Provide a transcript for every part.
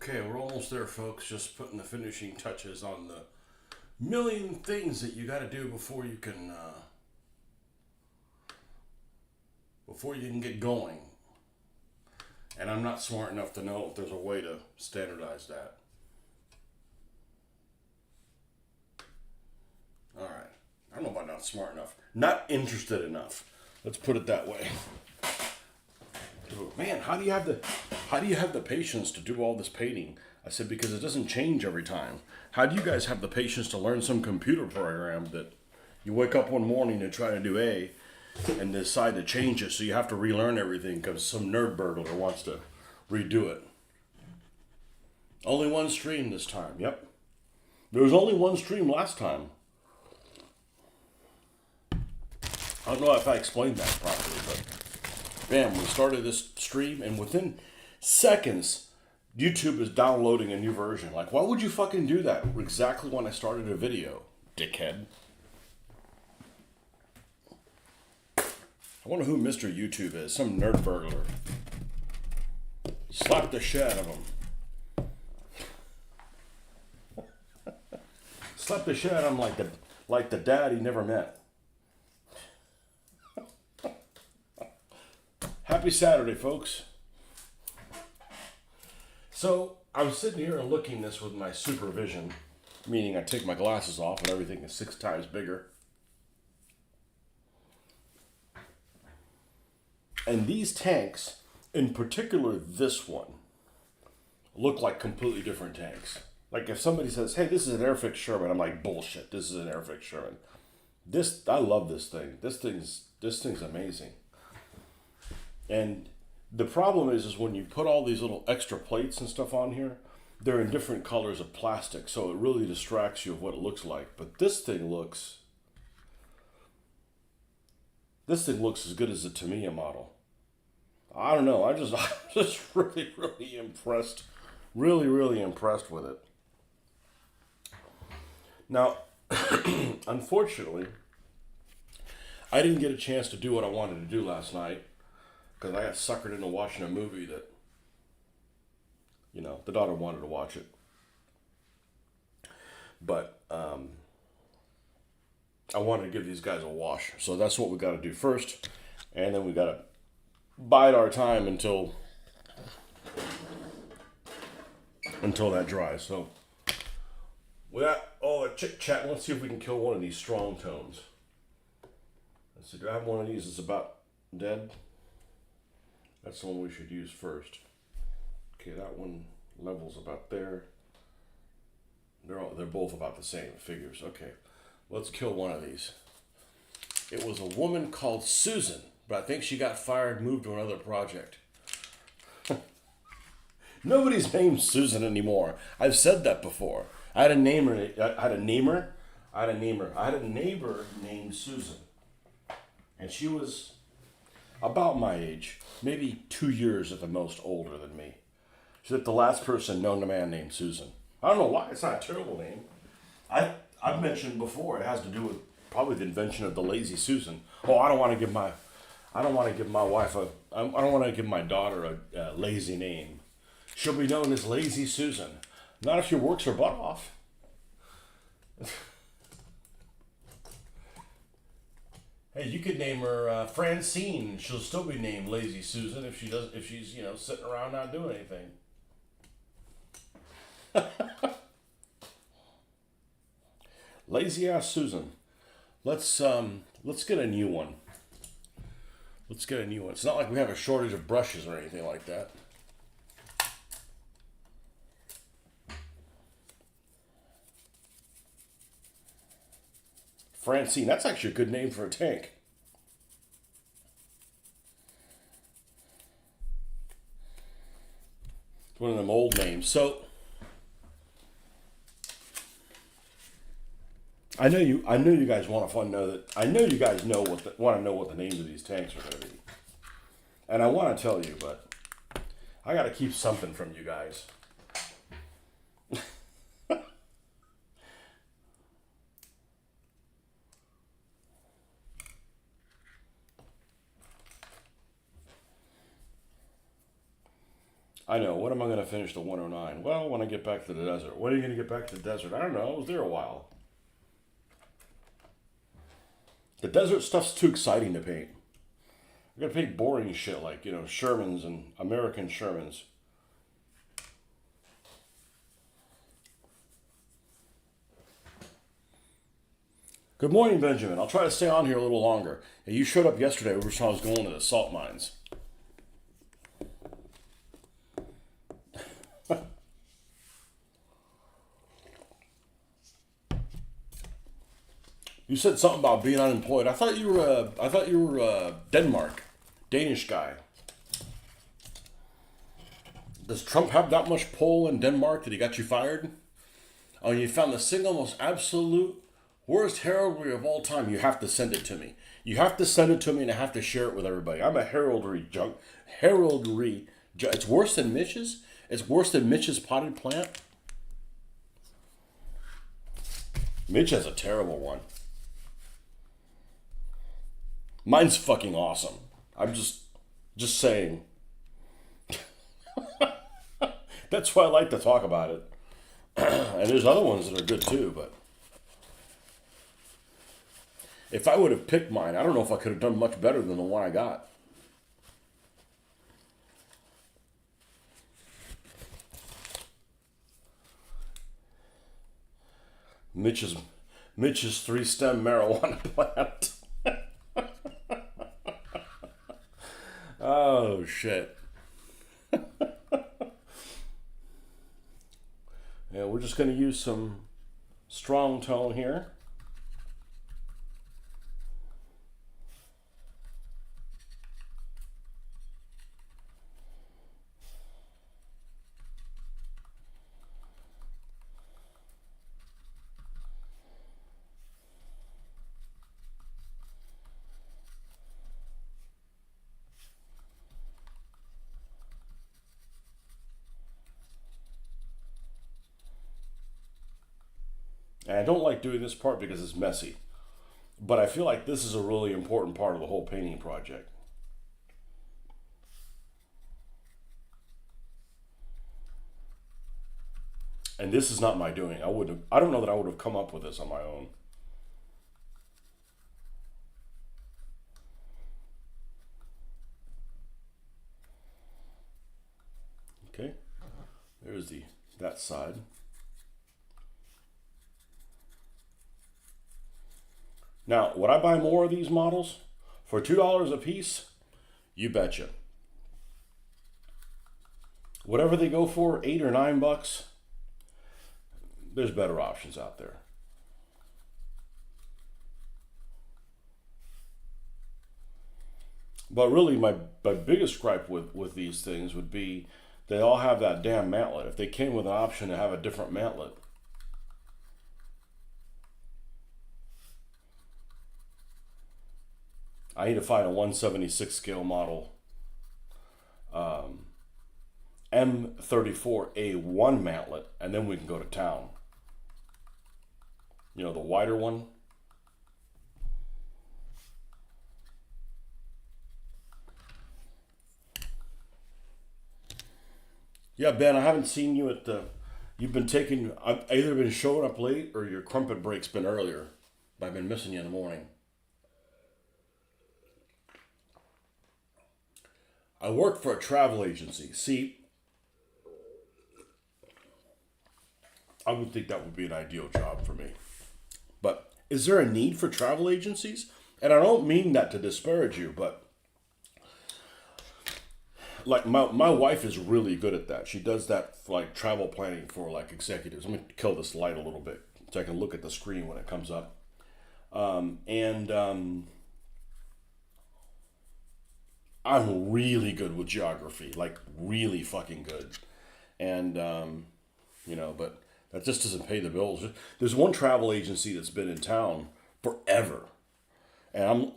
Okay, we're almost there, folks. Just putting the finishing touches on the million things that you got to do before you can get going. And I'm not smart enough to know if there's a way to standardize that. All right. I don't know about not smart enough. Not interested enough. Let's put it that way. Man, how do you have the patience to do all this painting? I said, because it doesn't change every time. How do you guys have the patience to learn some computer program that you wake up one morning and try to do A and decide to change it, so you have to relearn everything because some nerd burglar wants to redo it? Only one stream this time. Yep. There was only one stream last time. I don't know if I explained that properly, but bam, we started this stream, and within seconds, YouTube is downloading a new version. Like, why would you fucking do that exactly when I started a video, dickhead? I wonder who Mr. YouTube is. Some nerd burglar. Slap the shit out of him. Slap the shit out of him like the dad he never met. Happy Saturday, folks. So, I was sitting here and looking this with my supervision, meaning I take my glasses off and everything is 6 times bigger. And these tanks, in particular this one, look like completely different tanks. Like if somebody says, hey, this is an Airfix Sherman, I'm like, bullshit, this is an Airfix Sherman. I love this thing. This thing's amazing. And the problem is when you put all these little extra plates and stuff on here, they're in different colors of plastic, so it really distracts you of what it looks like. But this thing looks as good as the Tamiya model. I don't know. I'm just really, really impressed. Really, really impressed with it. Now, unfortunately, I didn't get a chance to do what I wanted to do last night, because I got suckered into watching a movie that, the daughter wanted to watch it. But I wanted to give these guys a wash. So that's what we got to do first. And then we got to bide our time until that dries. So without all the chit-chat, let's see if we can kill one of these strong tones. Let's see, do I have one of these that's about dead? That's the one we should use first. Okay, that one levels about there. They're both about the same figures. Okay, let's kill one of these. It was a woman called Susan, but I think she got fired, moved to another project. Nobody's named Susan anymore. I've said that before. I had a neighbor named Susan, and she was about my age, maybe 2 years at the most older than me. She's like the last person known to man named Susan. I don't know why. It's not a terrible name. I've mentioned before it has to do with probably the invention of the lazy Susan. Oh, I don't want to give my daughter a lazy name. She'll be known as Lazy Susan. Not if she works her butt off. Hey, you could name her Francine. She'll still be named Lazy Susan if she's sitting around not doing anything. Lazy ass Susan. Let's get a new one. It's not like we have a shortage of brushes or anything like that. Francine, that's actually a good name for a tank. It's one of them old names. So I know you guys want to know that. I know you guys want to know what the names of these tanks are going to be. And I want to tell you, but I got to keep something from you guys. I know. When am I going to finish the 109? Well, when I get back to the desert. When are you going to get back to the desert? I don't know. I was there a while. The desert stuff's too exciting to paint. I got to paint boring shit like, Shermans and American Shermans. Good morning, Benjamin. I'll try to stay on here a little longer. Hey, you showed up yesterday when I was going to the salt mines. You said something about being unemployed. I thought you were Denmark, Danish guy. Does Trump have that much pull in Denmark that he got you fired? Oh, you found the single most absolute worst heraldry of all time. You have to send it to me. You have to send it to me, and I have to share it with everybody. I'm a heraldry junk. It's worse than Mitch's. It's worse than Mitch's potted plant. Mitch has a terrible one. Mine's fucking awesome. I'm just saying. That's why I like to talk about it. And there's other ones that are good too, but if I would have picked mine, I don't know if I could have done much better than the one I got. Mitch's 3-stem marijuana plant. Oh shit. Yeah, we're just going to use some strong tone here. And I don't like doing this part because it's messy. But I feel like this is a really important part of the whole painting project. And this is not my doing. I don't know that I would have come up with this on my own. Okay. There's that side. Now, would I buy more of these models for $2 a piece? You betcha. Whatever they go for, $8 or $9, there's better options out there. But really, my biggest gripe with these things would be they all have that damn mantlet. If they came with an option to have a different mantlet, I need to find a 176 scale model M34A1 mantlet, and then we can go to town. The wider one. Yeah, Ben, I haven't seen you at the. You've been taking. I've either been showing up late or your crumpet break's been earlier. But I've been missing you in the morning. I work for a travel agency. See, I would think that would be an ideal job for me. But is there a need for travel agencies? And I don't mean that to disparage you, but like my wife is really good at that. She does that for like travel planning for like executives. Let me kill this light a little bit so I can look at the screen when it comes up. I'm really good with geography, like really fucking good. And, but that just doesn't pay the bills. There's one travel agency that's been in town forever. And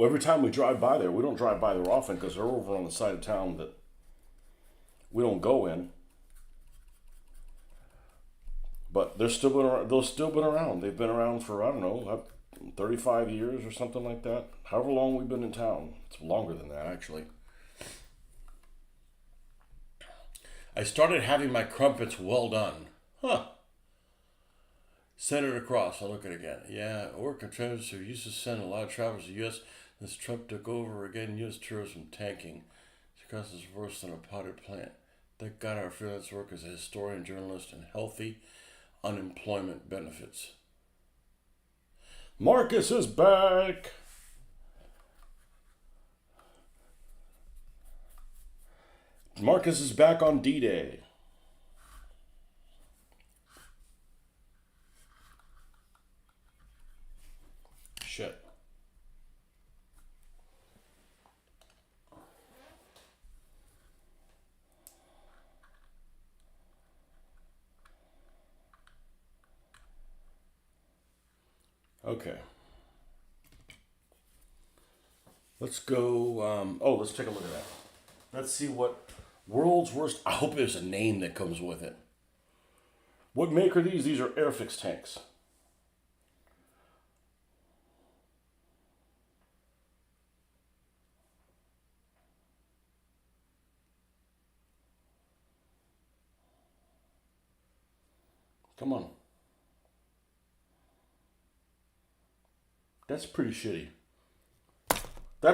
every time we drive by there, we don't drive by there often because they're over on the side of town that we don't go in. But they've still been around. They've been around for, I don't know, 35 years or something like that. However long we've been in town. It's longer than that, actually. I started having my crumpets well done. Huh. Send it across. I'll look at it again. Yeah, work of transfer used to send a lot of travelers to the U.S. This Trump took over again. U.S. tourism tanking. Because it's worse than a potted plant. Thank God our freelance work as a historian, journalist, and healthy unemployment benefits. Marcus is back. Marcus is back on D-Day. Shit. Okay. Let's go. Let's take a look at that. Let's see what world's worst. I hope there's a name that comes with it. What make are these? These are Airfix tanks. Come on. That's pretty shitty. I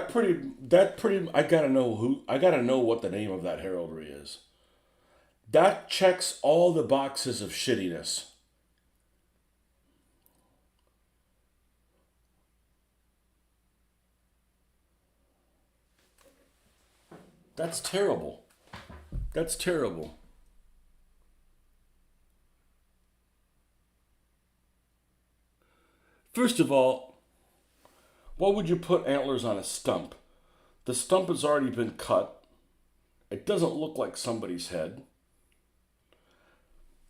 gotta know what the name of that heraldry is. That checks all the boxes of shittiness. That's terrible. That's terrible. First of all, why would you put antlers on a stump? The stump has already been cut. It doesn't look like somebody's head.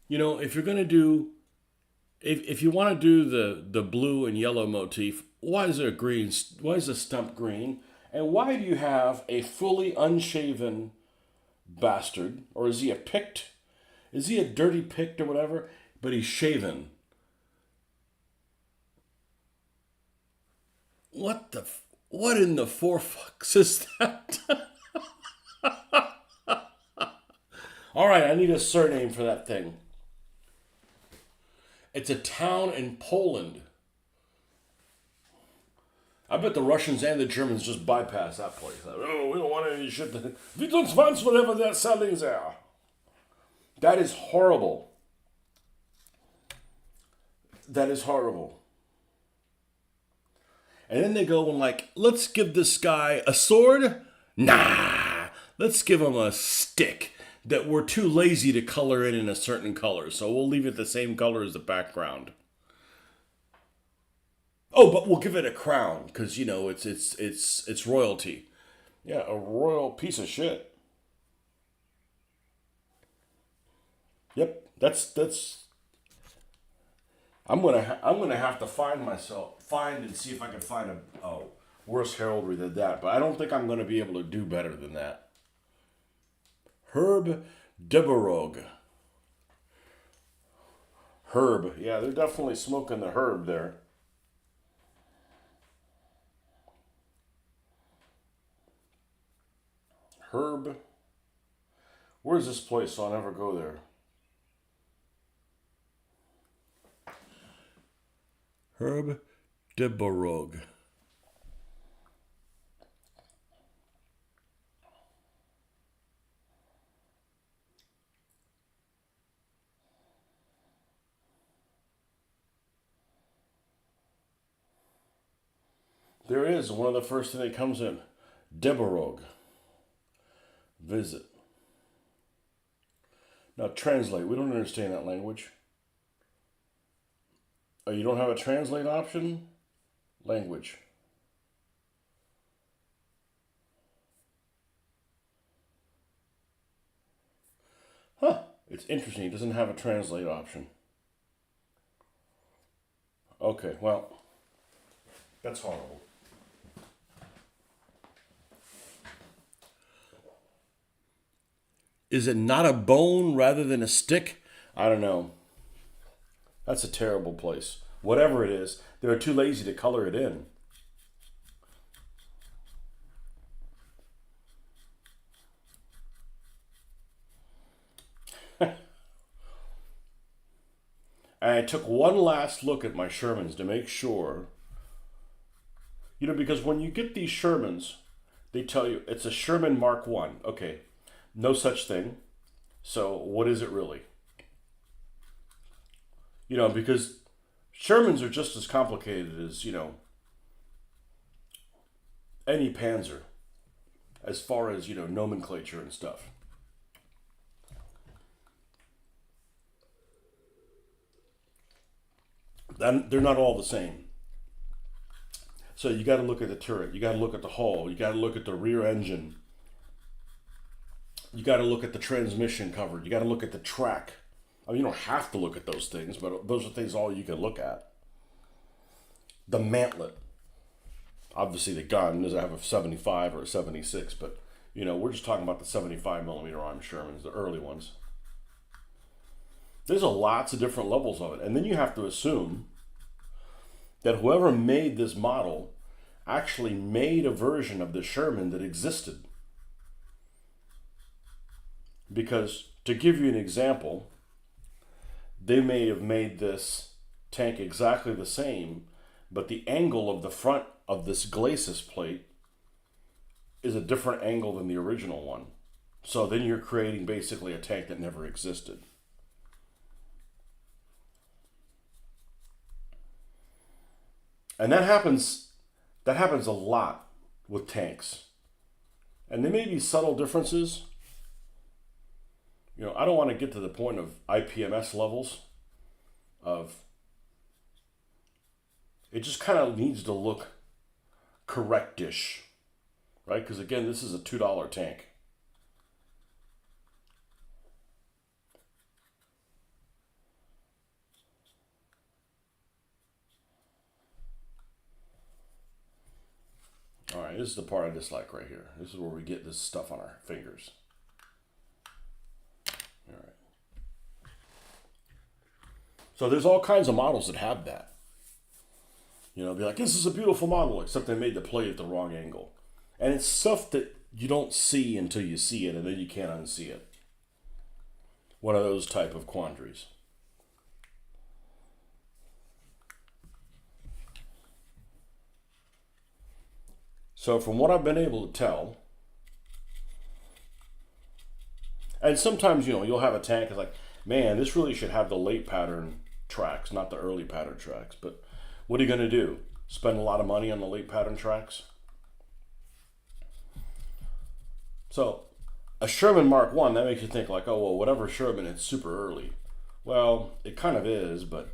You know, if you're going to do, if you want to do the blue and yellow motif, why is there green? Why is the stump green? And why do you have a fully unshaven bastard? Or is he a picked? Is he a dirty picked or whatever? But he's shaven. What in the four fucks is that? All right, I need a surname for that thing. It's a town in Poland. I bet the Russians and the Germans just bypass that place. Oh, we don't want any shit. We don't want whatever they're selling there. That is horrible. That is horrible. And then they go and like, let's give this guy a sword? Nah. Let's give him a stick that we're too lazy to color in a certain color. So we'll leave it the same color as the background. Oh, but we'll give it a crown because you know it's royalty. Yeah, a royal piece of shit. Yep, that's. I'm gonna have to find and see if I can find a worse heraldry than that. But I don't think I'm gonna be able to do better than that. Herb Deborog. Herb, yeah, they're definitely smoking the herb there. Herb. Where's this place so I'll never go there? Herb Deborog. There is one of the first thing that comes in. Deborog. Visit. Now translate. We don't understand that language. Oh, you don't have a translate option? Language. Huh. It's interesting. It doesn't have a translate option. Okay, well, that's horrible. Is it not a bone rather than a stick? I don't know. That's a terrible place. Whatever it is, they're too lazy to color it in. And I took one last look at my Shermans to make sure, because when you get these Shermans, they tell you it's a Sherman Mark I. Okay, no such thing. So what is it really? Because Shermans are just as complicated as, any Panzer, as far as, nomenclature and stuff. Then they're not all the same. So you got to look at the turret, you got to look at the hull, you got to look at the rear engine, you got to look at the transmission cover, you got to look at the track. I mean, you don't have to look at those things, but those are things all you can look at. The mantlet. Obviously, the gun does have a 75 or a 76, but we're just talking about the 75 millimeter arm Shermans, the early ones. There's lots of different levels of it, and then you have to assume that whoever made this model actually made a version of the Sherman that existed. Because, to give you an example, they may have made this tank exactly the same, but the angle of the front of this glacis plate is a different angle than the original one. So then you're creating basically a tank that never existed. And that happens a lot with tanks. And there may be subtle differences. I don't want to get to the point of IPMS levels of it just kind of needs to look correctish, right? Because again, this is a $2 tank. All right, this is the part I dislike right here. This is where we get this stuff on our fingers. All right. So there's all kinds of models that have that. Be like, this is a beautiful model, except they made the plate at the wrong angle. And it's stuff that you don't see until you see it, and then you can't unsee it. One of those type of quandaries. So from what I've been able to tell, and sometimes, you'll have a tank that's like, man, this really should have the late pattern tracks, not the early pattern tracks. But what are you going to do? Spend a lot of money on the late pattern tracks? So a Sherman Mark I, that makes you think like, oh, well, whatever Sherman, it's super early. Well, it kind of is, but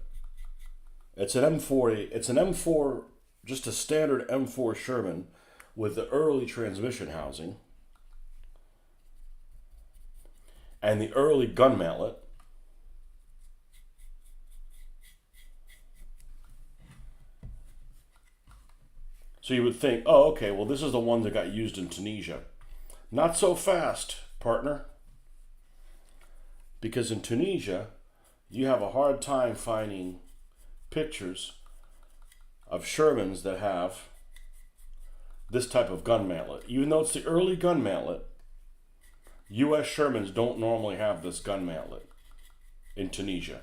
it's an M4, just a standard M4 Sherman with the early transmission housing and the early gun mantlet. So you would think, oh, okay, well, this is the one that got used in Tunisia. Not so fast, partner. Because in Tunisia, you have a hard time finding pictures of Shermans that have this type of gun mantlet. Even though it's the early gun mantlet, U.S. Shermans don't normally have this gun mantlet in Tunisia.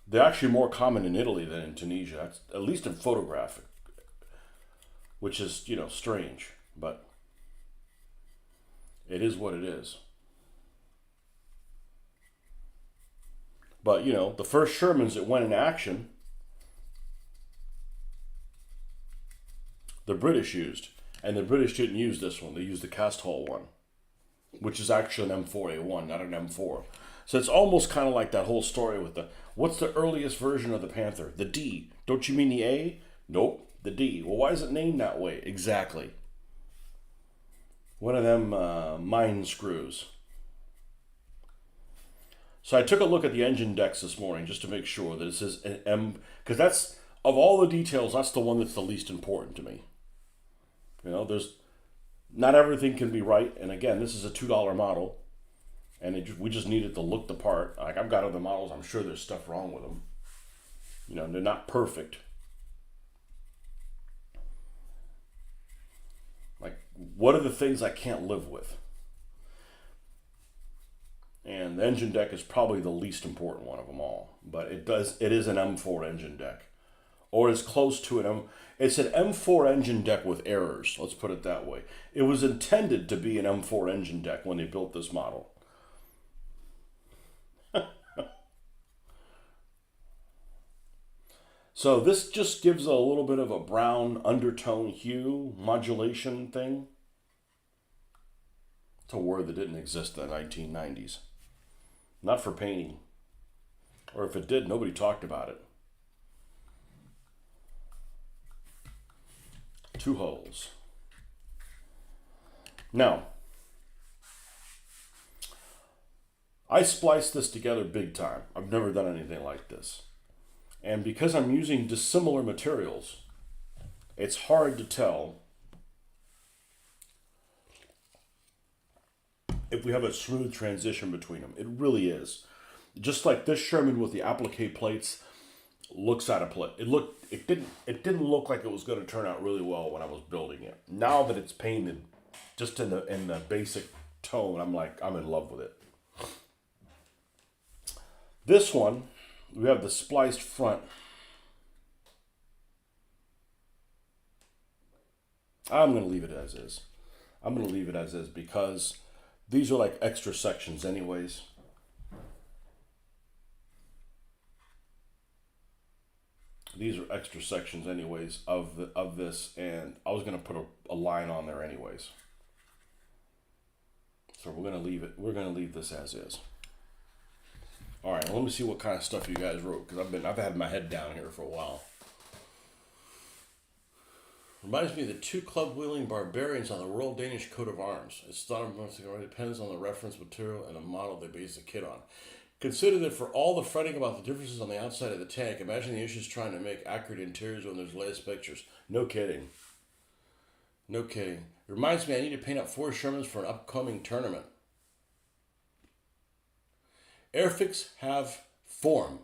They're actually more common in Italy than in Tunisia, at least in photographic, which is, strange, but it is what it is. But, the first Shermans that went in action, the British used. And the British didn't use this one. They used the cast hull one, which is actually an M4A1, not an M4. So it's almost kind of like that whole story with what's the earliest version of the Panther? The D. Don't you mean the A? Nope, the D. Well, why is it named that way? Exactly. One of them mine screws. So I took a look at the engine decks this morning just to make sure that it says an M, because that's, of all the details, that's the one that's the least important to me. There's not everything can be right, and again, this is a $2 model, and we just needed to look the part. Like, I've got other models, I'm sure there's stuff wrong with them. They're not perfect. Like, what are the things I can't live with? And the engine deck is probably the least important one of them all, but it is an M4 engine deck, or it's close to it's an M4 engine deck with errors. Let's put it that way. It was intended to be an M4 engine deck when they built this model. So this just gives a little bit of a brown undertone hue modulation thing. It's a word that didn't exist in the 1990s. Not for painting. Or if it did, nobody talked about it. 2 holes. Now, I spliced this together big time. I've never done anything like this. And because I'm using dissimilar materials, it's hard to tell if we have a smooth transition between them. It really is. Just like this Sherman with the applique plates looks out of place. It didn't look like it was going to turn out really well when I was building it. Now that it's painted just in the basic tone, I'm in love with it. This one, we have the spliced front. I'm going to leave it as is. I'm going to leave it as is because these are like extra sections anyways. These are extra sections anyways of this, and I was going to put a line on there anyways. So we're going to leave it. We're going to leave this as is. All right, let me see what kind of stuff you guys wrote, because I've had my head down here for a while. Reminds me of the 2 club-wielding barbarians on the Royal Danish coat of arms. Its thought depends on the reference material and the model they base the kit on. Consider that for all the fretting about the differences on the outside of the tank, imagine the issues trying to make accurate interiors when there's latest pictures. No kidding. No kidding. It reminds me I need to paint up 4 Shermans for an upcoming tournament. Airfix have form.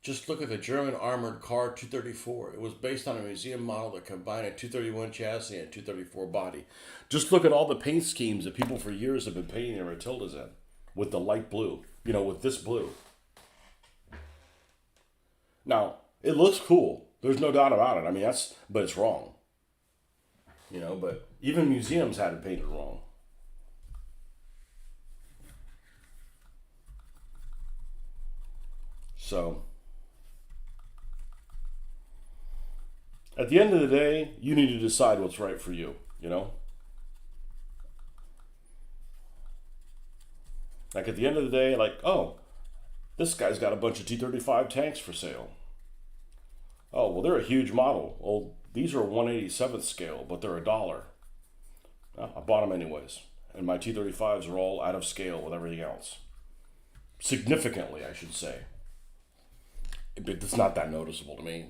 Just look at the German armored car 234. It was based on a museum model that combined a 231 chassis and a 234 body. Just look at all the paint schemes that people for years have been painting their Matildas in with the light blue, with this blue. Now, it looks cool. There's no doubt about it. But it's wrong. But even museums had it painted wrong. So, at the end of the day, you need to decide what's right for you, Like at the end of the day, this guy's got a bunch of T-35 tanks for sale. Oh, well, they're a huge model. Well, these are 1/87th scale, but they're $1. Well, I bought them anyways. And my T-35s are all out of scale with everything else. Significantly, I should say. But it's not that noticeable to me,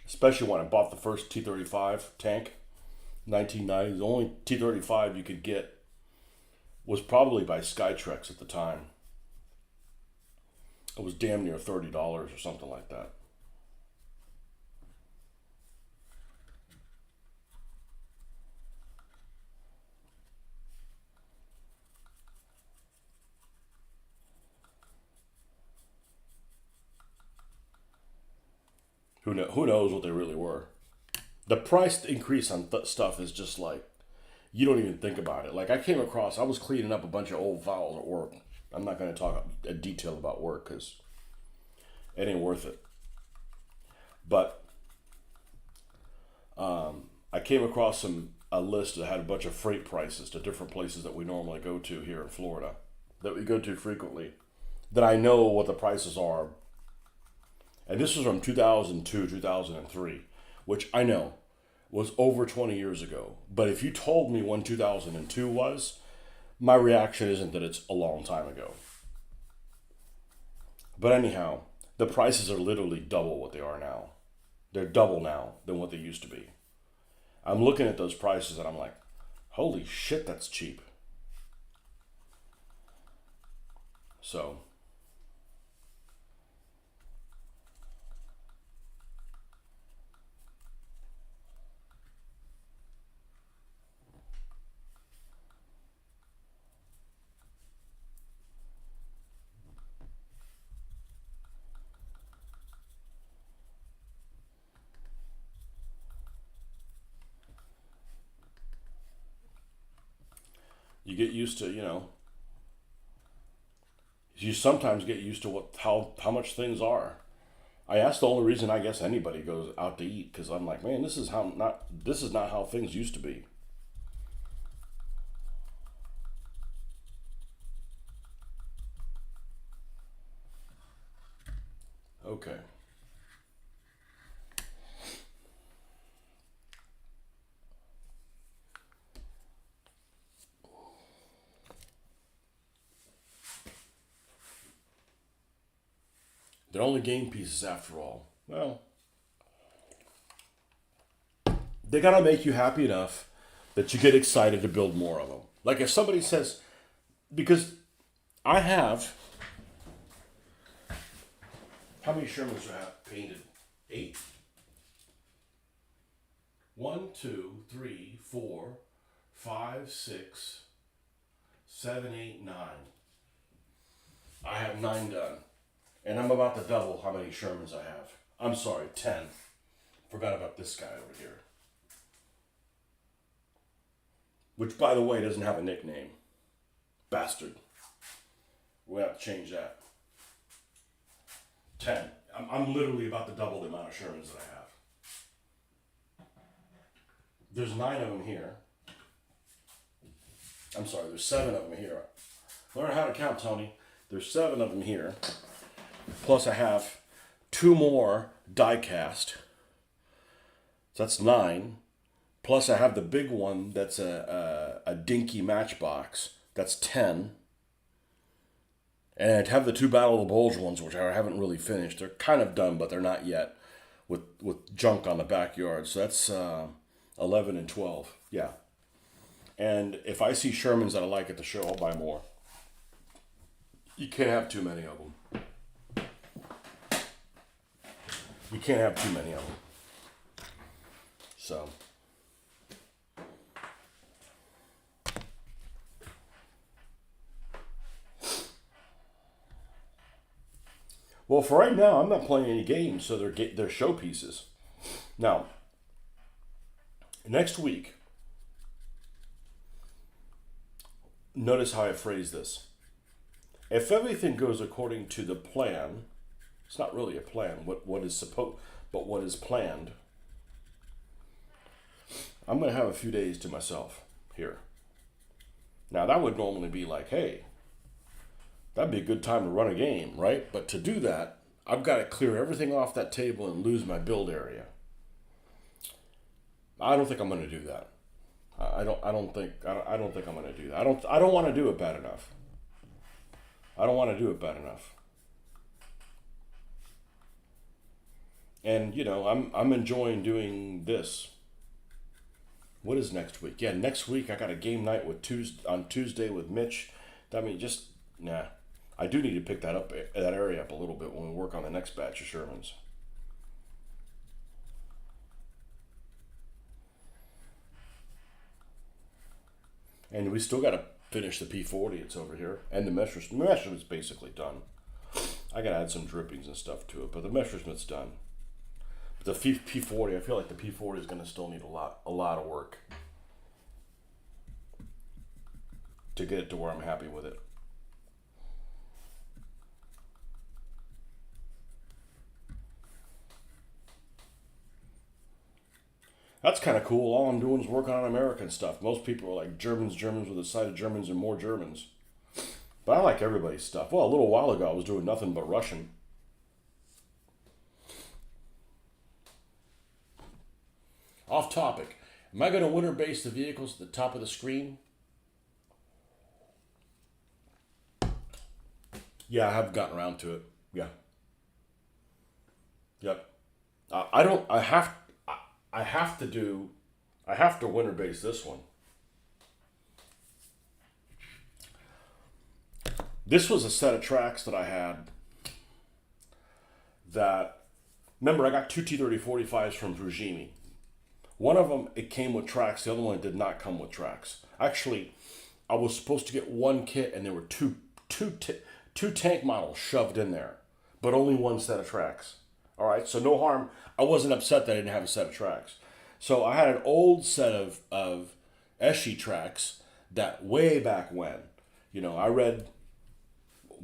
Especially when I bought the first T-35 tank, 1990. The only T-35 you could get was probably by Skytrex at the time. It was damn near $30 or something like that. Who knows what they really were? The price increase on stuff is just like, you don't even think about it. Like I was cleaning up a bunch of old files at work. I'm not going to talk in detail about work because it ain't worth it. But I came across a list that had a bunch of freight prices to different places that we normally go to here in Florida, that we go to frequently, that I know what the prices are. And this was from 2002, 2003, which I know was over 20 years ago. But if you told me when 2002 was, my reaction isn't that it's a long time ago. But anyhow, the prices are literally double what they are now. They're double now than what they used to be. I'm looking at those prices and I'm like, holy shit, that's cheap. So, You get used to, you sometimes get used to how much things are. That's the only reason I guess anybody goes out to eat, because I'm like, man, this is not how things used to be. Okay. They're only game pieces after all. Well, they gotta make you happy enough that you get excited to build more of them. Like if somebody says, because I have, how many Shermans do I have painted? 8. 1, 2, 3, 4, 5, 6, 7, 8, 9. I have 9 done. And I'm about to double how many Shermans I have. I'm sorry, 10. Forgot about this guy over here. Which, by the way, doesn't have a nickname. Bastard. We'll have to change that. 10. I'm literally about to double the amount of Shermans that I have. There's 9 of them here. I'm sorry, there's 7 of them here. Learn how to count, Tony. There's 7 of them here. Plus I have 2 more die cast. So that's 9. Plus I have the big one that's a dinky matchbox. That's 10. And I have the 2 Battle of the Bulge ones, which I haven't really finished. They're kind of done, but they're not yet, with junk on the backyard. So that's 11 and 12. Yeah. And if I see Shermans that I like at the show, I'll buy more. You can't have too many of them. You can't have too many of them. So. Well, for right now, I'm not playing any games, so they're showpieces. Now, next week, notice how I phrase this. If everything goes according to the plan, it's not really a plan, what is planned, I'm going to have a few days to myself here. Now, that would normally be like, hey, that'd be a good time to run a game, right? But to do that, I've got to clear everything off that table and lose my build area. I don't think I'm going to do that. I don't think I'm going to do that. I don't want to do it bad enough. I don't want to do it bad enough. And I'm enjoying doing this. What is next week? Yeah, next week I got a game night on Tuesday with Mitch. I mean, I do need to pick that area up a little bit when we work on the next batch of Shermans. And we still got to finish the P40. It's over here, and the measurement's basically done. I got to add some drippings and stuff to it, but the measurement's done. But the P40, I feel like the P40 is going to still need a lot of work to get it to where I'm happy with it. That's kind of cool. All I'm doing is working on American stuff. Most people are like Germans with a side of Germans and more Germans. But I like everybody's stuff. Well, a little while ago I was doing nothing but Russian. Off topic. Am I going to winter base the vehicles at the top of the screen? Yeah, I have gotten around to it. Yeah. Yep. I have to winter base this one. This was a set of tracks that I had that, remember I got 2 T3045s from Fujimi. One of them, it came with tracks. The other one did not come with tracks. Actually, I was supposed to get one kit and there were two tank models shoved in there, but only one set of tracks. All right, so no harm. I wasn't upset that I didn't have a set of tracks. So I had an old set of Eschi tracks that way back when, I read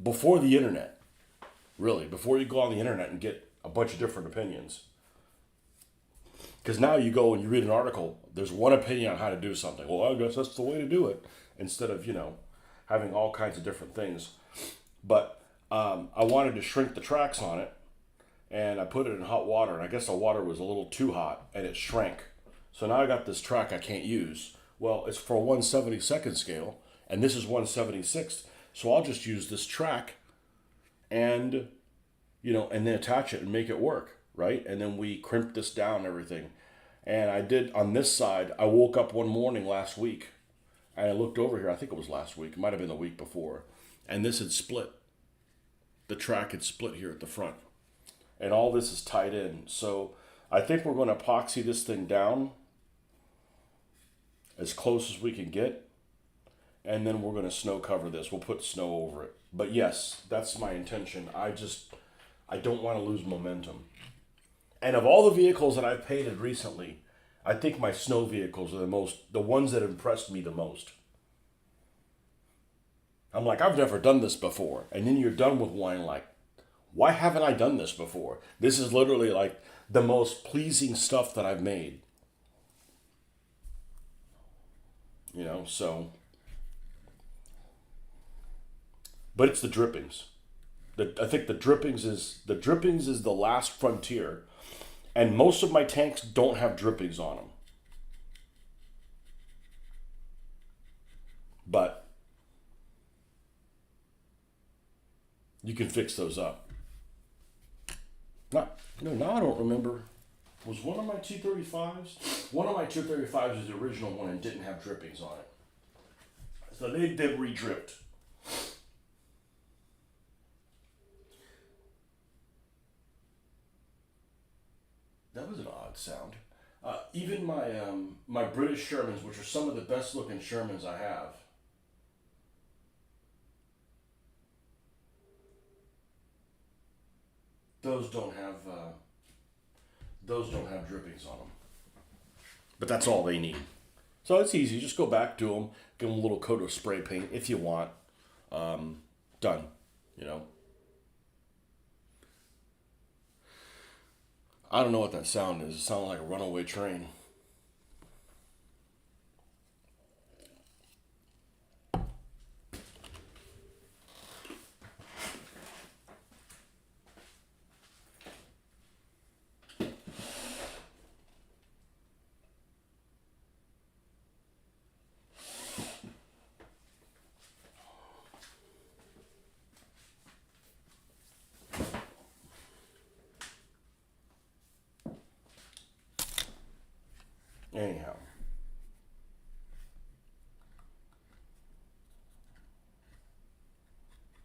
before the internet, really, before you go on the internet and get a bunch of different opinions. Because now you go and you read an article, there's one opinion on how to do something. Well, I guess that's the way to do it. Instead of, having all kinds of different things. But I wanted to shrink the tracks on it, and I put it in hot water, and I guess the water was a little too hot, and it shrank. So now I got this track I can't use. Well, it's for a 1/72nd scale, and this is 1/76th. So I'll just use this track and, and then attach it and make it work, right? And then we crimp this down and everything. And I did on this side, I woke up one morning last week, and I looked over here, I think it was last week, it might have been the week before, and this had split. The track had split here at the front. And all this is tied in. So I think we're going to epoxy this thing down as close as we can get. And then we're going to snow cover this. We'll put snow over it. But yes, that's my intention. I don't want to lose momentum. And of all the vehicles that I've painted recently, I think my snow vehicles are the ones that impressed me the most. I'm like, I've never done this before. And then you're done with one, like, why haven't I done this before? This is literally like the most pleasing stuff that I've made. So. But it's the drippings. I think the drippings is the last frontier. And most of my tanks don't have drippings on them. But you can fix those up. Now I don't remember. Was one of my 235s? One of my 235s was the original one and didn't have drippings on it. So they re-dripped. That was an odd sound. Even my British Shermans, which are some of the best looking Shermans I have, those don't have drippings on them. But that's all they need. So it's easy. Just go back to them, give them a little coat of spray paint if you want. Done. I don't know what that sound is. It sounded like a runaway train. Anyhow.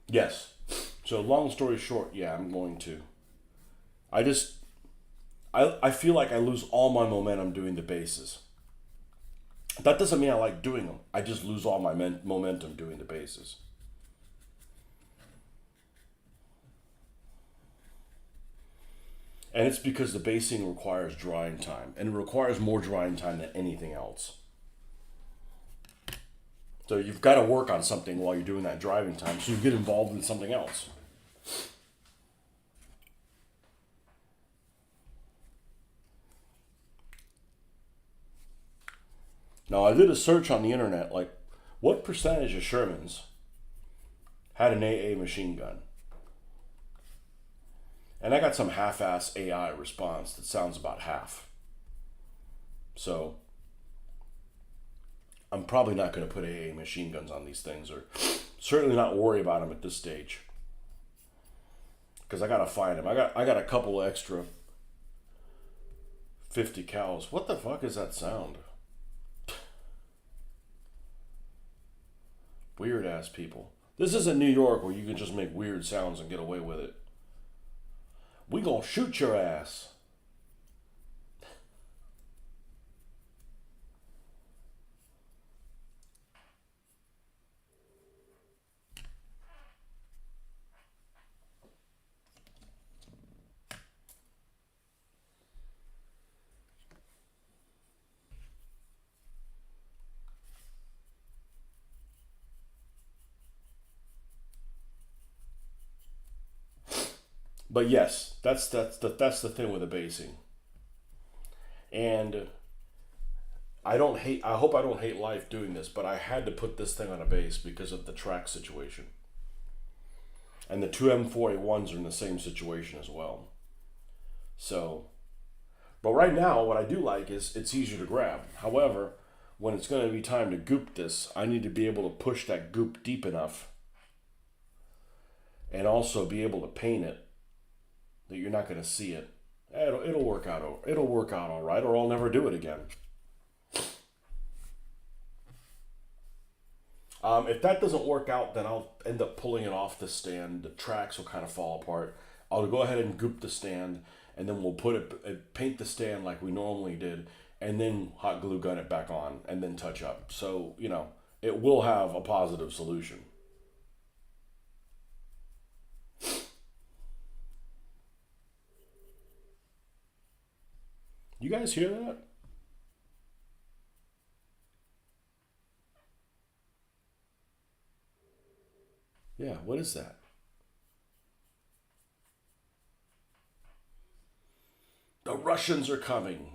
Yes. So long story short, yeah, I'm going to. I feel like I lose all my momentum doing the bases. That doesn't mean I like doing them. I just lose all my momentum doing the bases. And it's because the basing requires drying time. And it requires more drying time than anything else. So you've got to work on something while you're doing that driving time, so you get involved in something else. Now, I did a search on the internet, like, what percentage of Shermans had an AA machine gun? And I got some half-ass AI response that sounds about half. So I'm probably not going to put AA machine guns on these things, or certainly not worry about them at this stage. Because I got to find them. I got a couple extra 50 cals. What the fuck is that sound? Weird ass people. This isn't New York where you can just make weird sounds and get away with it. We gonna shoot your ass. But yes, that's the thing with the basing. And I hope I don't hate life doing this, but I had to put this thing on a base because of the track situation. And the two M4A1s are in the same situation as well. So, but right now, what I do like is it's easier to grab. However, when it's going to be time to goop this, I need to be able to push that goop deep enough and also be able to paint it that you're not going to see it. It'll work out. It'll work out all right, or I'll never do it again. If that doesn't work out, then I'll end up pulling it off the stand. The tracks will kind of fall apart. I'll go ahead and goop the stand, and then we'll paint the stand like we normally did, and then hot glue gun it back on, and then touch up. So, it will have a positive solution. You guys hear that? Yeah, what is that? The Russians are coming.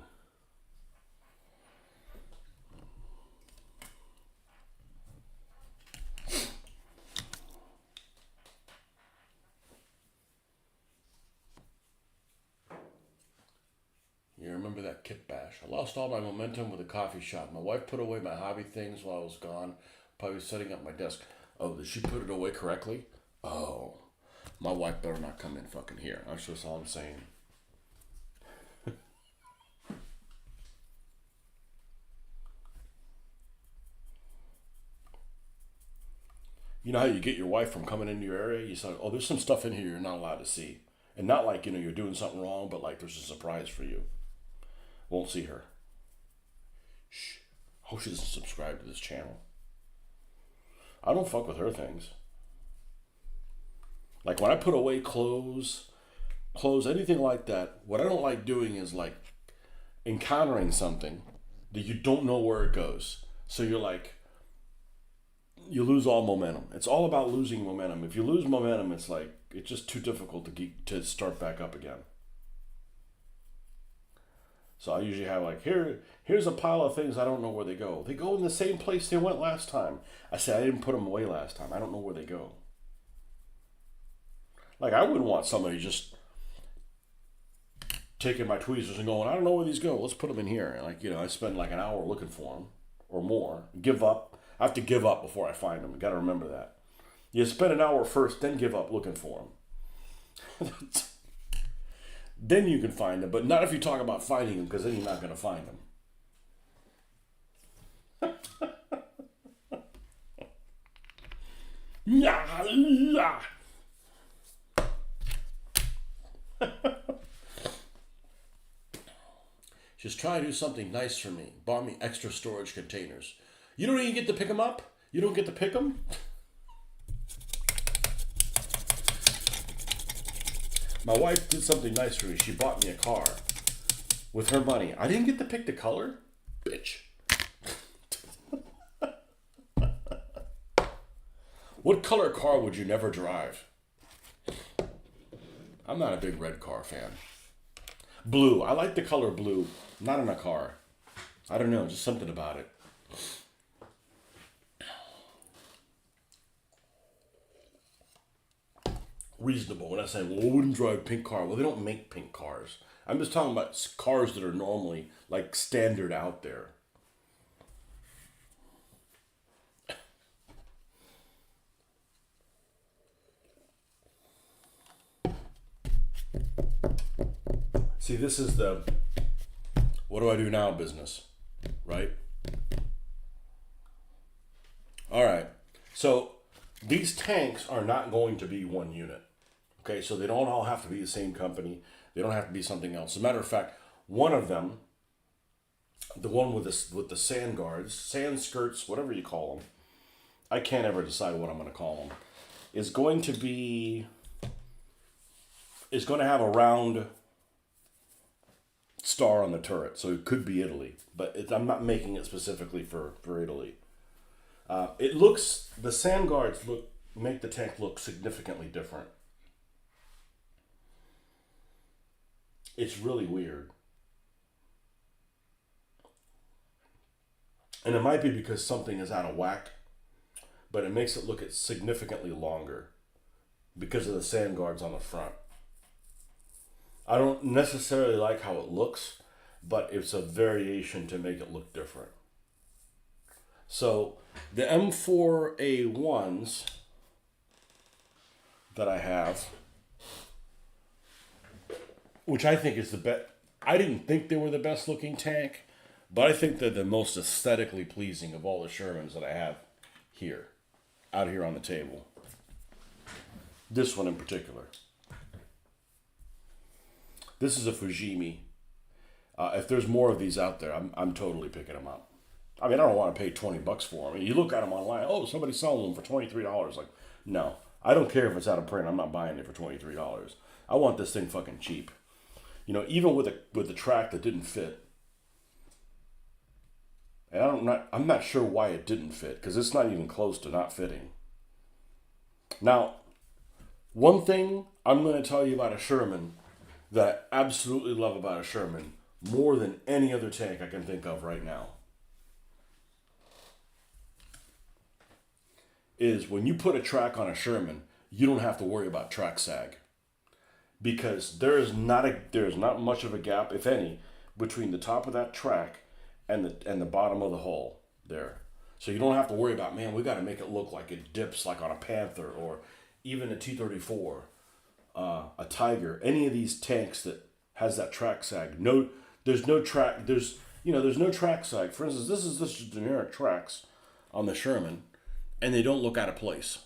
You remember that kit bash? I lost all my momentum with a coffee shop. My wife put away my hobby things while I was gone, probably setting up my desk. Oh, did she put it away correctly? Oh, my wife better not come in fucking here. That's just all I'm saying. You know how you get your wife from coming into your area? You say, oh, there's some stuff in here you're not allowed to see. And not like, you're doing something wrong, but like there's a surprise for you. Won't see her. Shh. Hope she doesn't subscribe to this channel. I don't fuck with her things. Like when I put away clothes, anything like that, what I don't like doing is like encountering something that you don't know where it goes. So you're like, you lose all momentum. It's all about losing momentum. If you lose momentum, it's like, it's just too difficult to start back up again. So I usually have like, here's a pile of things I don't know where they go. They go in the same place they went last time. I said I didn't put them away last time. I don't know where they go. Like I wouldn't want somebody just taking my tweezers and going, I don't know where these go. Let's put them in here. And like, I spend like an hour looking for them or more. Give up. I have to give up before I find them. You got to remember that. You spend an hour first, then give up looking for them. Then you can find them, but not if you talk about finding them, because then you're not going to find them. She's trying to do something nice for me. Bought me extra storage containers. You don't even get to pick them up? You don't get to pick them? My wife did something nice for me. She bought me a car with her money. I didn't get to pick the color? Bitch. What color car would you never drive? I'm not a big red car fan. Blue. I like the color blue. Not in a car. I don't know. Just something about it. Reasonable. When I say, well, I wouldn't drive a pink car. Well, they don't make pink cars. I'm just talking about cars that are normally like standard out there. See, this is the what do I do now business, right? All right. So these tanks are not going to be one unit. Okay, so they don't all have to be the same company. They don't have to be something else. As a matter of fact, one of them, the one with the sand guards, sand skirts, whatever you call them, I can't ever decide what I'm going to call them, is going to have a round star on the turret. So it could be Italy, but I'm not making it specifically for Italy. The sand guards make the tank look significantly different. It's really weird. And it might be because something is out of whack, but it makes it look at significantly longer because of the sand guards on the front. I don't necessarily like how it looks, but it's a variation to make it look different. So the M4A1s that I have, which I think is the best. I didn't think they were the best looking tank, but I think they're the most aesthetically pleasing of all the Shermans that I have here, out here on the table. This one in particular. This is a Fujimi. If there's more of these out there, I'm totally picking them up. I mean, I don't want to pay $20 for them. You look at them online, oh, somebody's selling them for $23. Like, no. I don't care if it's out of print. I'm not buying it for $23. I want this thing fucking cheap. You know, even with the track that didn't fit. And I'm not sure why it didn't fit, because it's not even close to not fitting. Now, one thing I'm going to tell you about a Sherman that I absolutely love about a Sherman more than any other tank I can think of right now is when you put a track on a Sherman, you don't have to worry about track sag, because there's not much of a gap, if any, between the top of that track and the bottom of the hull there. So you don't have to worry about, man, we got to make it look like it dips like on a Panther or even a T-34, a Tiger, any of these tanks that has that track sag. There's no track sag. For instance, this is generic tracks on the Sherman, and they don't look out of place.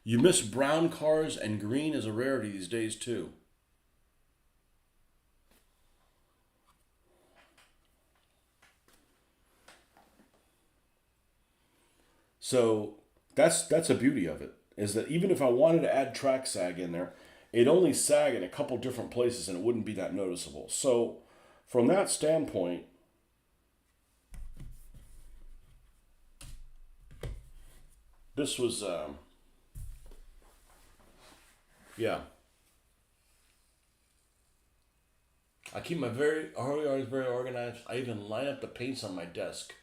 You miss brown cars, and green is a rarity these days too. So that's a beauty of it, is that even if I wanted to add track sag in there, it'd only sag in a couple different places and it wouldn't be that noticeable. So from that standpoint, this was, yeah. I keep my very organized. I even line up the paints on my desk.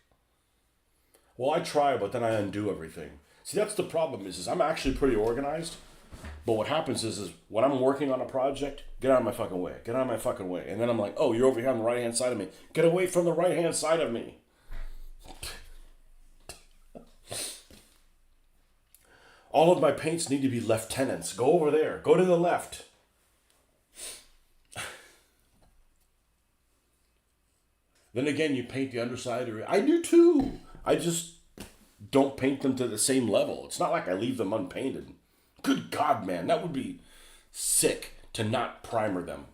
Well, I try, but then I undo everything. See, that's the problem is I'm actually pretty organized. But what happens is when I'm working on a project, get out of my fucking way. Get out of my fucking way. And then I'm like, oh, you're over here on the right-hand side of me. Get away from the right-hand side of me. All of my paints need to be lieutenants. Go over there. Go to the left. Then again, you paint the underside. I do too. I just don't paint them to the same level. It's not like I leave them unpainted. Good God, man. That would be sick to not primer them.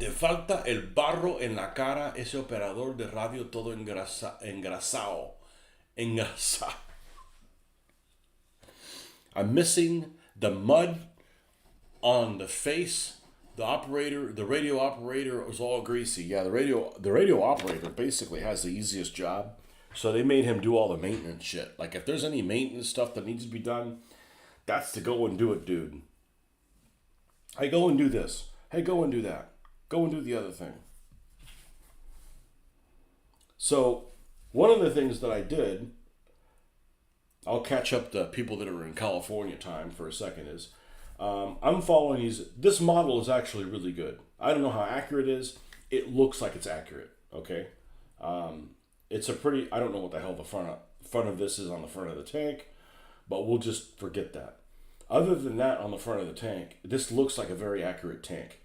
Te falta el barro en la cara, ese operador de radio todo engrasado. I'm missing the mud on the face. The radio operator was all greasy. Yeah, the radio operator basically has the easiest job. So they made him do all the maintenance shit. Like if there's any maintenance stuff that needs to be done, that's to go and do it, dude. Hey, go and do this. Hey, go and do that. Go and do the other thing. So one of the things that I did, I'll catch up the people that are in California time for a second, is I'm following these. This model is actually really good. I don't know how accurate it is. It looks like it's accurate. Okay. It's a pretty. I don't know what the hell the front of this is on the front of the tank, but we'll just forget that. Other than that, on the front of the tank, this looks like a very accurate tank,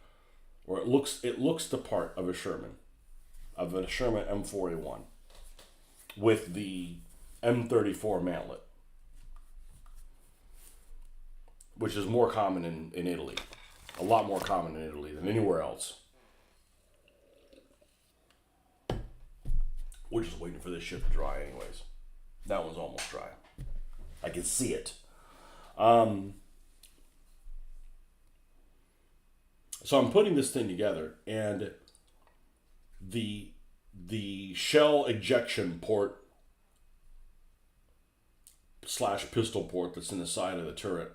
or it looks the part of a Sherman M4A1 with the M34 mantlet, which is more common in Italy. A lot more common in Italy than anywhere else. We're just waiting for this shit to dry anyways. That one's almost dry. I can see it. So I'm putting this thing together, and the shell ejection port / pistol port that's in the side of the turret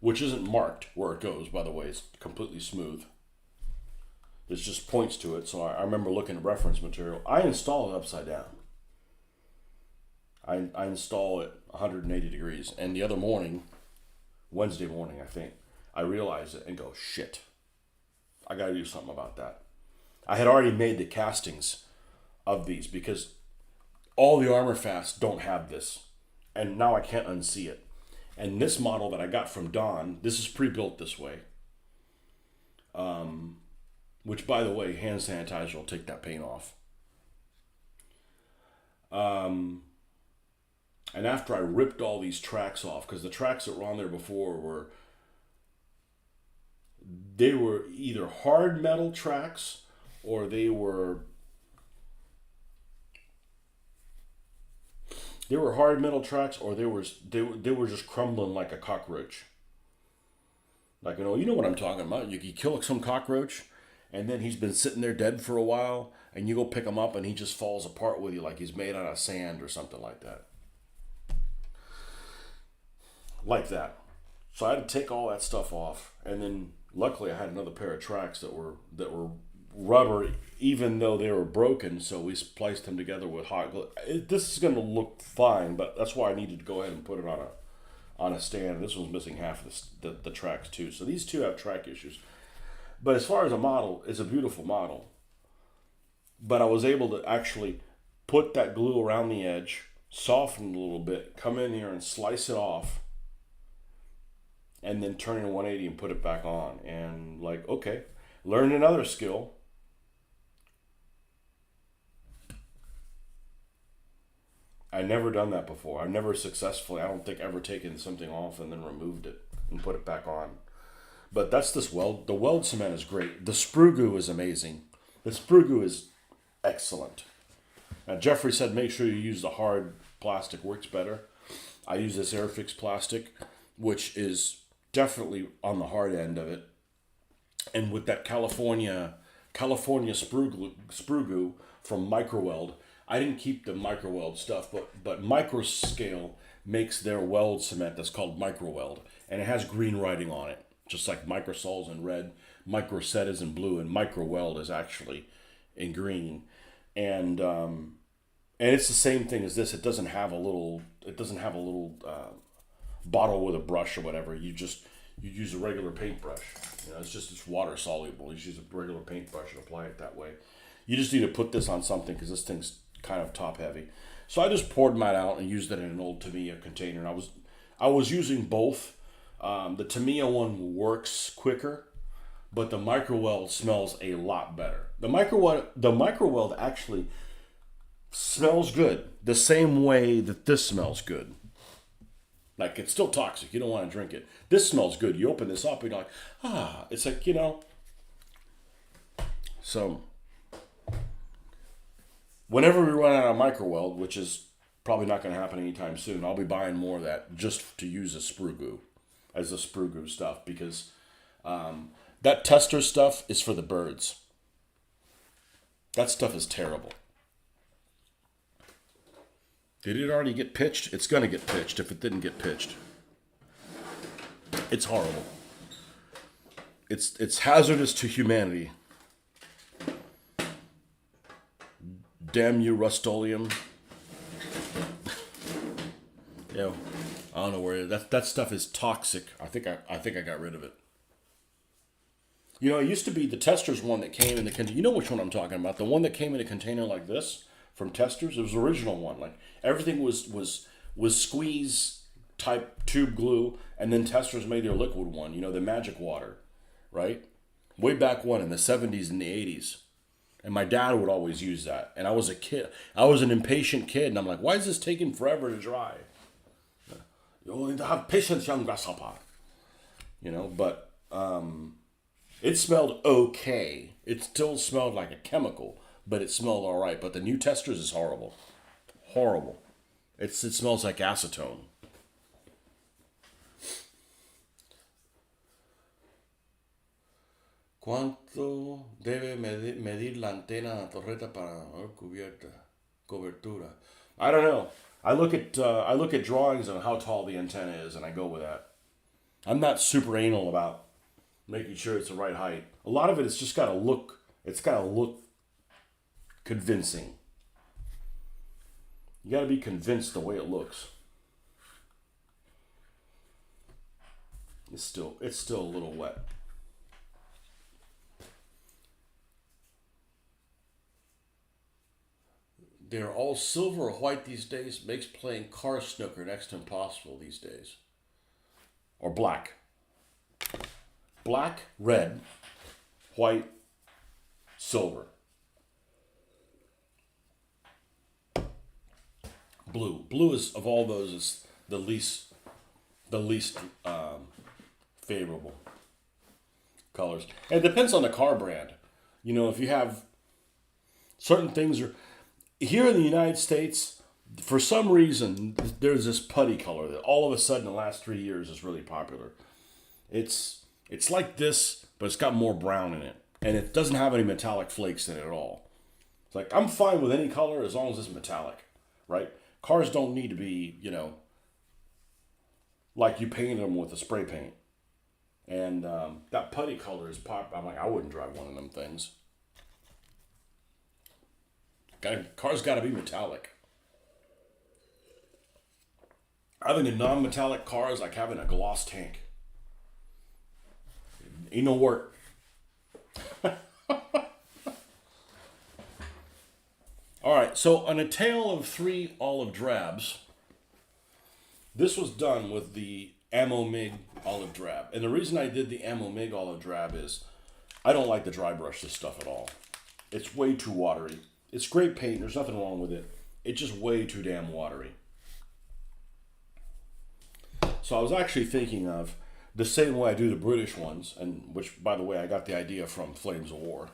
which isn't marked where it goes, by the way. It's completely smooth. It just points to it. So I remember looking at reference material. I install it upside down. I install it 180 degrees. And the other morning, Wednesday morning, I think, I realized it and go, shit, I got to do something about that. I had already made the castings of these because all the armor fasts don't have this. And now I can't unsee it. And this model that I got from Don, this is pre-built this way. Which, by the way, hand sanitizer will take that paint off. And after I ripped all these tracks off, because the tracks that were on there before they were either hard metal tracks or they were hard metal tracks, or they were just crumbling like a cockroach. Like, you know what I'm talking about. You kill some cockroach, and then he's been sitting there dead for a while, and you go pick him up, and he just falls apart with you like he's made out of sand or something like that. Like that. So I had to take all that stuff off, and then luckily I had another pair of tracks that were rubber, even though they were broken. So we spliced them together with hot glue. This is going to look fine, but that's why I needed to go ahead and put it on a stand. This one's missing half of the tracks too. So these two have track issues. But as far as a model, it's a beautiful model. But I was able to actually put that glue around the edge, soften it a little bit, come in here and slice it off, and then turn it 180 and put it back on. And like, okay, learn another skill. I never done that before. I've never successfully, I don't think, ever taken something off and then removed it and put it back on. But that's this weld. The weld cement is great. The sprue goo is amazing. The sprue goo is excellent. Now, Jeffrey said make sure you use the hard plastic, works better. I use this Airfix plastic, which is definitely on the hard end of it. And with that California sprue goo from Microweld, I didn't keep the Microweld stuff, but Microscale makes their weld cement that's called Microweld, and it has green writing on it, just like Microsol's in red, Microset is in blue, and Microweld is actually in green. And it's the same thing as this. It doesn't have a little bottle with a brush or whatever. You use a regular paintbrush. It's water soluble. You just use a regular paintbrush and apply it that way. You just need to put this on something because this thing's kind of top heavy. So I just poured mine out and used it in an old Tamiya container. And I was using both. The Tamiya one works quicker, but the Microweld smells a lot better. The Microweld actually smells good the same way that this smells good. Like, it's still toxic. You don't want to drink it. This smells good. You open this up and you're like, it's like, So, whenever we run out of Microweld, which is probably not going to happen anytime soon, I'll be buying more of that just to use as sprue goo stuff, because that tester stuff is for the birds. That stuff is terrible. Did it already get pitched? It's going to get pitched if it didn't get pitched. It's horrible. It's hazardous to humanity. Damn you, Rust-Oleum. I don't know where that stuff is toxic. I think I got rid of it. It used to be the Testors one that came in the container. You know which one I'm talking about? The one that came in a container like this from Testors. It was the original one. Like, everything was squeeze type tube glue, and then Testors made their liquid one. The magic water, right? Way back when in the 70s and the 80s. And my dad would always use that. And I was a kid. I was an impatient kid, and I'm like, why is this taking forever to dry? You need to have patience, young grasshopper. But it smelled okay. It still smelled like a chemical, but it smelled all right. But the new Testors is horrible. Horrible. It smells like acetone. ¿Cuánto debe medir la antena de la torreta para cobertura? I don't know. I look at drawings on how tall the antenna is, and I go with that. I'm not super anal about making sure it's the right height. A lot of it is just gotta look. It's gotta look convincing. You gotta be convinced the way it looks. It's still a little wet. They're all silver or white these days. Makes playing car snooker next to impossible these days. Or black. Black, red, white, silver. Blue. Blue is, of all those, is the least favorable colors. And it depends on the car brand. You know, if you have certain things are here in the United States, for some reason, there's this putty color that all of a sudden in the last 3 years is really popular. It's like this, but it's got more brown in it. And it doesn't have any metallic flakes in it at all. It's like, I'm fine with any color as long as it's metallic, right? Cars don't need to be, you know, like you painted them with a spray paint. And that putty color is pop. I'm like, I wouldn't drive one of them things. Car's got to be metallic. Having a non-metallic car is like having a gloss tank. Ain't no work. All right, so on A Tale of Three Olive Drabs, this was done with the Ammo Mig Olive Drab. And the reason I did the Ammo Mig Olive Drab is I don't like to dry brush this stuff at all. It's way too watery. It's great paint. There's nothing wrong with it. It's just way too damn watery. So I was actually thinking of the same way I do the British ones, and which, by the way, I got the idea from Flames of War.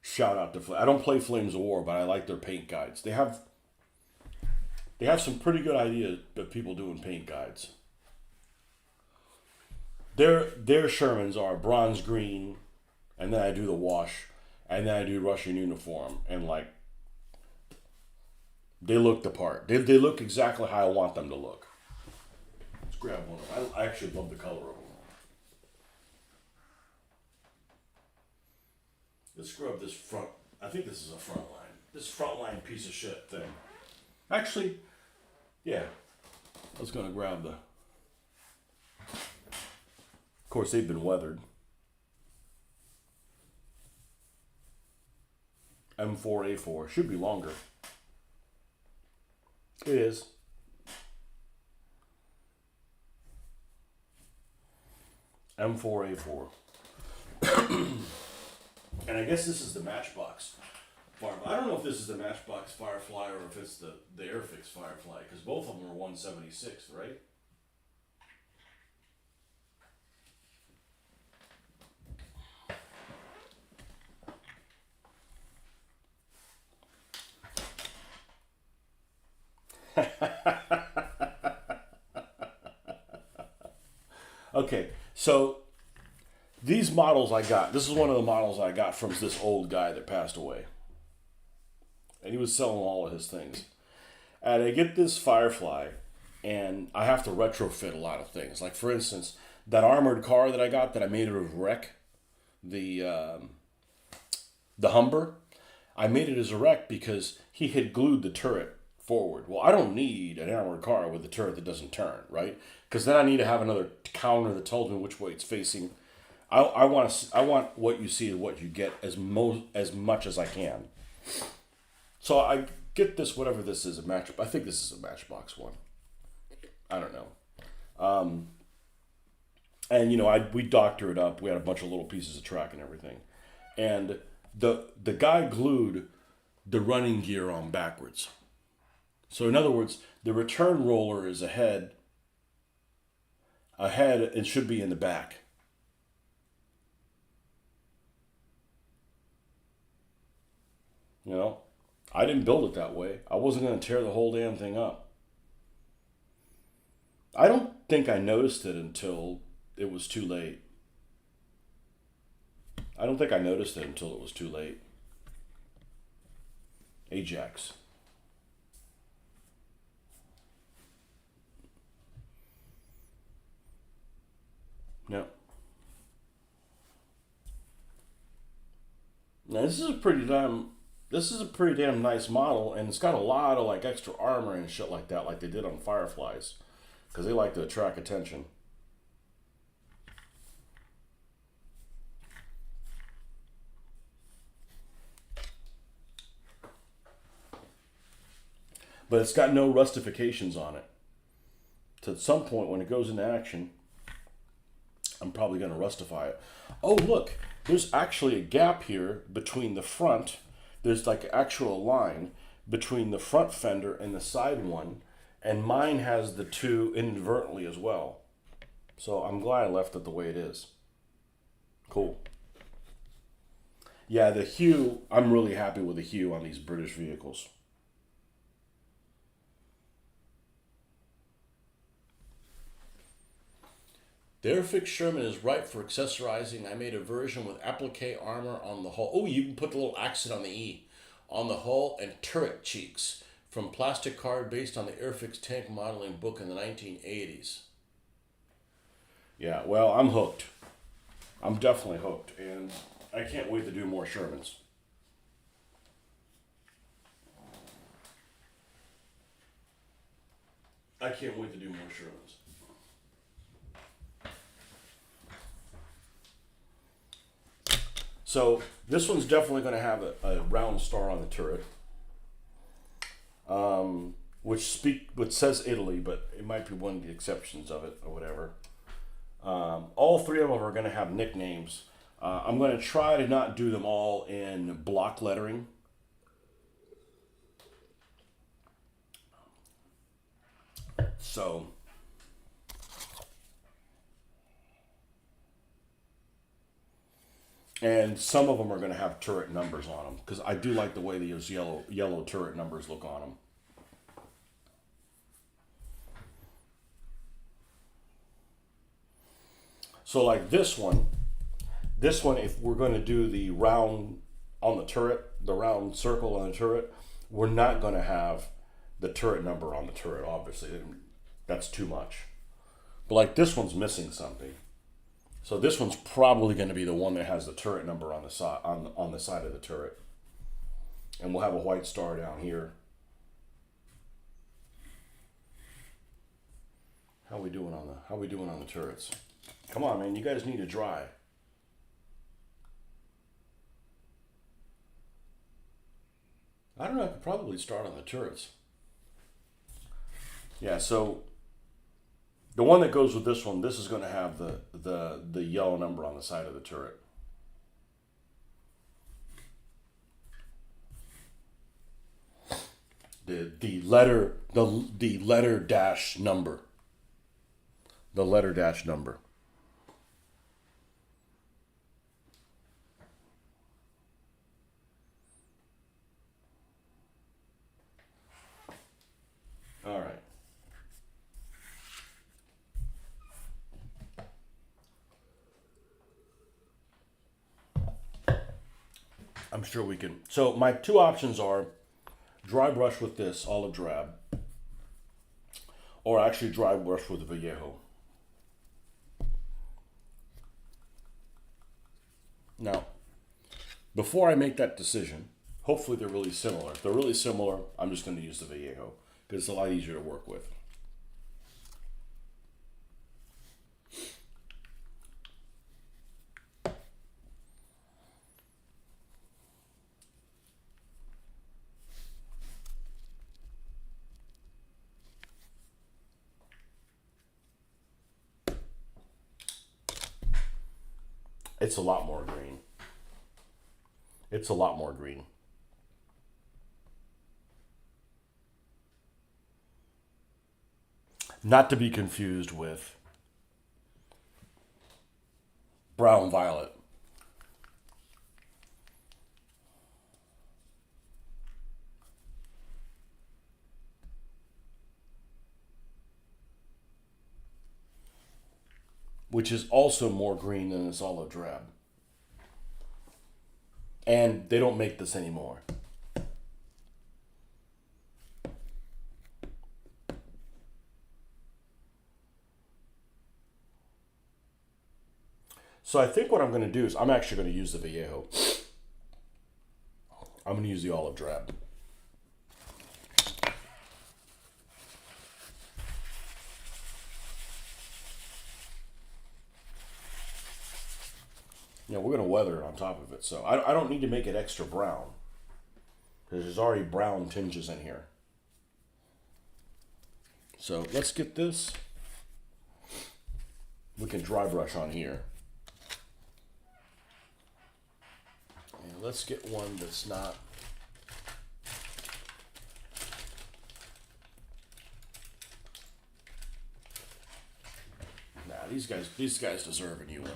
Shout out to I don't play Flames of War, but I like their paint guides. They have some pretty good ideas of people doing paint guides. Their Shermans are bronze green, and then I do the wash, and then I do Russian uniform, and like they look the part. They look exactly how I want them to look. Let's grab one of them. I actually love the color of them. Let's scrub this front. I think this is a front line. This front line piece of shit thing. Actually, yeah. I was going to grab the... Of course, they've been weathered. M4A4. Should be longer. It is. M4A4. And I guess this is the Matchbox Firefly. I don't know if this is the Matchbox Firefly or if it's the Airfix Firefly, because both of them are 176, right? Okay, so these models I got, this is one of the models I got from this old guy that passed away. And he was selling all of his things. And I get this Firefly, and I have to retrofit a lot of things. Like, for instance, that armored car that I got that I made it of wreck, the Humber, I made it as a wreck because he had glued the turret forward. Well, I don't need an armored car with a turret that doesn't turn, right? Because then I need to have another counter that tells me which way it's facing. I want what you see and what you get as much as I can. So I get this, whatever this is, I think this is a Matchbox one. I don't know. And you know, we doctor it up. We had a bunch of little pieces of track and everything. And the guy glued the running gear on backwards. So in other words, the return roller is ahead and should be in the back. You know, I didn't build it that way. I wasn't going to tear the whole damn thing up. I don't think I noticed it until it was too late. I don't think I noticed it until it was too late. Ajax. Now this is a pretty damn nice model, and it's got a lot of like extra armor and shit like that, like they did on Fireflies, because they like to attract attention. But it's got no rustifications on it. So at some point when it goes into action, I'm probably going to rustify it. Oh, look, there's actually a gap here between the front. There's like an actual line between the front fender and the side one. And mine has the two inadvertently as well. So I'm glad I left it the way it is. Cool. Yeah, the hue, I'm really happy with the hue on these British vehicles. The Airfix Sherman is ripe for accessorizing. I made a version with applique armor on the hull. Oh, you can put the little accent on the E. On the hull and turret cheeks from plastic card based on the Airfix tank modeling book in the 1980s. Yeah, well, I'm hooked. I'm definitely hooked. And I can't wait to do more Shermans. I can't wait to do more Shermans. So this one's definitely going to have a round star on the turret, which says Italy, but it might be one of the exceptions of it or whatever. All three of them are going to have nicknames. I'm going to try to not do them all in block lettering. So and some of them are going to have turret numbers on them because I do like the way these yellow turret numbers look on them. So like this one, if we're going to do the round on the turret, the round circle on the turret, we're not going to have the turret number on the turret, obviously. That's too much. But like this one's missing something. So this one's probably going to be the one that has the turret number on the side on the side of the turret. And we'll have a white star down here. How we doing on the turrets? Come on, man, you guys need to dry. I don't know, I could probably start on the turrets. Yeah, so the one that goes with this one, this is going to have the yellow number on the side of the turret. The letter dash number. The letter dash number. All right. I'm sure we can. So my two options are dry brush with this olive drab, or actually dry brush with Vallejo. Now, before I make that decision, hopefully they're really similar. If they're really similar, I'm just going to use the Vallejo because it's a lot easier to work with. It's a lot more green. It's a lot more green. Not to be confused with brown violet. Which is also more green than this olive drab. And they don't make this anymore. So I think what I'm going to do is I'm actually going to use the Vallejo. I'm going to use the olive drab. You know, we're going to weather it on top of it, so I don't need to make it extra brown. Because there's already brown tinges in here. So let's get this. We can dry brush on here. And let's get one that's not... Nah, these guys deserve a new one.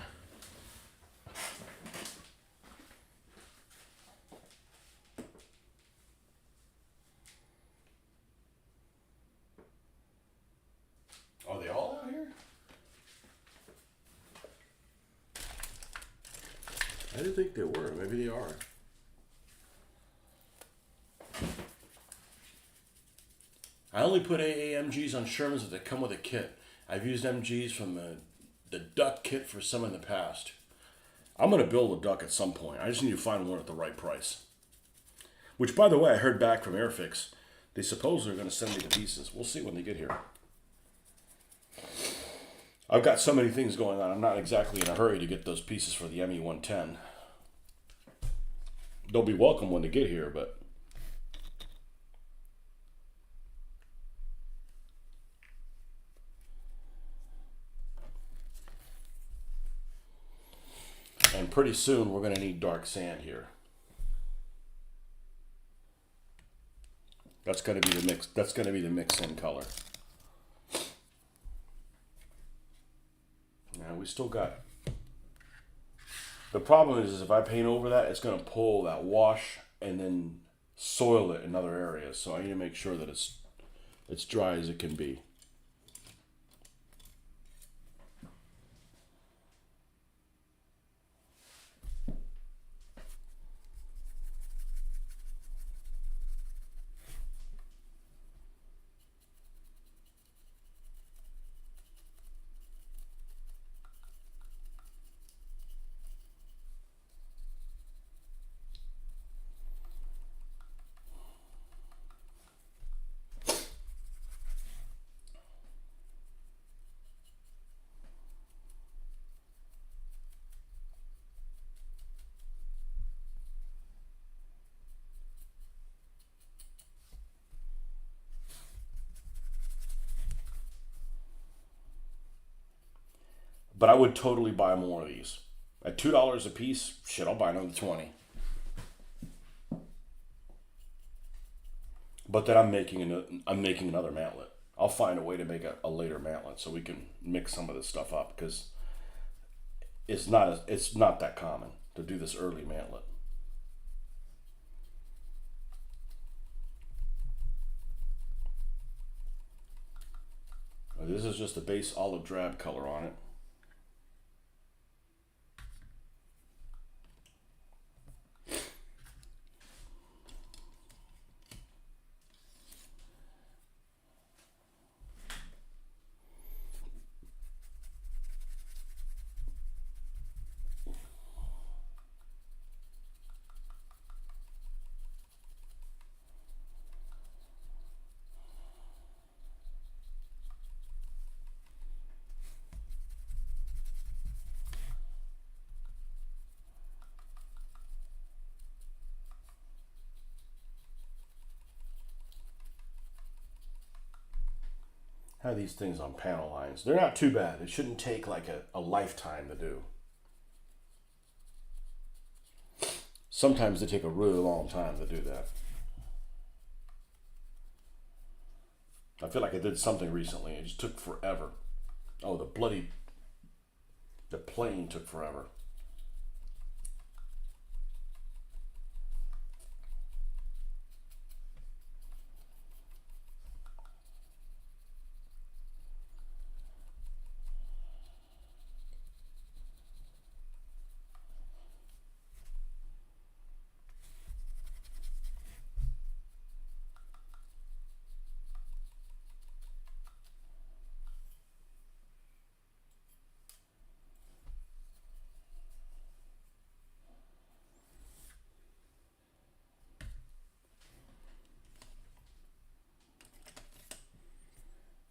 Are they all out here? I didn't think they were. Maybe they are. I only put AAMGs on Shermans that come with a kit. I've used MGs from the duck kit for some in the past. I'm going to build a duck at some point. I just need to find one at the right price. Which, by the way, I heard back from Airfix. They suppose they're going to send me the pieces. We'll see when they get here. I've got so many things going on. I'm not exactly in a hurry to get those pieces for the ME110. They'll be welcome when they get here, but... And pretty soon we're going to need dark sand here. That's going to be the mix. That's going to be the mix-in color. Now we still got. The problem is if I paint over that, it's going to pull that wash and then soil it in other areas. So I need to make sure that it's dry as it can be. But I would totally buy more of these. At $2 a piece, shit, I'll buy another 20. But then I'm making another mantlet. I'll find a way to make a later mantlet so we can mix some of this stuff up because it's not that common to do this early mantlet. This is just a base olive drab color on it. Have these things on panel lines. They're not too bad. It shouldn't take like a lifetime to do. Sometimes they take a really long time to do that. I feel like I did something recently. It just took forever. Oh, the plane took forever.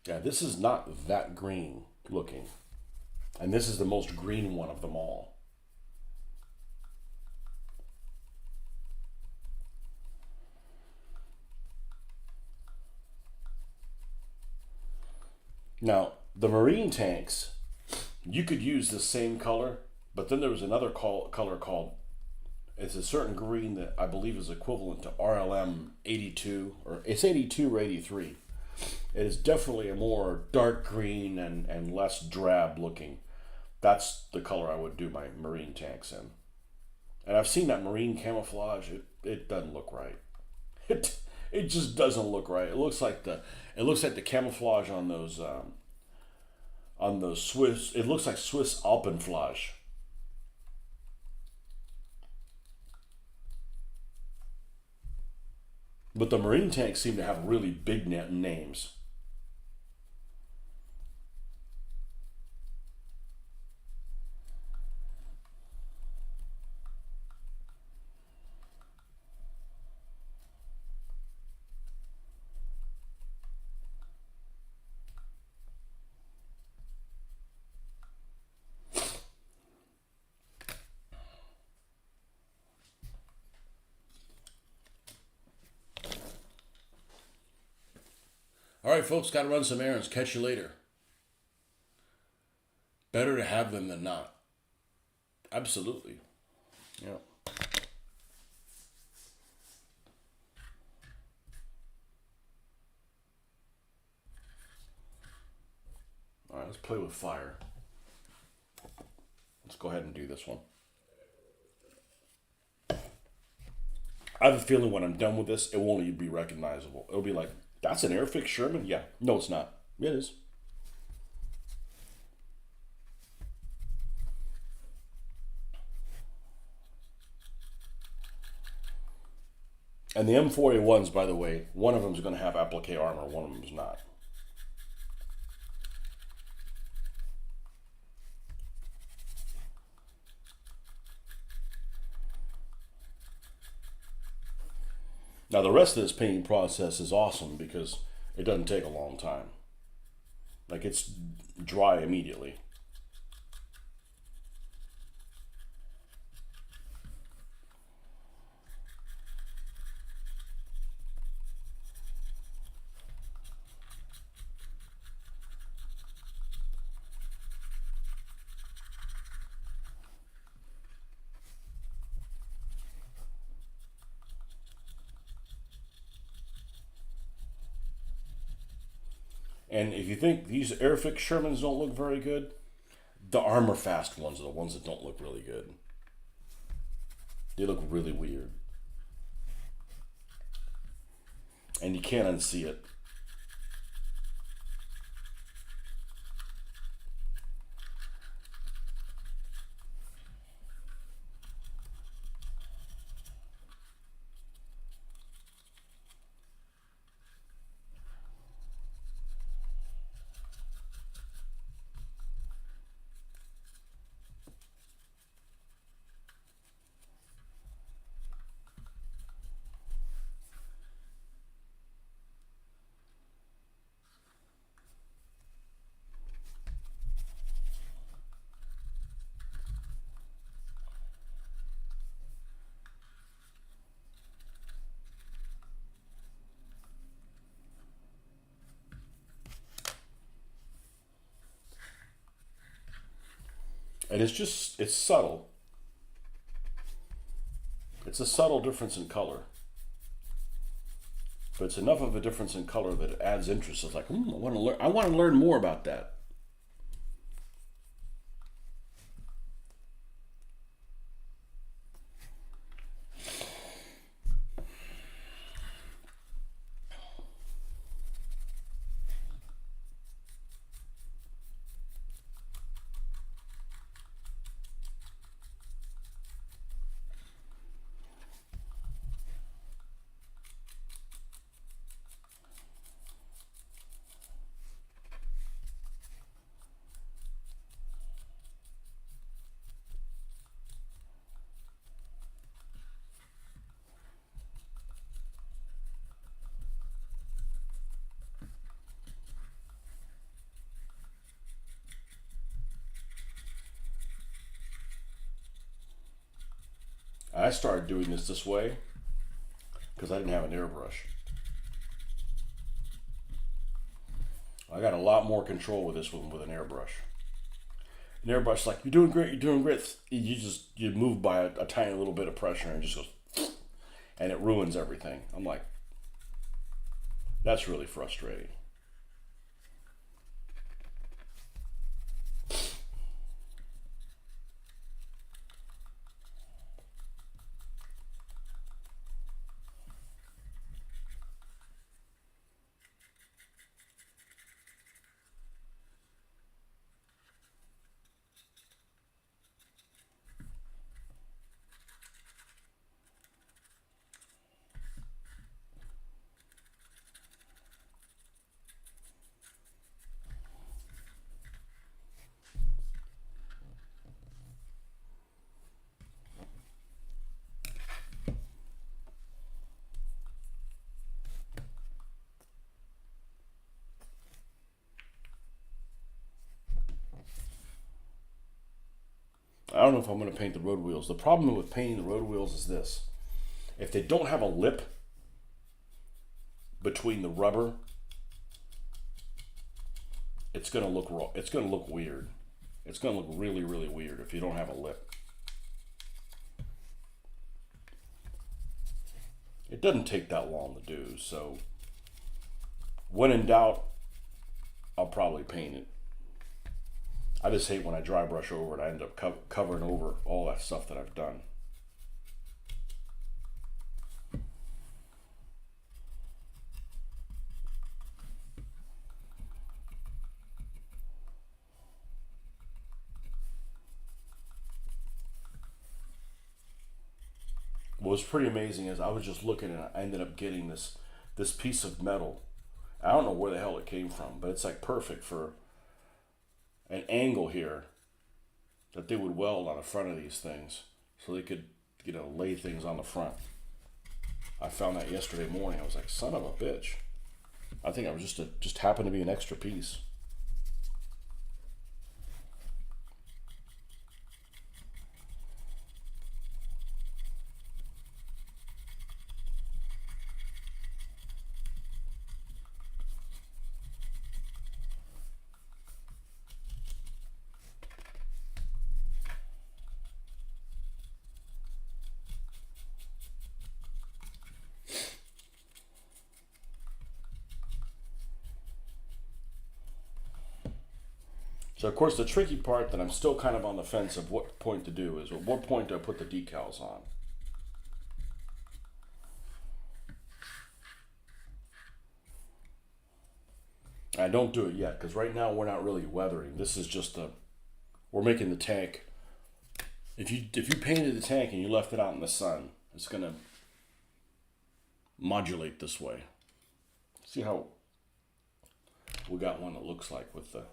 Yeah, this is not that green looking. And this is the most green one of them all. Now, the marine tanks, you could use the same color, but then there was another color called, it's a certain green that I believe is equivalent to RLM 82, or it's 82 or 83. It is definitely a more dark green and less drab looking. That's the color I would do my marine tanks in. And I've seen that marine camouflage. It doesn't look right. It just doesn't look right. It looks like the camouflage on those Swiss. It looks like Swiss Alpenflage. But the marine tanks seem to have really big names. All right, folks, got to run some errands. Catch you later. Better to have them than not. Absolutely. Yeah. All right, let's play with fire. Let's go ahead and do this one. I have a feeling when I'm done with this, it won't even be recognizable. It'll be like, that's an Airfix Sherman? Yeah. No, it's not. Yeah, it is. And the M4A1s, by the way, one of them is going to have applique armor, one of them is not. Now, the rest of this painting process is awesome because it doesn't take a long time. Like, it's dry immediately. And if you think these Airfix Shermans don't look very good, the Armor Fast ones are the ones that don't look really good. They look really weird. And you can't unsee it. And it's subtle. It's a subtle difference in color. But it's enough of a difference in color that it adds interest. It's like, I want to learn more about that. I started doing this way because I didn't have an airbrush. I got a lot more control with this one with an airbrush. An airbrush, like, you're doing great, you're doing great. You move by a tiny little bit of pressure and it just goes, and it ruins everything. I'm like, that's really frustrating. I don't know if I'm going to paint the road wheels. The problem with painting the road wheels is this. If they don't have a lip between the rubber, it's going to look raw. It's going to look weird. It's going to look really, really weird if you don't have a lip. It doesn't take that long to do, so when in doubt, I'll probably paint it. I just hate when I dry brush over it. I end up covering over all that stuff that I've done. What was pretty amazing is I was just looking and I ended up getting this piece of metal. I don't know where the hell it came from, but it's like perfect for an angle here that they would weld on the front of these things so they could, lay things on the front. I found that yesterday morning. I was like, son of a bitch. I think I was just happened to be an extra piece. So of course the tricky part that I'm still kind of on the fence of what point to do is, at what point do I put the decals on? I don't do it yet because right now we're not really weathering. This is just we're making the tank. If you painted the tank and you left it out in the sun, it's gonna modulate this way. See how we got one that looks like with the.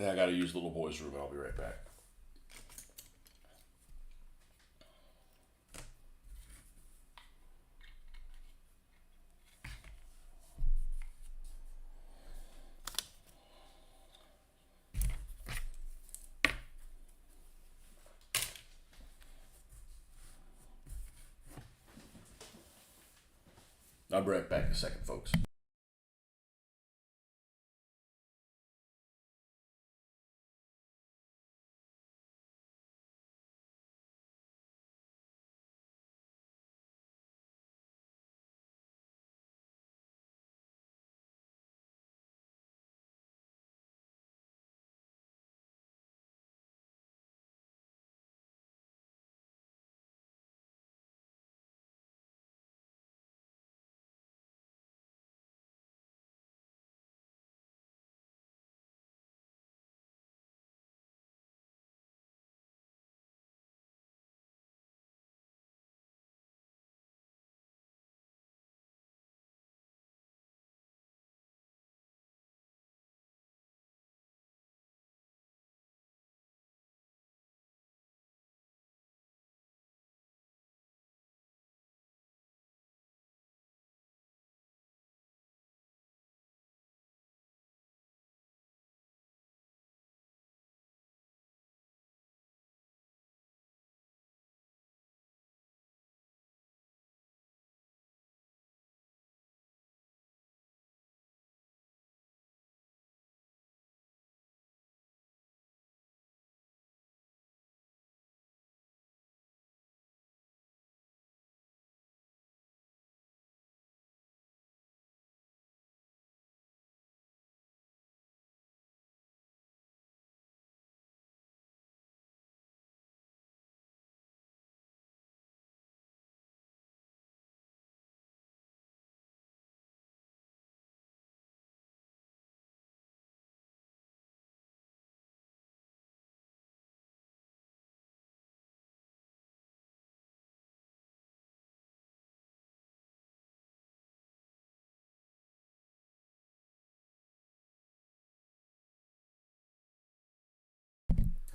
I gotta use the little boy's room. I'll be right back. I'll be right back in a second, folks.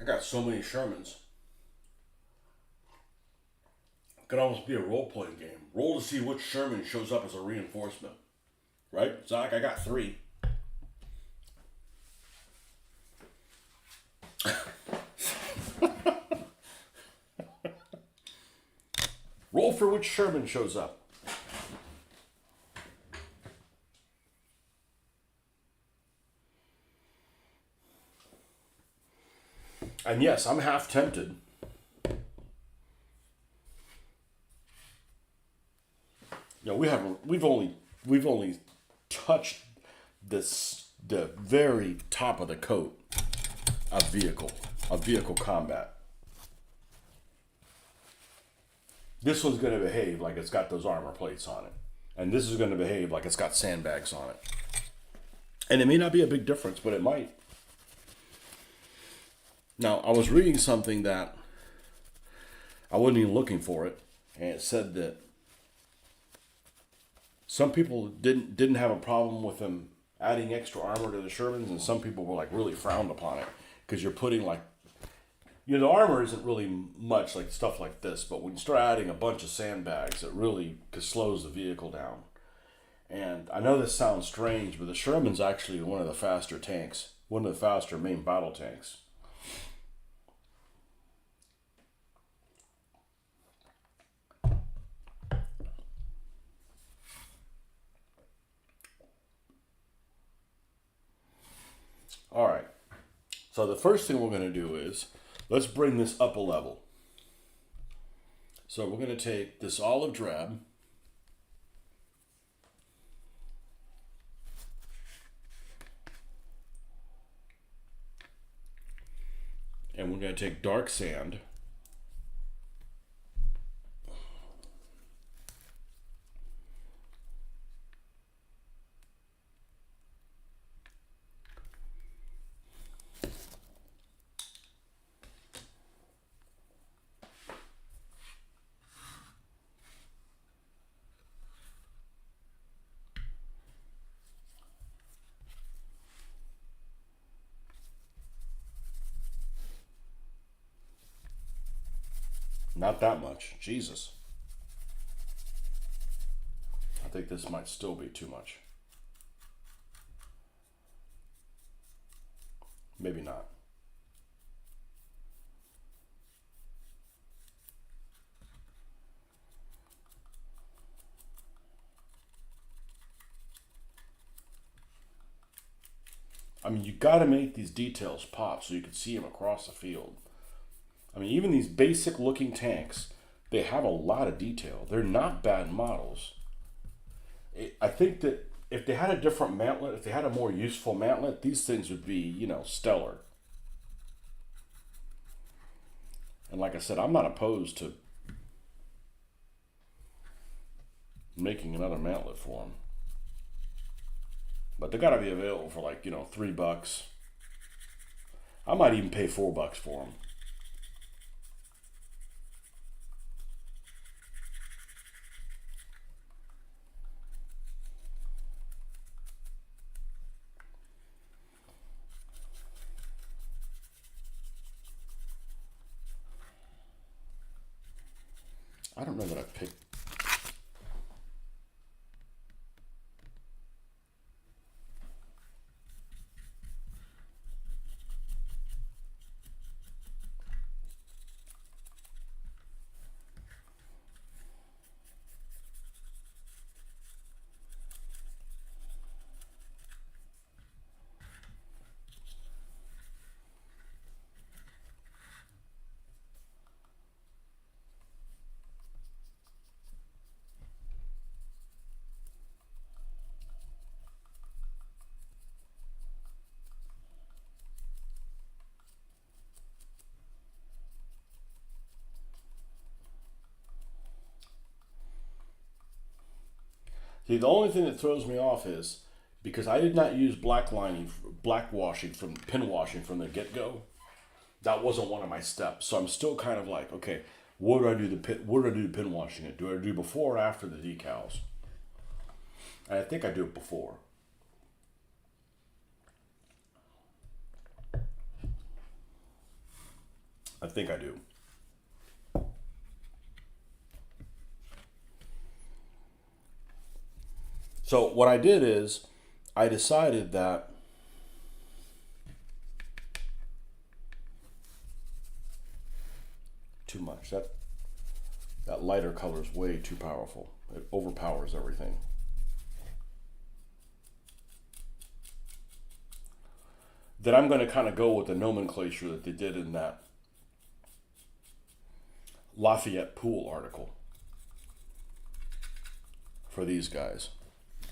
I got so many Shermans. It could almost be a role-playing game. Roll to see which Sherman shows up as a reinforcement. Right? Zach, I got 3. Roll for which Sherman shows up. And yes, I'm half tempted. We've only touched the very top of the coat of vehicle combat. This one's going to behave like it's got those armor plates on it. And this is going to behave like it's got sandbags on it. And it may not be a big difference, but it might. Now, I was reading something that I wasn't even looking for it, and it said that some people didn't have a problem with them adding extra armor to the Shermans, and some people were like really frowned upon it because you're putting like, the armor isn't really much like stuff like this, but when you start adding a bunch of sandbags, it really slows the vehicle down. And I know this sounds strange, but the Sherman's actually one of the faster tanks, one of the faster main battle tanks. All right, so the first thing we're going to do is, let's bring this up a level. So we're going to take this olive drab, and we're going to take dark sand, not that much, Jesus. I think this might still be too much. Maybe not. I mean, you got to make these details pop so you can see them across the field. I mean, even these basic looking tanks, they have a lot of detail. They're not bad models. I think that if they had a different mantlet, if they had a more useful mantlet, these things would be, stellar. And like I said, I'm not opposed to making another mantlet for them. But they got to be available for like, $3. I might even pay $4 for them. I don't know that I picked. See, the only thing that throws me off is because I did not use black washing from pin washing from the get go. That wasn't one of my steps, so I'm still kind of like, okay, what do I do the pin washing it? Do I do before or after the decals? And I think I do it before. I think I do. So what I did is I decided that too much. That lighter color is way too powerful. It overpowers everything. Then I'm going to kind of go with the nomenclature that they did in that Lafayette Pool article for these guys.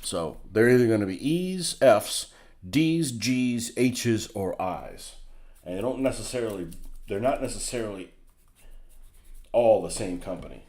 So they're either going to be E's, F's, D's, G's, H's, or I's. And they're not necessarily all the same company.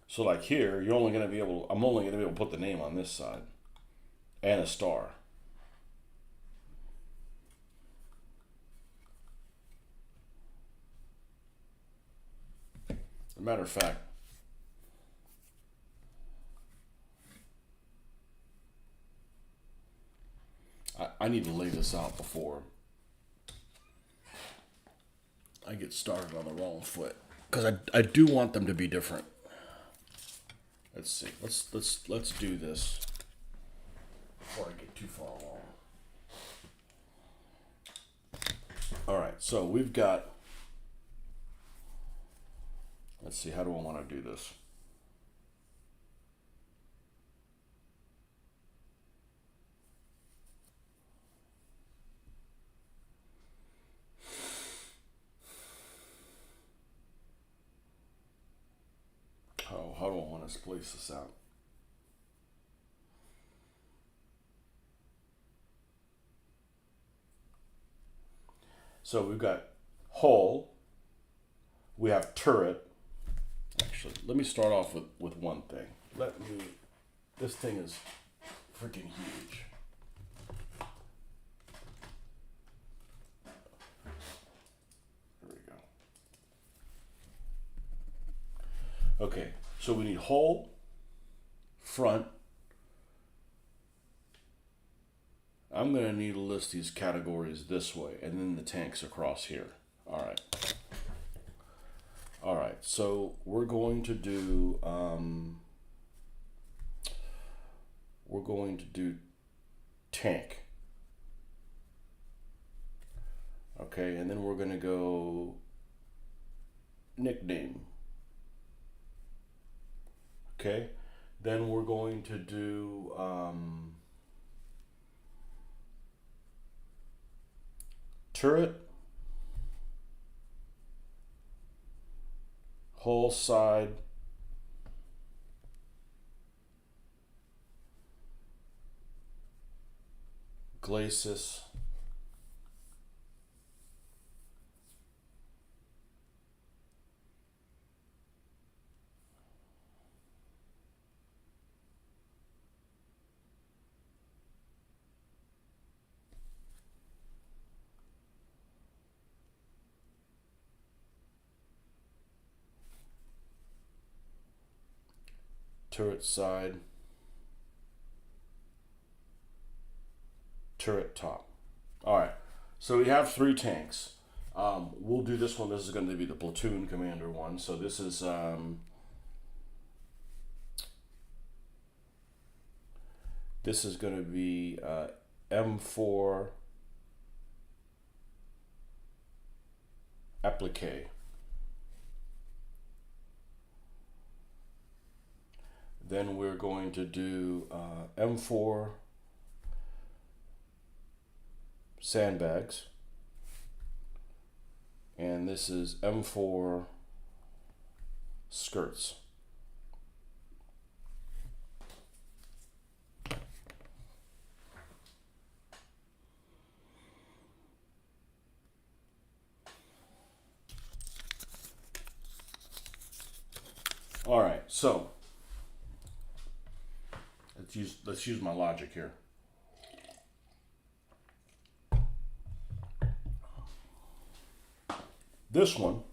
So like here, I'm only going to be able to put the name on this side and a star. As a matter of fact, I need to lay this out before I get started on the wrong foot, because I do want them to be different. Let's see. Let's do this before I get too far along. All right. So we've got. Let's see. How do I want to do this? Oh, how do I want to place this out? So we've got hull, we have turret. Actually, let me start off with one thing. This thing is freaking huge. There we go. Okay, so we need hull, front. I'm going to need to list these categories this way, and then the tanks across here. All right. All right, so we're going to do tank. Okay, and then we're going to go nickname. Okay, then we're going to do turret, hull side, glacis, turret side, turret top. All right, so we have 3 tanks. We'll do this one. This is going to be the platoon commander one. So this is going to be M4 applique. Then we're going to do M4 sandbags. And this is M4 skirts. All right, so Let's use my logic here. This one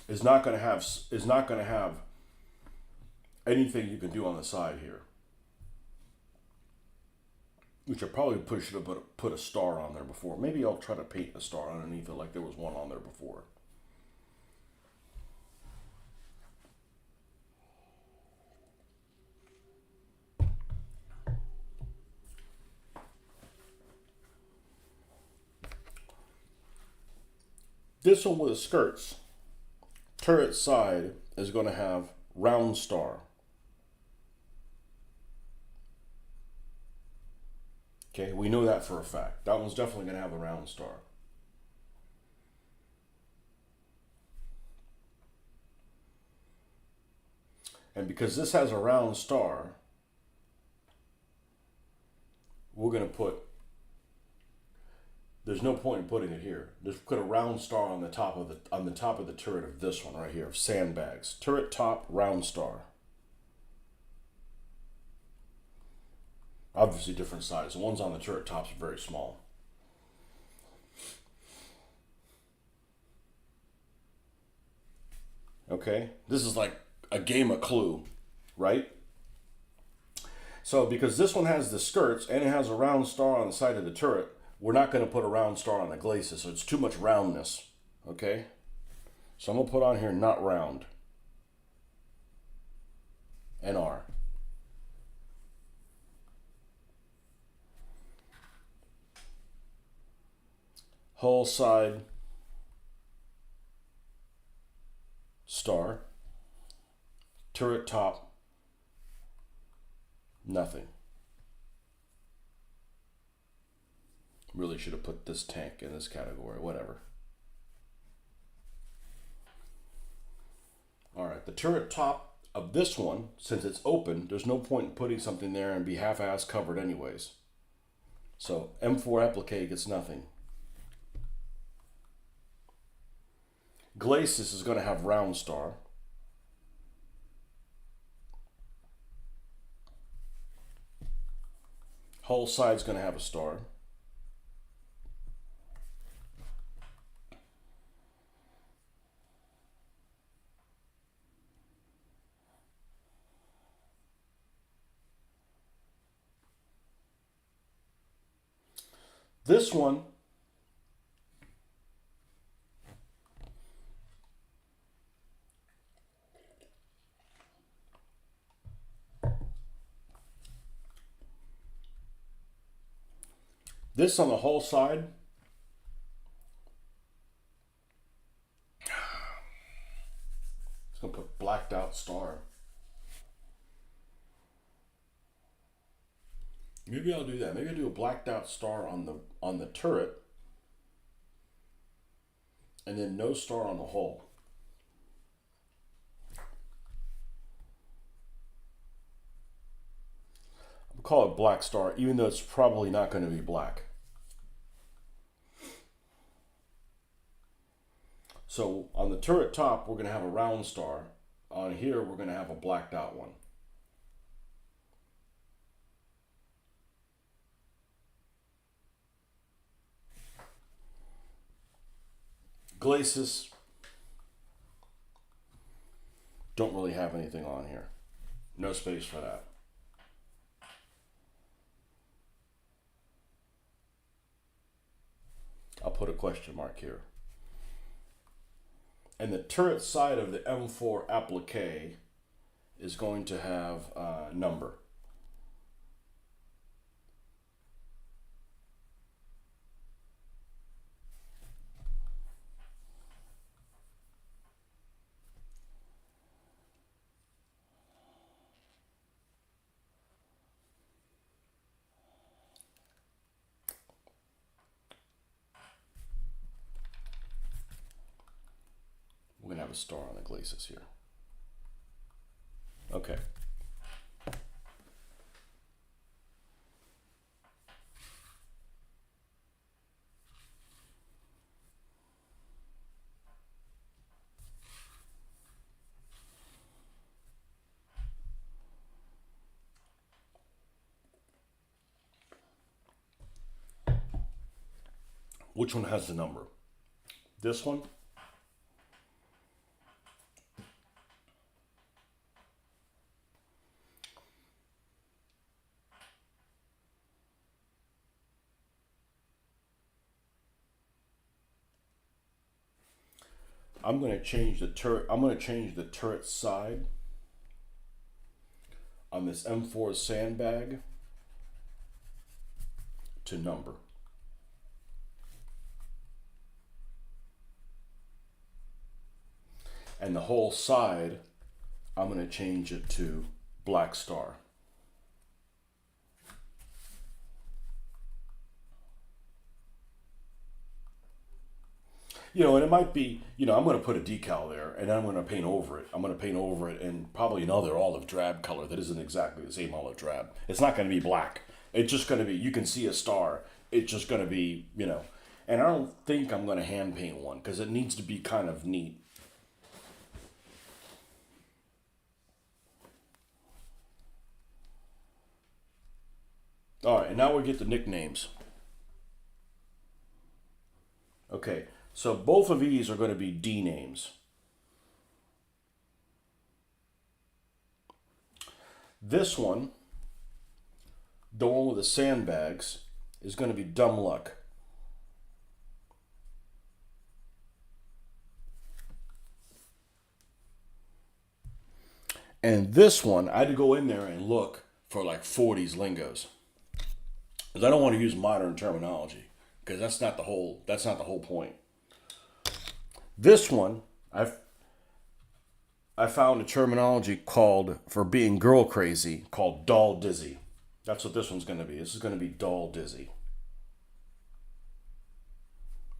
is not going to have anything you can do on the side here. Which I probably should have put a star on there before. Maybe I'll try to paint a star underneath it like there was one on there before. This one with the skirts, turret side is going to have round star. Okay, we know that for a fact. That one's definitely going to have a round star. And because this has a round star, we're going to put, there's no point in putting it here. Just put a round star on the top of the turret of this one right here, of sandbags. Turret top, round star. Obviously different size. The ones on the turret tops are very small. Okay, this is like a game of Clue, right? So because this one has the skirts and it has a round star on the side of the turret, we're not going to put a round star on the glacis, so it's too much roundness, okay? So I'm going to put on here not round. NR. Hull side star. Turret top nothing. Really should have put this tank in this category, whatever. Alright, the turret top of this one, since it's open, there's no point in putting something there and be half-ass covered anyways. So M4 applique gets nothing. Glacis is going to have round star. Hull side's going to have a star. This one this on the hull side, it's going to put blacked out star. Maybe I'll do that. Maybe I'll do a blacked out star on the turret and then no star on the hull. I'll call it black star, even though it's probably not going to be black. So on the turret top, we're going to have a round star. On here, we're going to have a blacked out one. Glacis, don't really have anything on here. No space for that. I'll put a question mark here. And the turret side of the M4 applique is going to have a number. We're going to have a star on the glacis here. Okay. Which one has the number? This one? I'm going to change the turret. I'm going to change the turret side on this M4 sandbag to number. And the whole side, I'm going to change it to Black Star. You know, and it might be, you know, I'm going to put a decal there and then I'm going to paint over it. I'm going to paint over it in probably another olive drab color that isn't exactly the same olive drab. It's not going to be black. It's just going to be, you can see a star. It's just going to be, you know, and I don't think I'm going to hand paint one because it needs to be kind of neat. All right, and now we get the nicknames. Okay, so both of these are going to be D names. This one, the one with the sandbags, is going to be Dumb Luck. And this one, I had to go in there and look for like 40s lingos. Because I don't want to use modern terminology. Because that's not the whole point. This one, I found a terminology called, for being girl crazy, called doll dizzy. That's what this one's going to be. This is going to be doll dizzy.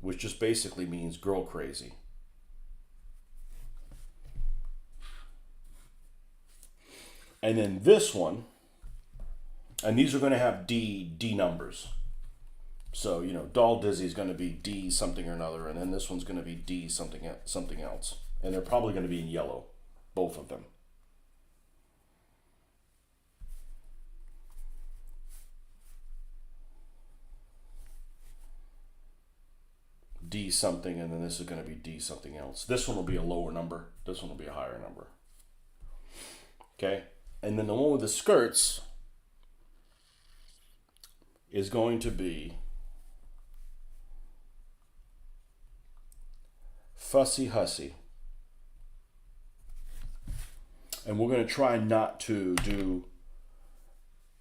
Which just basically means girl crazy. And then this one, and these are going to have D numbers. So, you know, doll dizzy is going to be D something or another, and then this one's going to be D something else. And they're probably going to be in yellow, both of them. D something, and then this is going to be D something else. This one will be a lower number. This one will be a higher number. Okay? And then the one with the skirts is going to be Fussy Hussy. And we're going to try not to do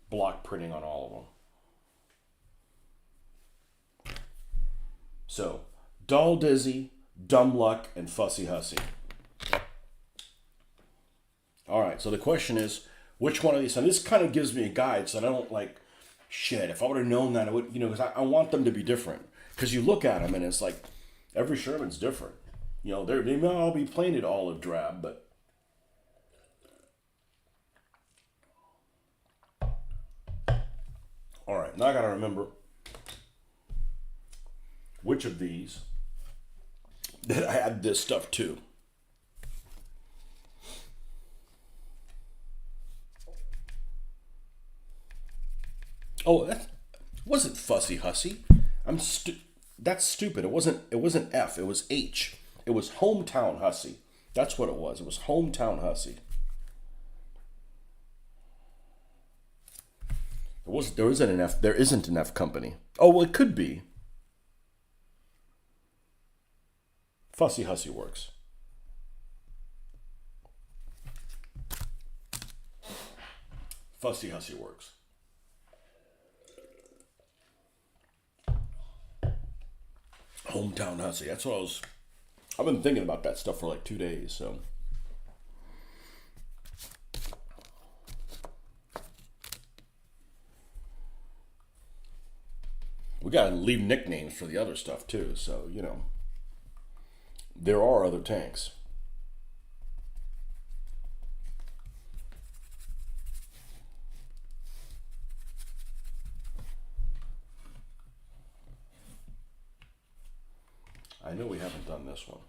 block printing on all of them. So, Doll Dizzy, Dumb Luck, and Fussy Hussy. All right, so the question is, which one of these? And this kind of gives me a guide so that I don't like, shit, if I would have known that, I would, you know, because I want them to be different. Because you look at them and it's like, every Sherman's different. You know, they may all be painted olive drab, but all right, now I got to remember which of these that I add this stuff to. Oh, that wasn't Fussy Hussy. That's stupid. It wasn't F. It was H. It was Hometown Hussy. That's what it was. It was Hometown Hussy. There isn't an F. There isn't an F company. Oh, well, it could be. Fussy Hussy works. Fussy Hussy works. Hometown Hussy. That's what I've been thinking about that stuff for like 2 days, so. We gotta leave nicknames for the other stuff too, so, you know. There are other tanks. I know we haven't done this one.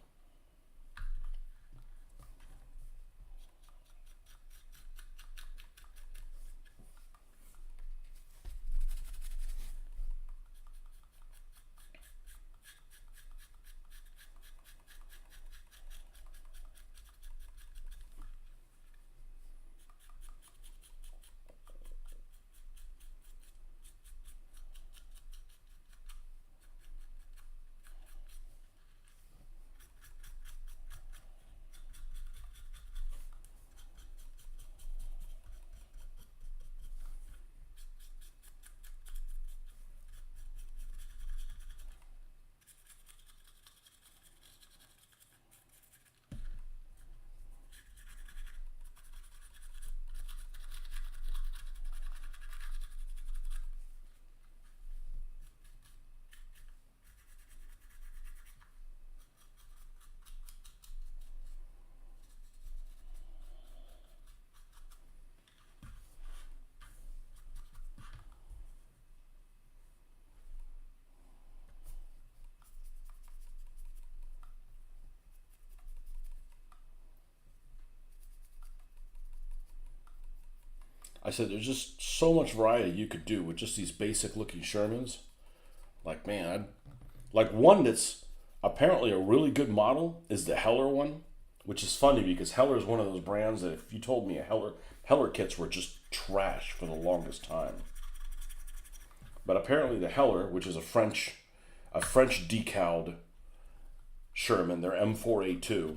I said there's just so much variety you could do with just these basic looking Shermans. Like, man, like one that's apparently a really good model is the Heller one, which is funny because Heller is one of those brands that if you told me a Heller kits were just trash for the longest time. But apparently the Heller, which is a French decaled Sherman, their M4A2,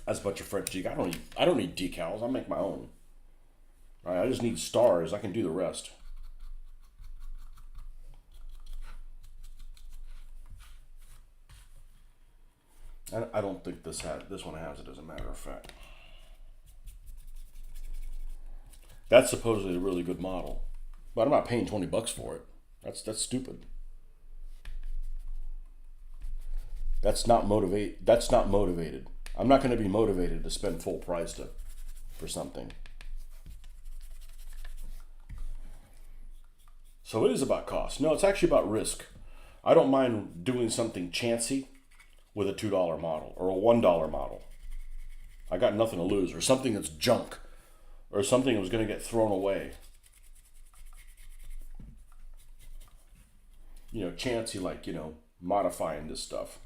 has a bunch of French decals. I don't need decals. I'll make my own. All right, I just need stars. I can do the rest. I don't think this one has it, as a matter of fact. That's supposedly a really good model, but I'm not paying $20 for it. That's stupid. That's not motivated. I'm not going to be motivated to spend full price for something. So it is about cost. No, it's actually about risk. I don't mind doing something chancy with a $2 model or a $1 model. I got nothing to lose, or something that's junk, or something that was going to get thrown away. Chancy, like, modifying this stuff.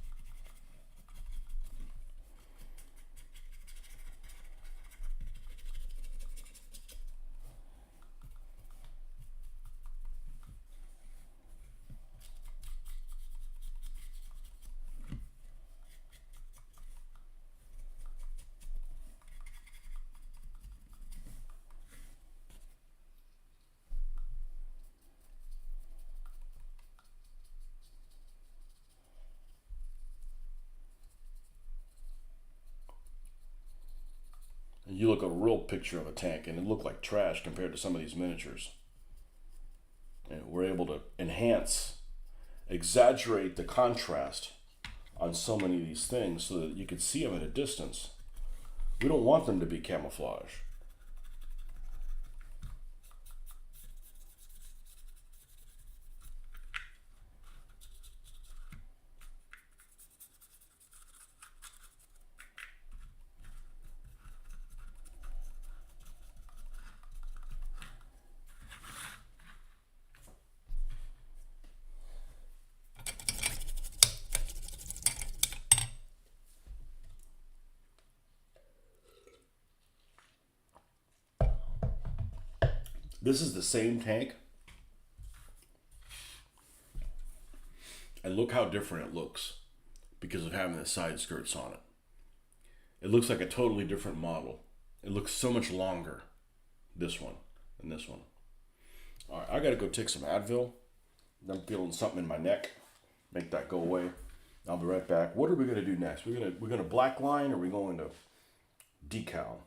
And you look at a real picture of a tank, and it looked like trash compared to some of these miniatures. And we're able to exaggerate the contrast on so many of these things so that you can see them at a distance. We don't want them to be camouflage. This is the same tank, and look how different it looks because of having the side skirts on it. It looks like a totally different model. It looks so much longer, this one, than this one. All right, I gotta go take some Advil. I'm feeling something in my neck. Make that go away. I'll be right back. What are we gonna do next? We're gonna black line, or are we going to decal?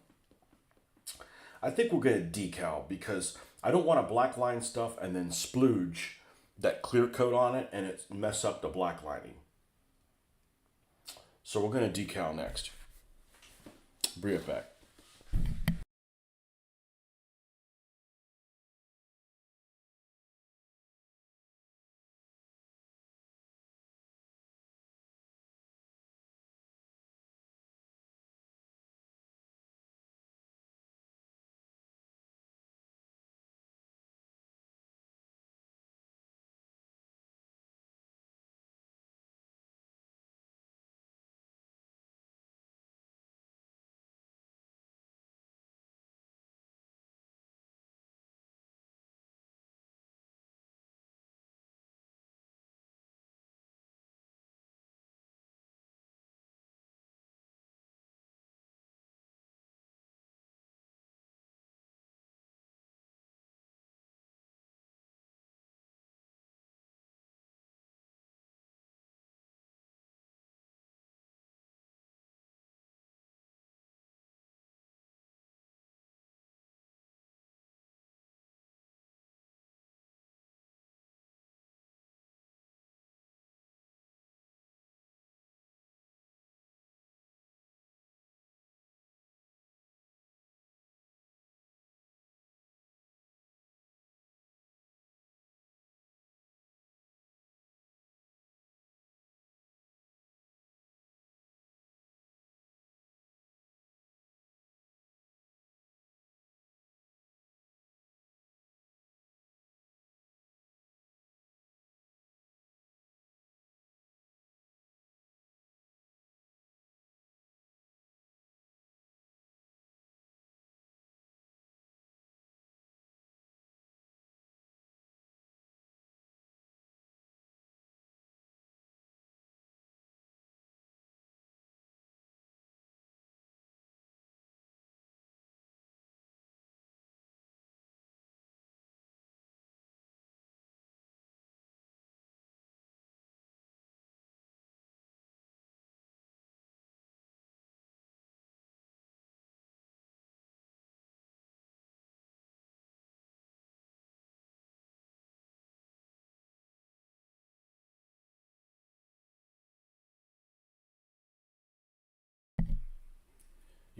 I think we're gonna decal because I don't want to black line stuff and then splooge that clear coat on it and it mess up the black lining. So we're gonna decal next. Bring it back.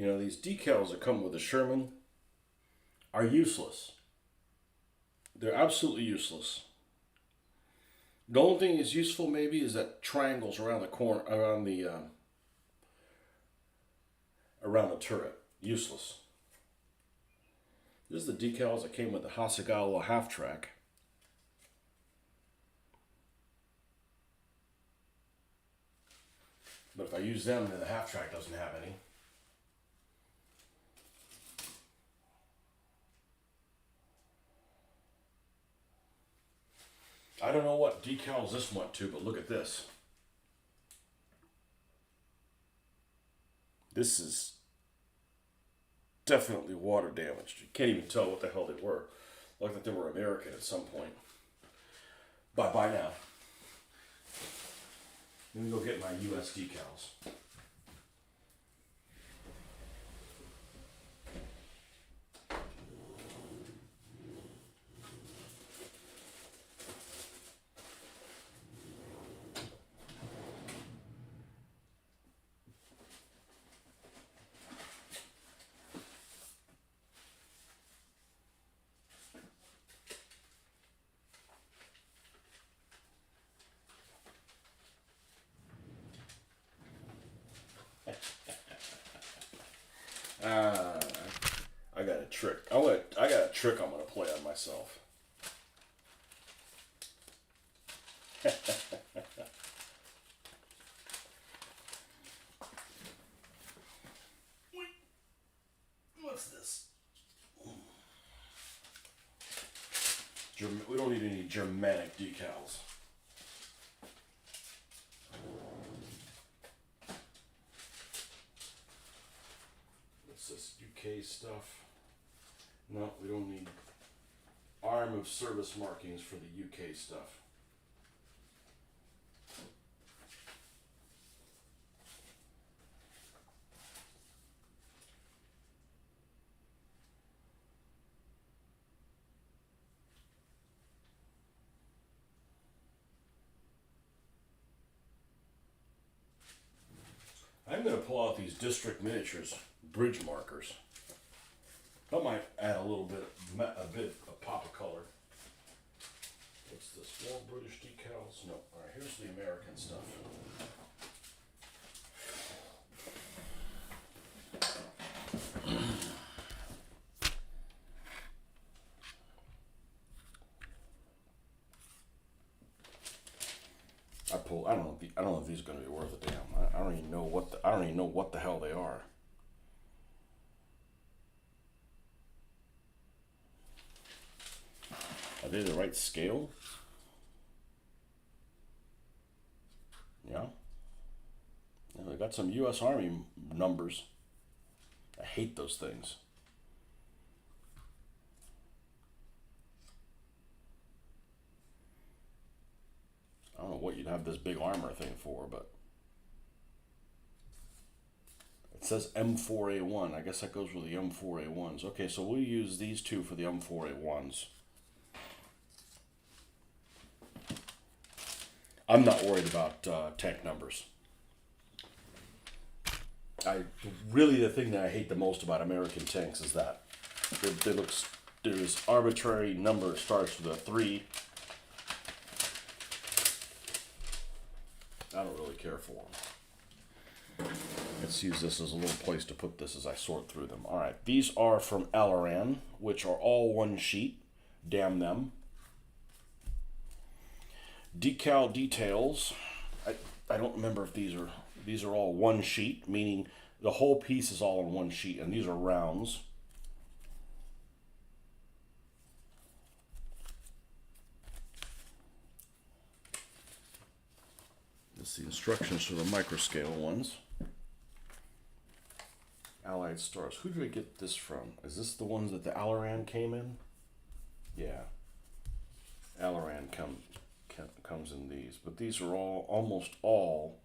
You know, these decals that come with the Sherman are useless. They're absolutely useless. The only thing that's useful maybe is that triangles around the corner, around the turret. Useless. This is the decals that came with the Hasegawa half track. But if I use them, then the half track doesn't have any. I don't know what decals this went to, but look at this. This is definitely water damaged. You can't even tell what the hell they were. Looked like they were American at some point. Bye now. Let me go get my US decals. I got a trick. I got a trick I'm gonna play on myself. What's this? We don't need any Germanic decals. What's this UK stuff? No, we don't need arm of service markings for the UK stuff. I'm going to pull out these District Miniatures bridge markers. That might add a bit of pop of color. What's this? More British decals? No. All right, here's the American stuff. I don't know if these are going to be worth a damn. I don't even know what the hell they are. Are they the right scale? Yeah. They got some U.S. Army numbers. I hate those things. I don't know what you'd have this big armor thing for, but it says M4A1. I guess that goes with the M4A1s. Okay, so we'll use these two for the M4A1s. I'm not worried about tank numbers. The thing that I hate the most about American tanks is that there's arbitrary number starts with a 3. I don't really care for them. Let's use this as a little place to put this as I sort through them. All right, these are from Alaran, which are all one sheet. Damn them. Decal details. I don't remember if these are all one sheet, meaning the whole piece is all on one sheet, and these are rounds. This is the instructions for the microscale ones. Allied Stars. Who did I get this from? Is this the ones that the Alaran came in? Yeah. Alaran comes in these. But these are almost all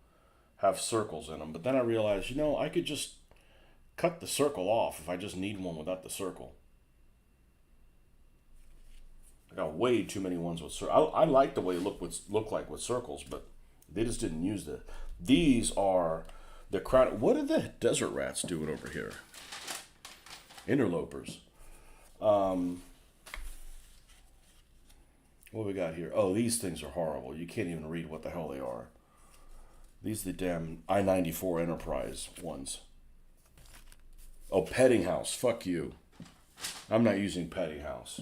have circles in them. But then I realized, I could just cut the circle off if I just need one without the circle. I got way too many ones with circles. I like the way it look like with circles, but they just didn't use it. They're The crown. What are the desert rats doing over here? Interlopers. What we got here? Oh, these things are horrible. You can't even read what the hell they are. These are the damn I-94 Enterprise ones. Oh, Petting House. Fuck you. I'm not using Petting House.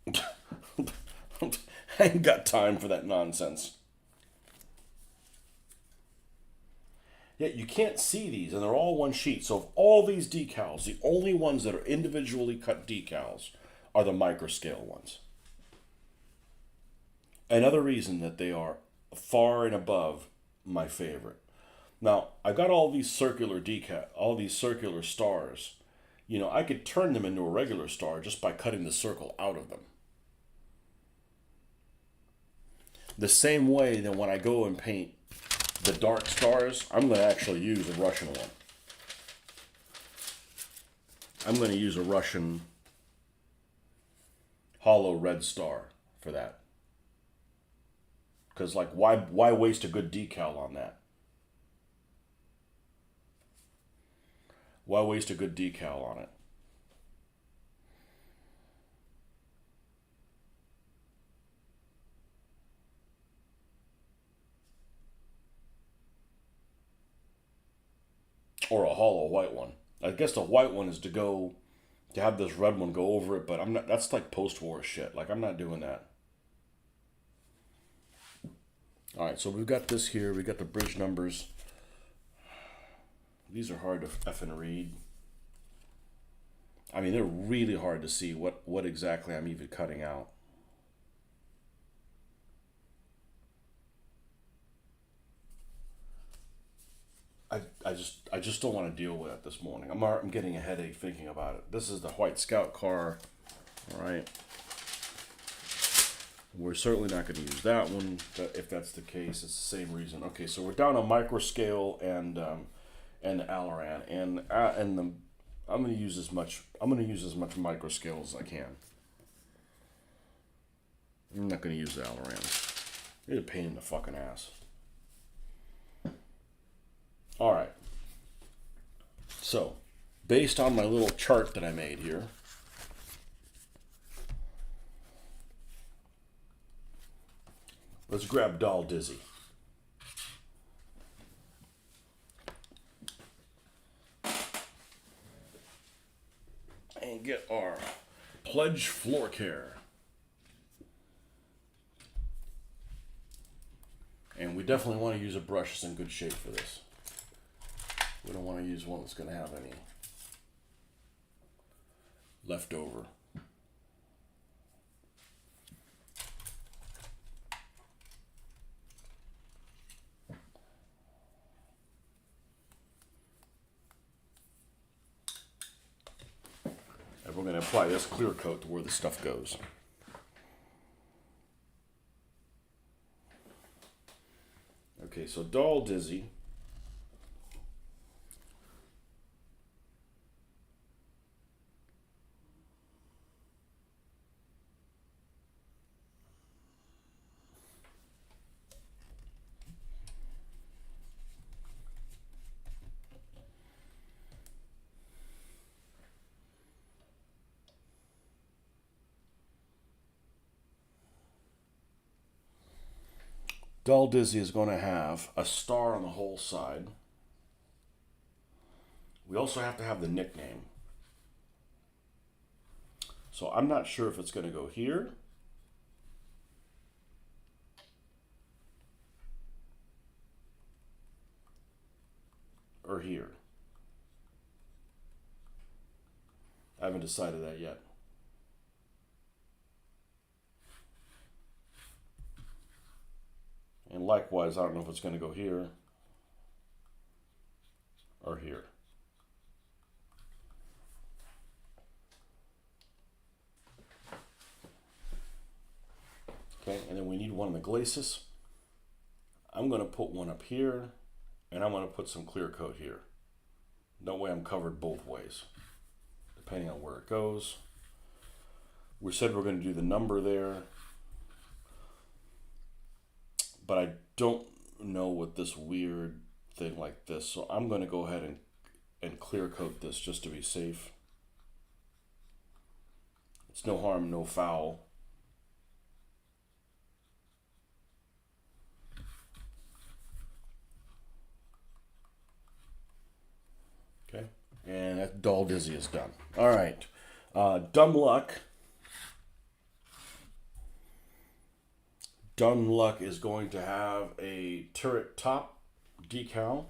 I ain't got time for that nonsense. Yet you can't see these, and they're all one sheet. So of all these decals, the only ones that are individually cut decals are the microscale ones. Another reason that they are far and above my favorite. Now, I've got all these circular all these circular stars. You know, I could turn them into a regular star just by cutting the circle out of them. The same way that when I go and paint the dark stars, I'm going to actually use a Russian one. I'm going to use a Russian hollow red star for that. Because, like, why waste a good decal on that? Why waste a good decal on it? Or a hollow white one. I guess the white one is to have this red one go over it, but I'm not. That's like post-war shit. Like, I'm not doing that. All right, so we've got this here. We got the bridge numbers. These are hard to effing read. I mean, they're really hard to see what exactly I'm even cutting out. I just don't want to deal with it this morning. I'm getting a headache thinking about it. This is the White Scout car. All right. We're certainly not going to use that one. If that's the case, it's the same reason. Okay, so we're down on microscale and Alaran, I'm going to use as much. I'm going to use as much microscale as I can. I'm not going to use the Alaran. It's a pain in the fucking ass. All right. So, based on my little chart that I made here, let's grab Doll Dizzy. And get our Pledge Floor Care. And we definitely want to use a brush that's in good shape for this. We don't want to use one that's going to have any leftover. And we're going to apply this clear coat to where the stuff goes. Okay, so Doll Dizzy. Doll Dizzy is going to have a star on the whole side. We also have to have the nickname. So I'm not sure if it's going to go here or here. I haven't decided that yet. And likewise, I don't know if it's going to go here or here. Okay, and then we need one in the glacis. I'm going to put one up here, and I'm going to put some clear coat here. That way I'm covered both ways, depending on where it goes. We said we're going to do the number there. But I don't, know with this weird thing like this, so I'm going to go ahead and clear coat this just to be safe. It's no harm, no foul. Okay, and that Dull Dizzy is done. All right, Dumb Luck. Dumb Luck is going to have a turret top decal.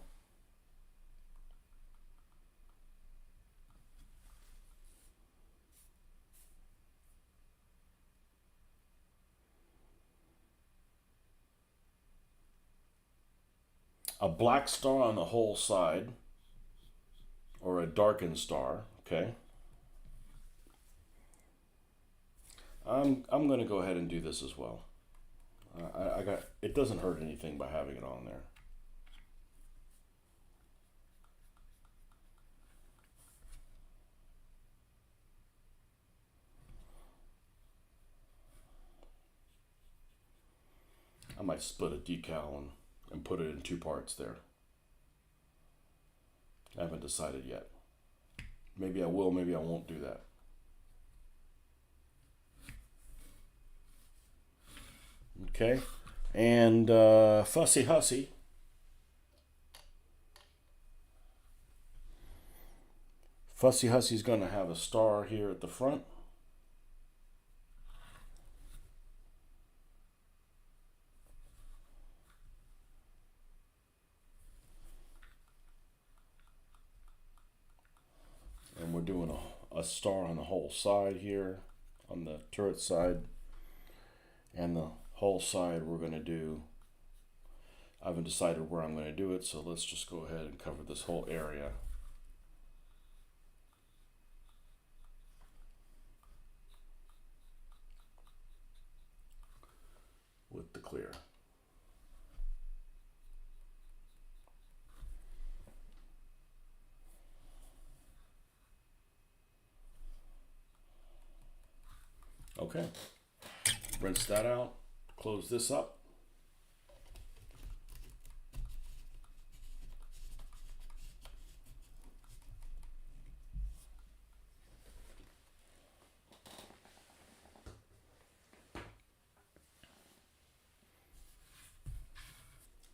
A black star on the whole side, or a darkened star, okay? I'm going to go ahead and do this as well. I got, it doesn't hurt anything by having it on there. I might split a decal and put it in two parts there. I haven't decided yet. Maybe I will, maybe I won't do that. Okay, and Fussy Hussy. Fussy Hussy's going to have a star here at the front. And we're doing a star on the whole side here, on the turret side. And the whole side we're going to do, I haven't decided where I'm going to do it, so let's just go ahead and cover this whole area. With the clear. Okay, rinse that out, close this up.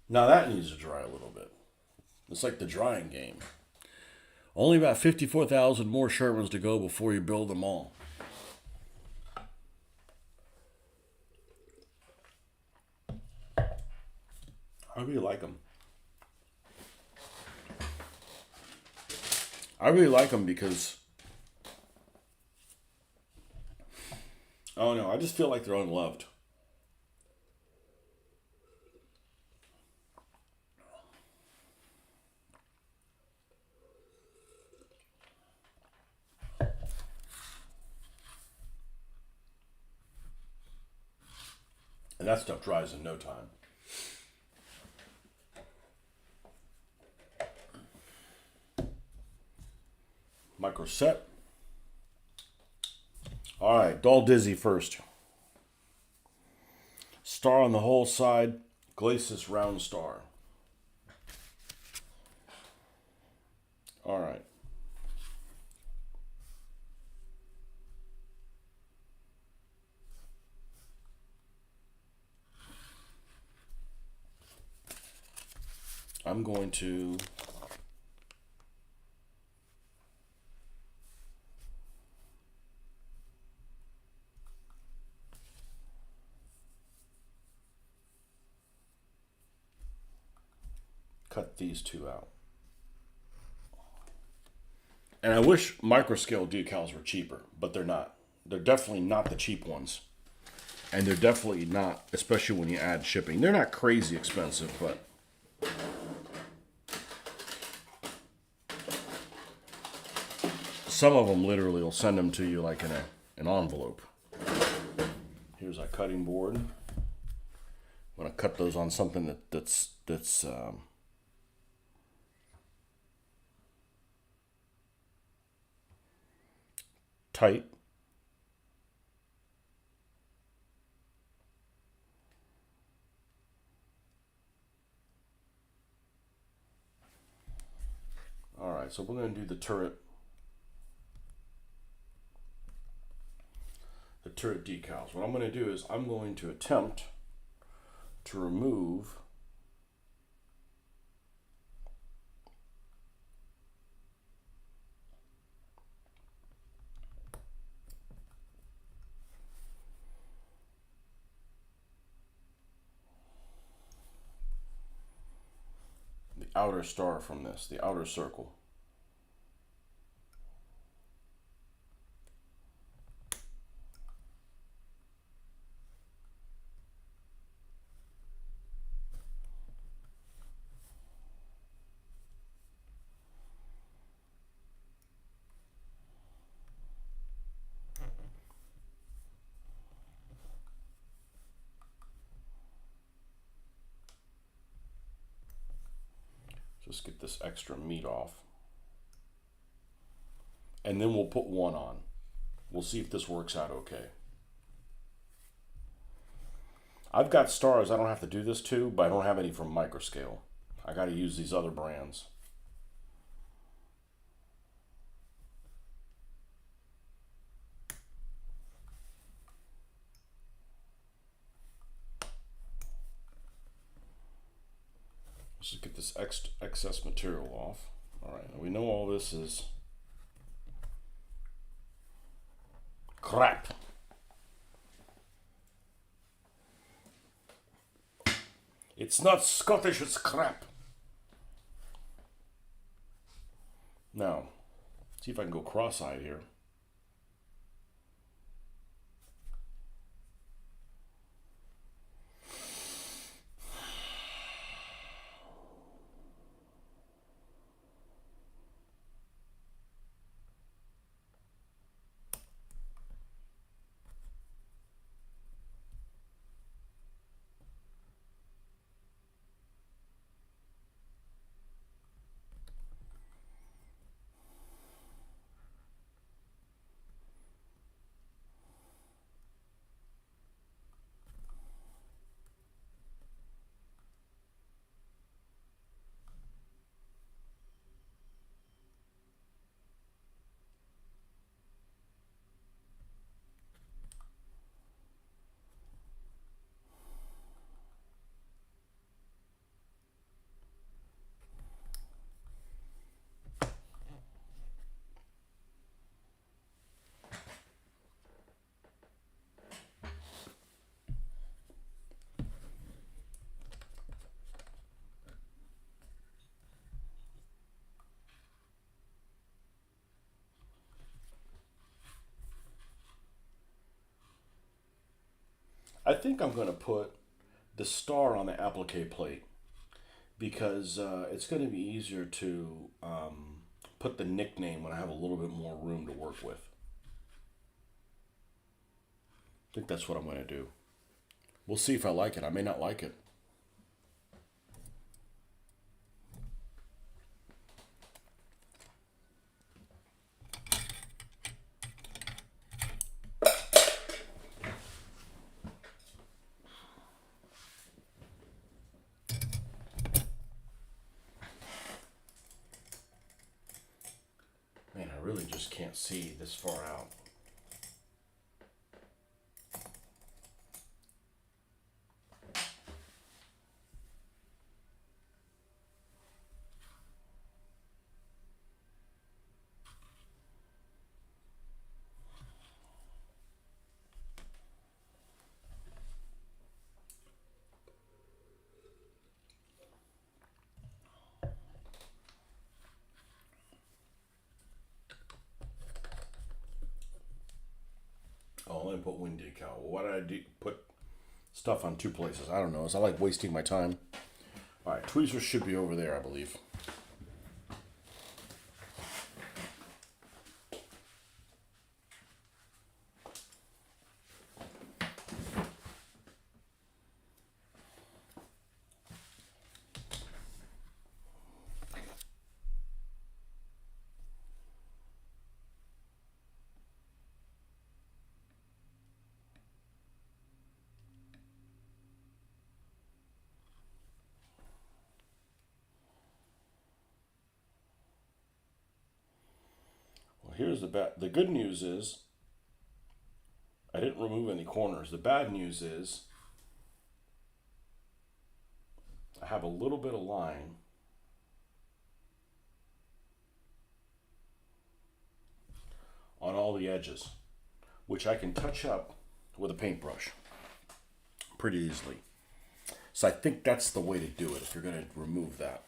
Now that needs to dry a little bit. It's like the drying game. Only about 54,000 more Shermans to go before you build them all. I really like them. I really like them because, oh no, I just feel like they're unloved. And that stuff dries in no time. Micro set. All right, Dull Dizzy first. Star on the whole side, Glacis round star. All right. I'm going to cut these two out. And I wish microscale decals were cheaper, but they're not. They're definitely not the cheap ones. And they're definitely not, especially when you add shipping. They're not crazy expensive, but some of them literally will send them to you like in an envelope. Here's our cutting board. I'm going to cut those on something that's tight. right, so we're going to do the turret decals. What I'm going to do is I'm going to attempt to remove the outer star from this, the outer circle. Just get this extra meat off. And then we'll put one on. We'll see if this works out okay. I've got stars I don't have to do this to, but I don't have any from Microscale. I got to use these other brands. Let's just get this excess material off. All right, now we know all this is crap. It's not Scottish, it's crap. Now, see if I can go cross-eyed here. I think I'm going to put the star on the applique plate because it's going to be easier to put the nickname when I have a little bit more room to work with. I think that's what I'm going to do. We'll see if I like it. I may not like it. Man, I really just can't see this far out. Oh, let me put wing decal. Well, why did I put stuff on two places? I don't know. I like wasting my time. All right, tweezers should be over there, I believe. here's the good news is I didn't remove any corners. The bad news is I have a little bit of line on all the edges, which I can touch up with a paintbrush pretty easily. So I think that's the way to do it if you're going to remove that.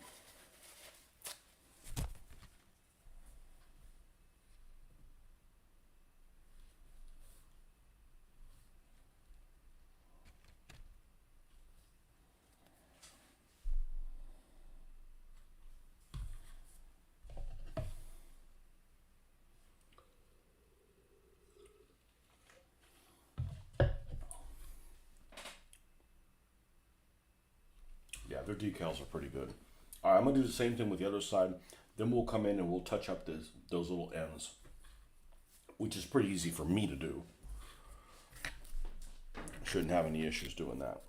Yeah, their decals are pretty good. All right, I'm going to do the same thing with the other side. Then we'll come in and we'll touch up those little ends, which is pretty easy for me to do. Shouldn't have any issues doing that.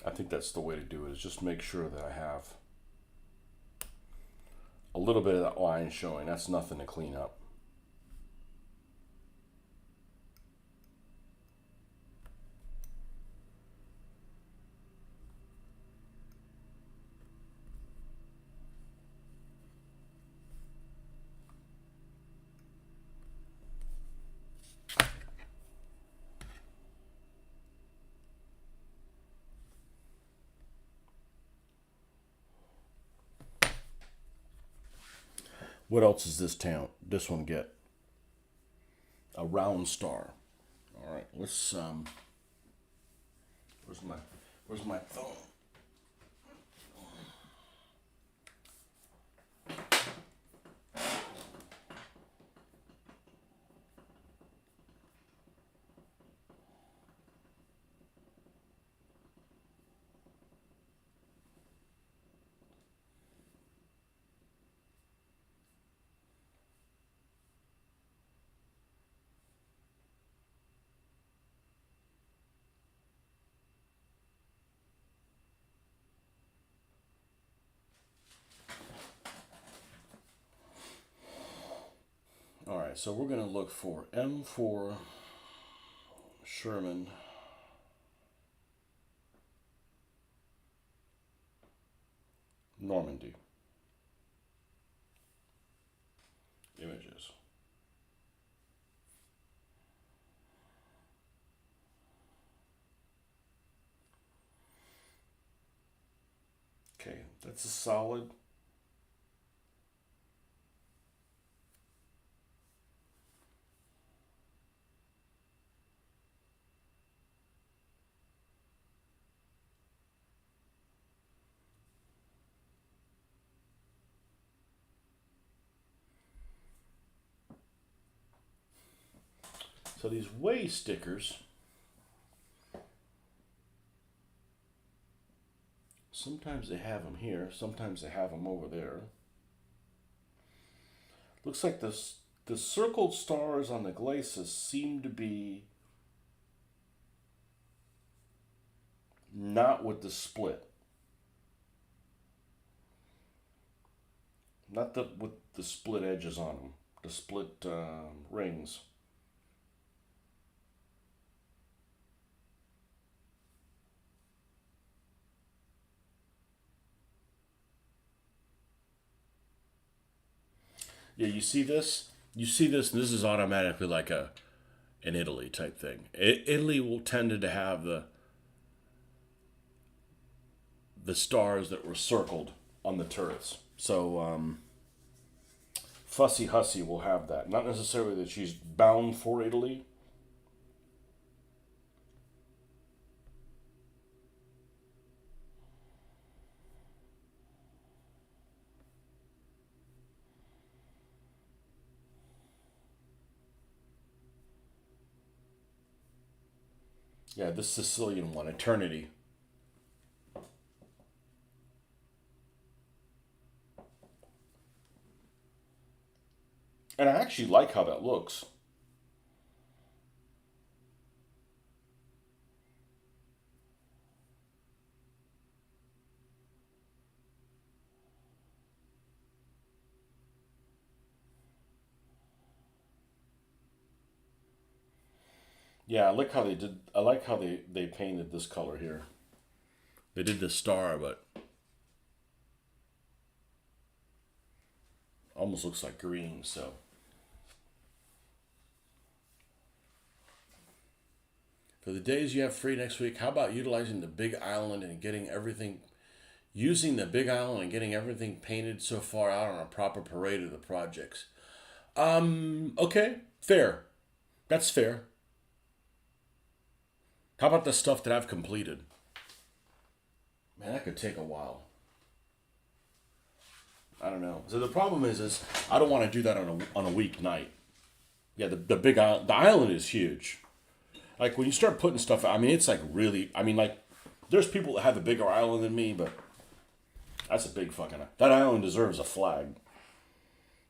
I think that's the way to do it, is just make sure that I have a little bit of that line showing. That's nothing to clean up. What else does this one get? A round star. All right, let's where's my phone? All right, so we're going to look for M4 Sherman Normandy images. Okay, that's a solid. So these way stickers, sometimes they have them here, sometimes they have them over there. Looks like the circled stars on the glacis seem to be not with the split. Not the with the split edges on them, the split rings. Yeah, you see this? You see this, and this is automatically like a an Italy type thing. Italy will tend to have the stars that were circled on the turrets. So Fussy Hussy will have that. Not necessarily that she's bound for Italy. Yeah, this Sicilian one, Eternity. And I actually like how that looks. Yeah, I like how they did. I like how they painted this color here. They did the star, but almost looks like green. So for the days you have free next week, how about utilizing the Big Island and getting everything, using the Big Island and getting everything painted so far out on a proper parade of the projects? Okay, fair. That's fair. How about the stuff that I've completed? Man, that could take a while. I don't know. So the problem is I don't want to do that on a weeknight. Yeah, the big island, the island is huge. Like when you start putting stuff, I mean, it's like really. I mean, like there's people that have a bigger island than me, but that's a big fucking. That island deserves a flag.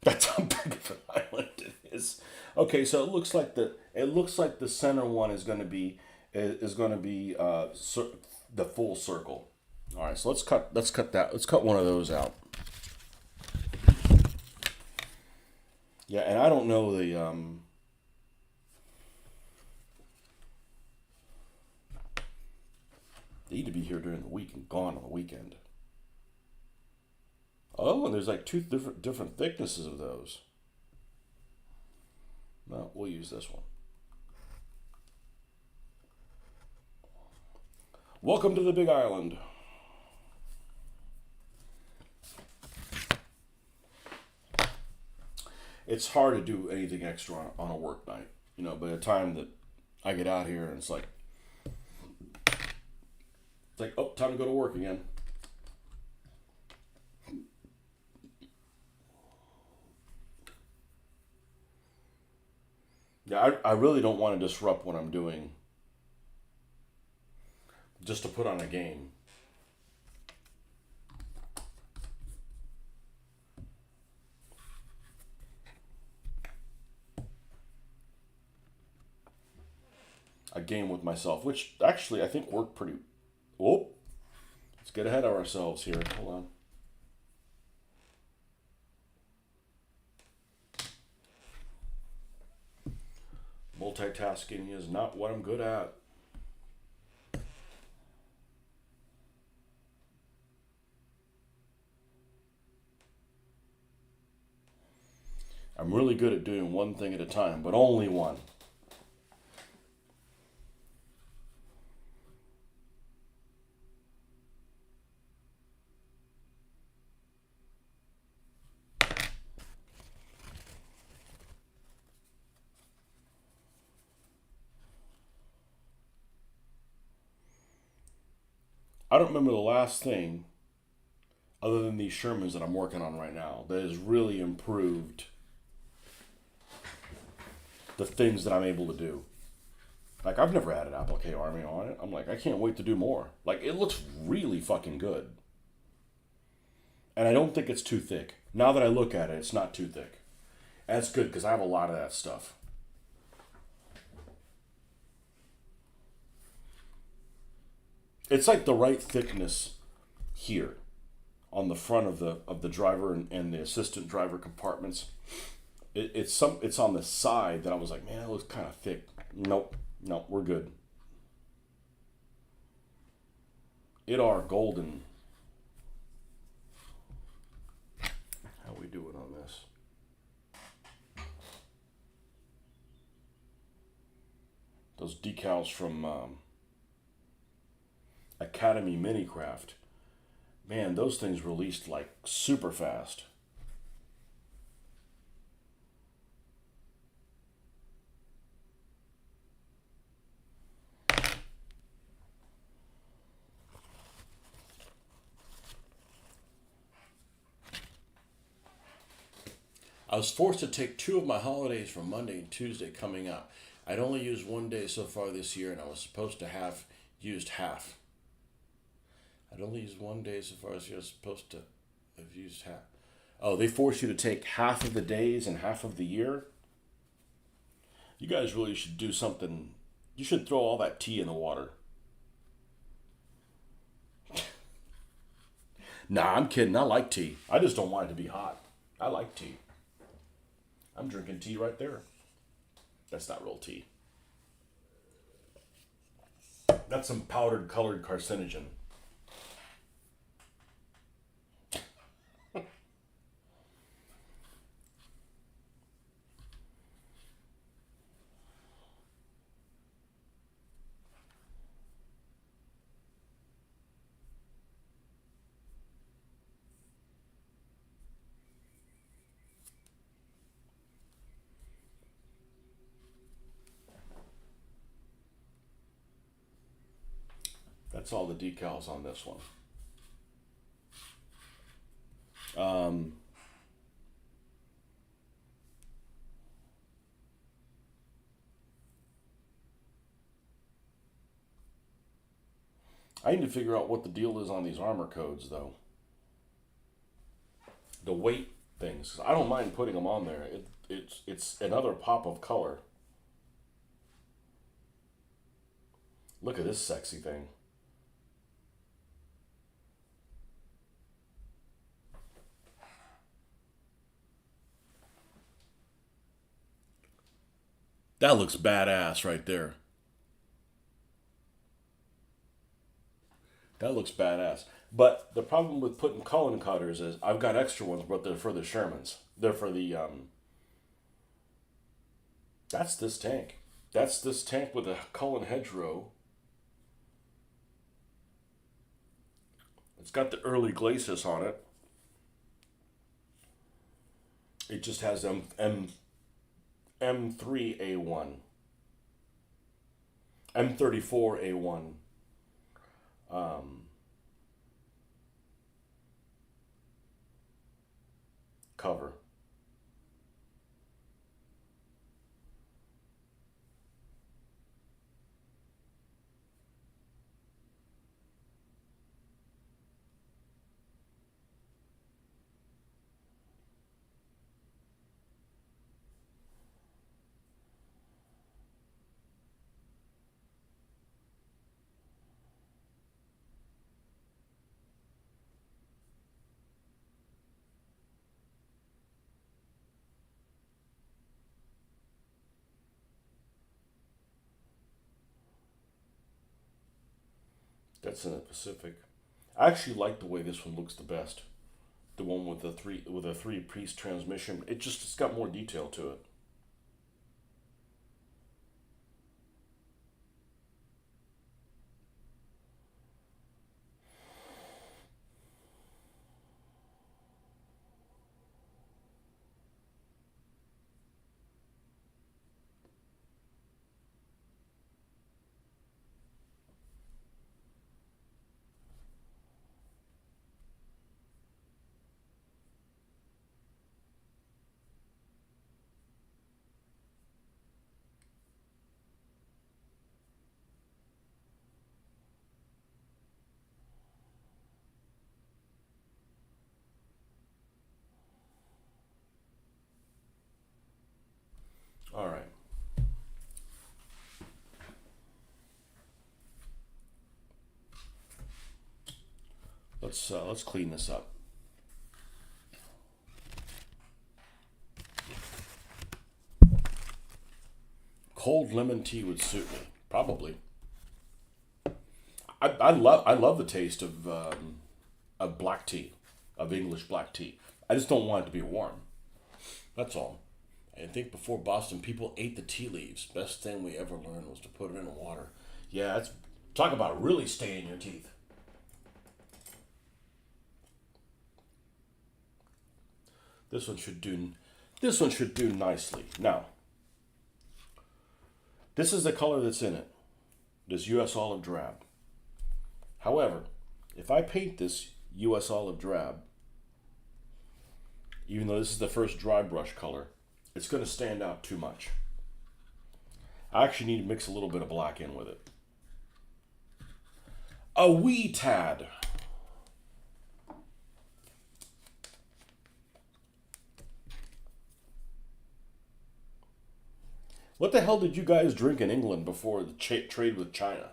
That's how big of an island it is. Okay, so it looks like the center one is going to be the full circle. All right, so let's cut that. Let's cut one of those out. Yeah, and I don't know they need to be here during the week and gone on the weekend. Oh, and there's like two different thicknesses of those. No, we'll use this one. Welcome to the Big Island. It's hard to do anything extra on a work night. By the time that I get out here, and it's like, oh, time to go to work again. Yeah, I really don't want to disrupt what I'm doing just to put on a game. A game with myself, which actually I think worked pretty. Oh, let's get ahead of ourselves here. Hold on. Multitasking is not what I'm good at. I'm really good at doing one thing at a time, but only one. I don't remember the last thing other than these Shermans that I'm working on right now that has really improved the things that I'm able to do. Like I've never added applique army on it. I'm like, I can't wait to do more. Like it looks really fucking good. And I don't think it's too thick. Now that I look at it, it's not too thick. And that's good because I have a lot of that stuff. It's like the right thickness here on the front of the driver and the assistant driver compartments. It's on the side that I was like, man, it looks kind of thick. Nope, nope, we're good. It are golden. How we doing on this? Those decals from Academy Minicraft. Man, those things released like super fast. I was forced to take 2 of my holidays from Monday and Tuesday coming up. I'd only used 1 day so far this year, and I was supposed to have used half. I'd only used 1 day so far this year. I was supposed to have used half. Oh, they force you to take half of the days and half of the year? You guys really should do something. You should throw all that tea in the water. Nah, I'm kidding. I like tea. I just don't want it to be hot. I like tea. I'm drinking tea right there. That's not real tea. That's some powdered colored carcinogen. That's all the decals on this one. I need to figure out what the deal is on these armor codes, though. The weight things. I don't mind putting them on there. It's another pop of color. Look at this sexy thing. That looks badass right there. That looks badass. But the problem with putting Cullen cutters is I've got extra ones, but they're for the Shermans. They're for the That's this tank. That's this tank with a Cullen hedgerow. It's got the early glacis on it. It just has M3A1, M34A1 cover. That's in the Pacific. I actually like the way this one looks the best. The one with the three-piece transmission. It's got more detail to it. All right. Let's clean this up. cold lemon tea would suit me. Probably. I love the taste of black tea, of English black tea. I just don't want it to be warm. That's all. I think before Boston, people ate the tea leaves. Best thing we ever learned was to put it in water. Yeah, that's talk about really staining your teeth. This one should do. This one should do nicely. Now, this is the color that's in it. This U.S. Olive Drab. However, if I paint this U.S. Olive Drab, even though this is the first dry brush color, it's going to stand out too much. I actually need to mix a little bit of black in with it. A wee tad. What the hell did you guys drink in England before the trade with China?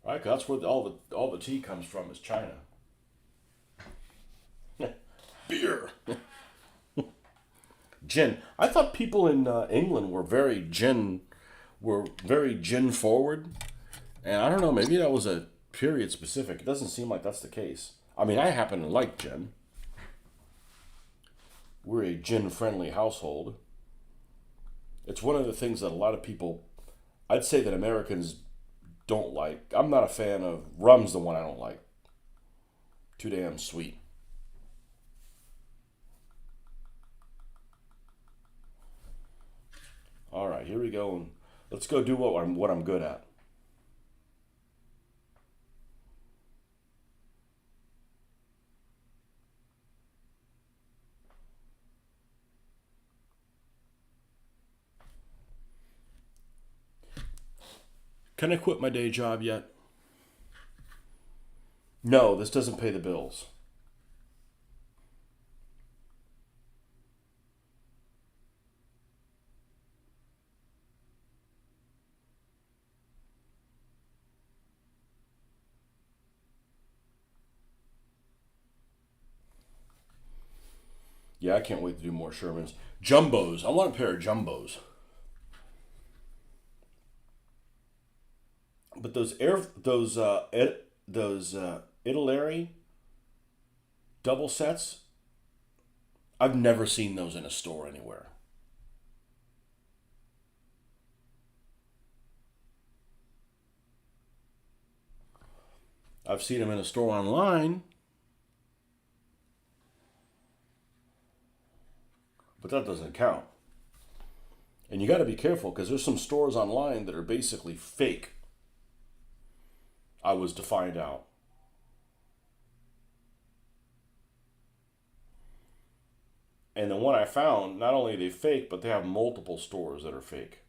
Right, 'cause that's where all the tea comes from, is China. Beer. Gin. I thought people in England were very gin forward, and I don't know. Maybe that was a period specific. It doesn't seem like that's the case. I mean, I happen to like gin. We're a gin friendly household. It's one of the things that a lot of people, I'd say that Americans don't like. I'm not a fan of rum's the one I don't like. Too damn sweet. All right, here we go. And let's go do what I'm good at. Can I quit my day job yet? No, this doesn't pay the bills. Yeah, I can't wait to do more Shermans. Jumbos. I want a pair of Jumbos. But those Italeri double sets, I've never seen those in a store anywhere. I've seen them in a store online, but that doesn't count. And you got to be careful because there's some stores online that are basically fake. I was to find out. And the one I found, not only are they fake, but they have multiple stores that are fake.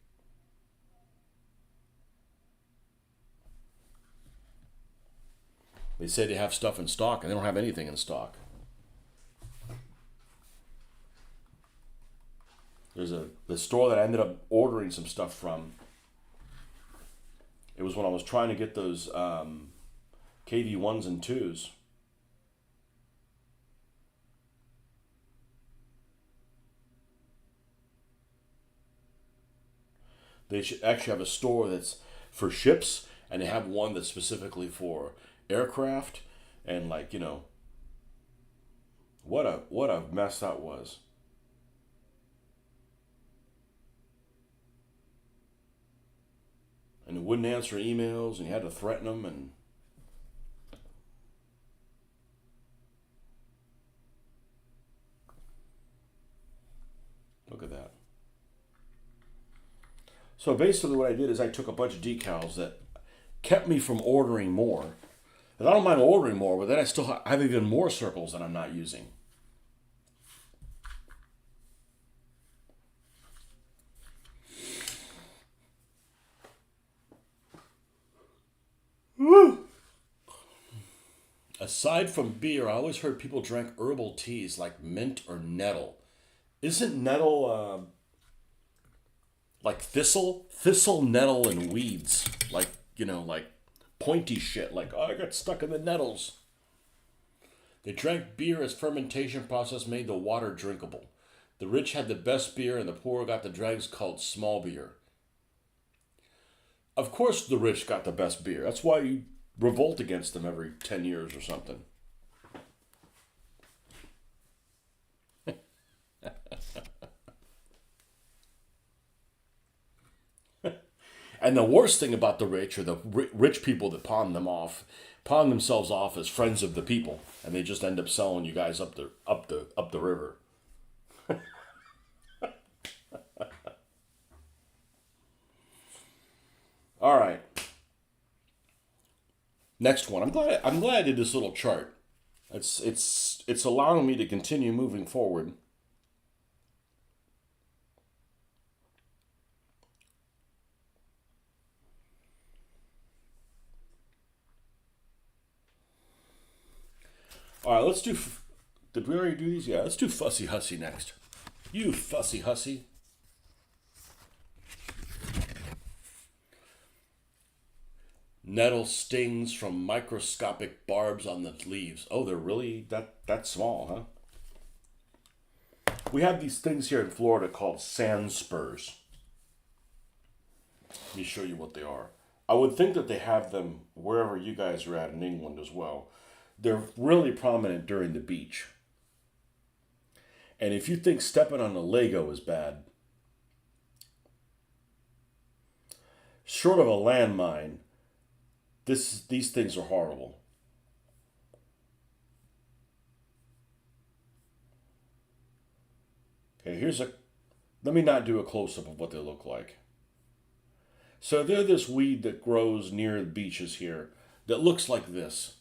They say they have stuff in stock, and they don't have anything in stock. There's the store that I ended up ordering some stuff from. It was when I was trying to get those KV1s and 2s. They should actually have a store that's for ships, and they have one that's specifically for aircraft, and like, what a mess that was. And it wouldn't answer emails, and you had to threaten them, and look at that. So basically what I did is I took a bunch of decals that kept me from ordering more. And I don't mind ordering more, but then I still have even more circles that I'm not using. Woo! Aside from beer, I always heard people drank herbal teas like mint or nettle. Isn't nettle like thistle? Thistle, nettle, and weeds. Like, like pointy shit. Like, oh, I got stuck in the nettles. They drank beer as fermentation process made the water drinkable. The rich had the best beer and the poor got the dregs called small beer. Of course, the rich got the best beer. That's why you revolt against them every 10 years or something. And the worst thing about the rich are the rich people that pawn themselves off as friends of the people, and they just end up selling you guys up the river. All right, next one. I'm glad I did this little chart. It's allowing me to continue moving forward. All right, let's do. Did we already do these? Yeah, let's do Fussy Hussy next. You Fussy Hussy. Nettle stings from microscopic barbs on the leaves. Oh, they're really that small, huh? We have these things here in Florida called sand spurs. Let me show you what they are. I would think that they have them wherever you guys are at in England as well. They're really prominent during the beach. And if you think stepping on a Lego is bad, short of a landmine, these things are horrible. Okay, let me not do a close up of what they look like. So they're this weed that grows near the beaches here that looks like this.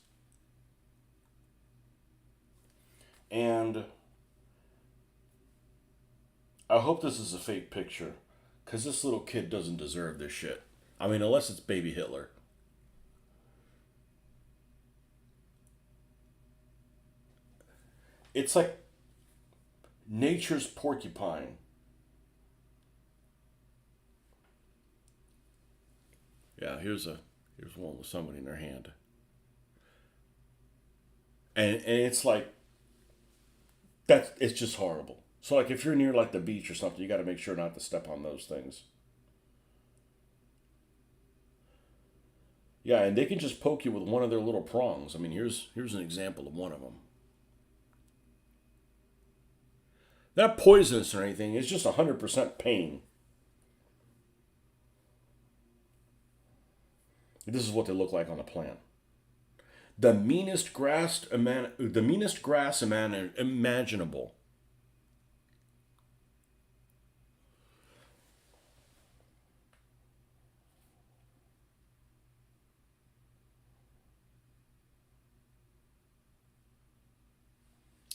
And I hope this is a fake picture, because this little kid doesn't deserve this shit. I mean, unless it's baby Hitler. It's like nature's porcupine. Yeah, here's one with somebody in their hand. And it's like it's just horrible. So like if you're near like the beach or something, you got to make sure not to step on those things. Yeah, and they can just poke you with one of their little prongs. I mean, here's an example of one of them. Not poisonous or anything. It's just 100% pain. This is what they look like on a plant. The meanest grass imaginable.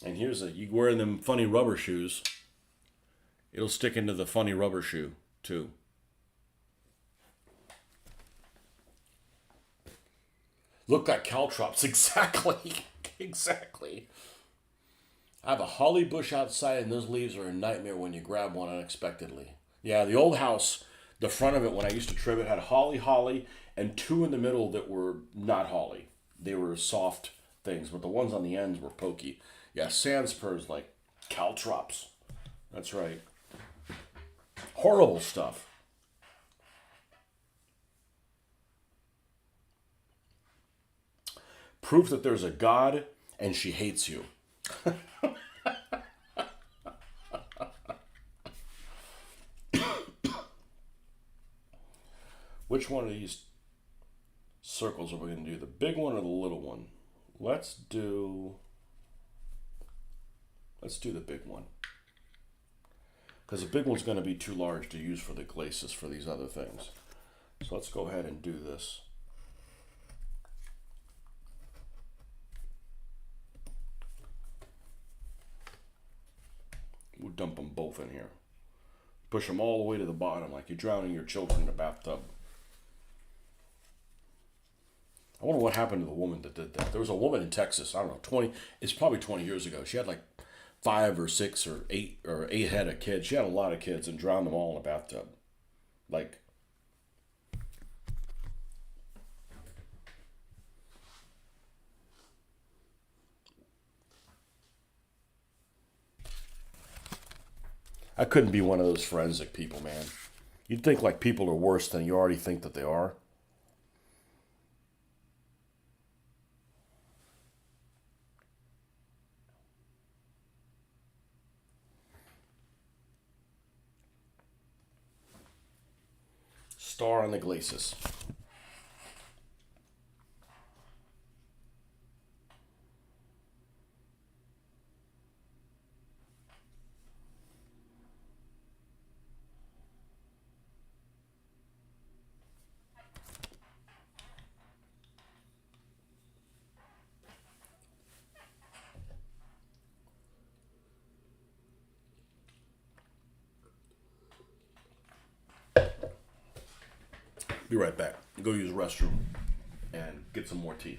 And you wearing them funny rubber shoes. It'll stick into the funny rubber shoe too. Look like caltrops, exactly, exactly. I have a holly bush outside, and those leaves are a nightmare when you grab one unexpectedly. Yeah, the old house, the front of it when I used to trim it had holly, and two in the middle that were not holly. They were soft things, but the ones on the ends were pokey. Yeah, sand spurs like caltrops. That's right. Horrible stuff. Proof that there's a God and she hates you. Which one of these circles are we going to do? The big one or the little one? Let's do the big one. Because the big one's going to be too large to use for the glacis for these other things. So let's go ahead and do this. We'll dump them both in here. Push them all the way to the bottom like you're drowning your children in a bathtub. I wonder what happened to the woman that did that. There was a woman in Texas, I don't know, it's probably 20 years ago. She had like 5 or 6 or 8 head of kids. She had a lot of kids and drowned them all in a bathtub. Like, I couldn't be one of those forensic people, man. You'd think like people are worse than you already think that they are. Star on the glacis. Be right back. Go use the restroom and get some more tea.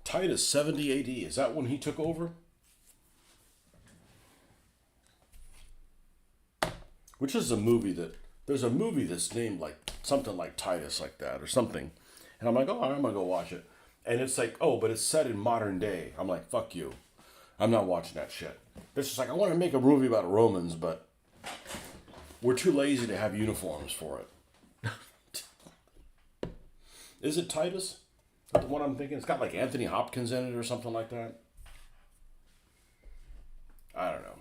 Titus 70 AD. Is that when he took over? Which is a movie that there's a movie that's named like something like Titus like that or something. And I'm like, oh, I'm gonna go watch it. And it's like, oh, but it's set in modern day. I'm like, fuck you. I'm not watching that shit. It's just like I want to make a movie about Romans, but we're too lazy to have uniforms for it. Is it Titus? Is that the one I'm thinking? It's got like Anthony Hopkins in it or something like that. I don't know.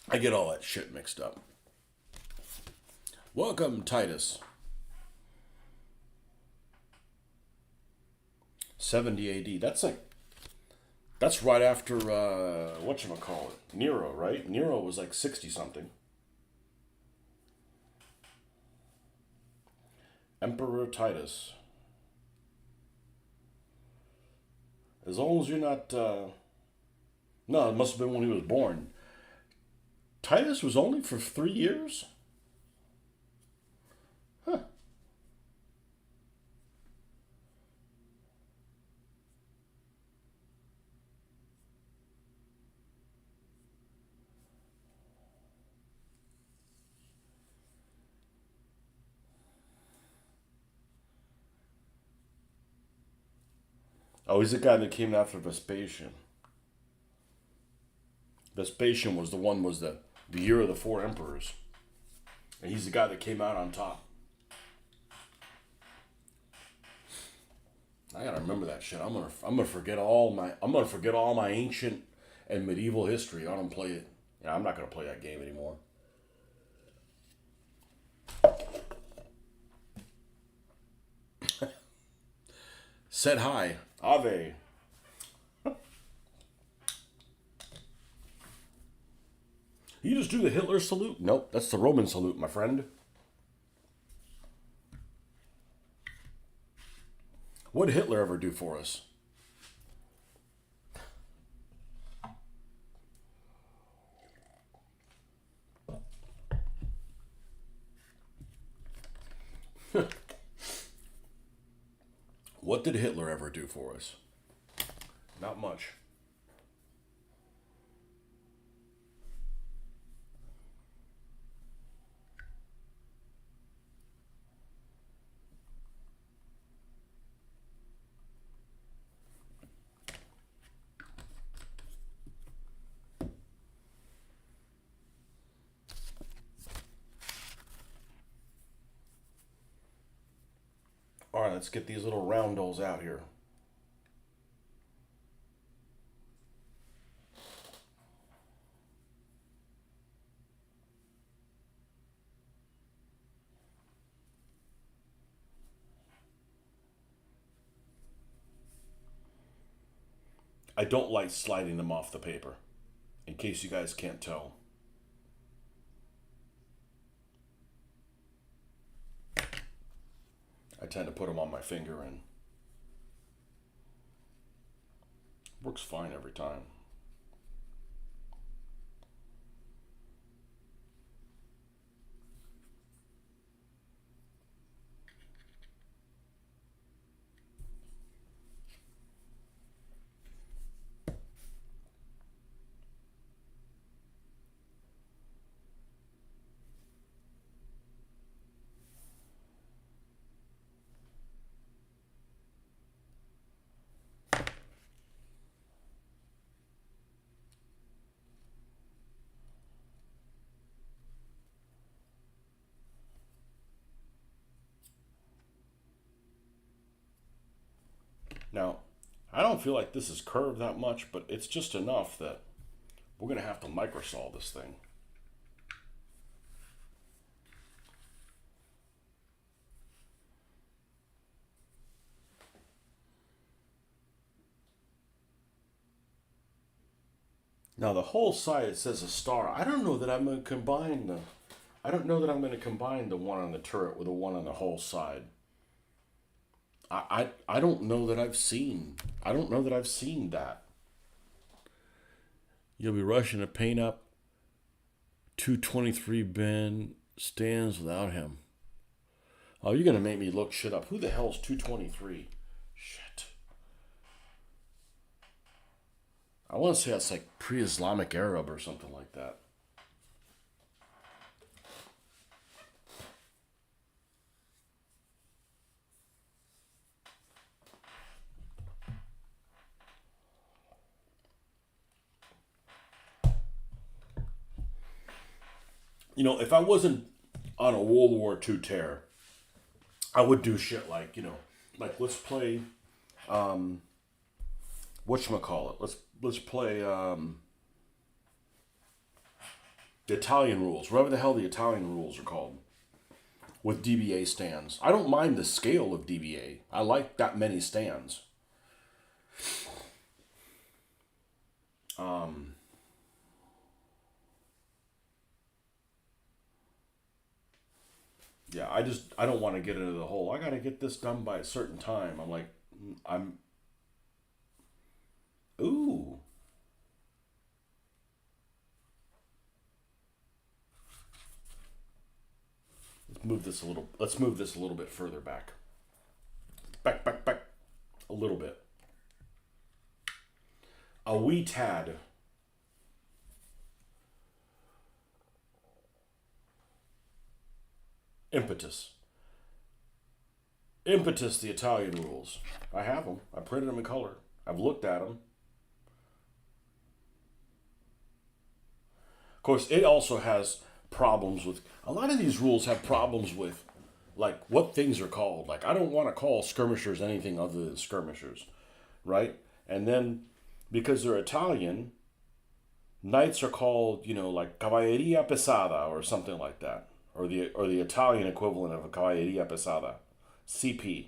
I get all that shit mixed up. Welcome, Titus. 70 AD. That's right after whatchamacallit? Nero, right? Nero was like 60 something. Emperor Titus. As long as you're not no, it must have been when he was born. Titus was only for 3 years? Huh. Oh, he's the guy that came after Vespasian. Vespasian was the year of the four emperors. And he's the guy that came out on top. I gotta remember that shit. I'm gonna forget all my ancient and medieval history. I don't play it. Yeah, I'm not gonna play that game anymore. Said hi. Ave. You just do the Hitler salute? Nope, that's the Roman salute, my friend. What did Hitler ever do for us? What did Hitler ever do for us? Not much. All right, let's get these little roundels out here. I don't like sliding them off the paper, in case you guys can't tell. I tend to put them on my finger and works fine every time. Now, I don't feel like this is curved that much, but it's just enough that we're going to have to microsaw this thing. Now the whole side, it says a star. I don't know that I'm going to combine the. I don't know that I'm going to combine the one on the turret with the one on the whole side. I don't know that I've seen. I don't know that I've seen that. You'll be rushing to paint up 223 Ben stands without him. Oh, you're going to make me look shit up. Who the hell's 223? Shit. I want to say that's like pre-Islamic Arab or something like that. You know, if I wasn't on a World War II tear, I would do shit like, like let's play, whatchamacallit, let's play the Italian rules, whatever the hell the Italian rules are called, with DBA stands. I don't mind the scale of DBA. I like that many stands. Yeah, I don't want to get into the whole, I got to get this done by a certain time. I'm like, ooh. Let's move this a little bit further back. Back. A little bit. A wee tad. Impetus. Impetus, the Italian rules. I have them. I printed them in color. I've looked at them. Of course, it also has problems with, a lot of these rules have problems with, like, what things are called. Like, I don't want to call skirmishers anything other than skirmishers, right? And then, because they're Italian, knights are called, like cavalleria pesada or something like that. Or the Italian equivalent of a cavalleria pesada. CP.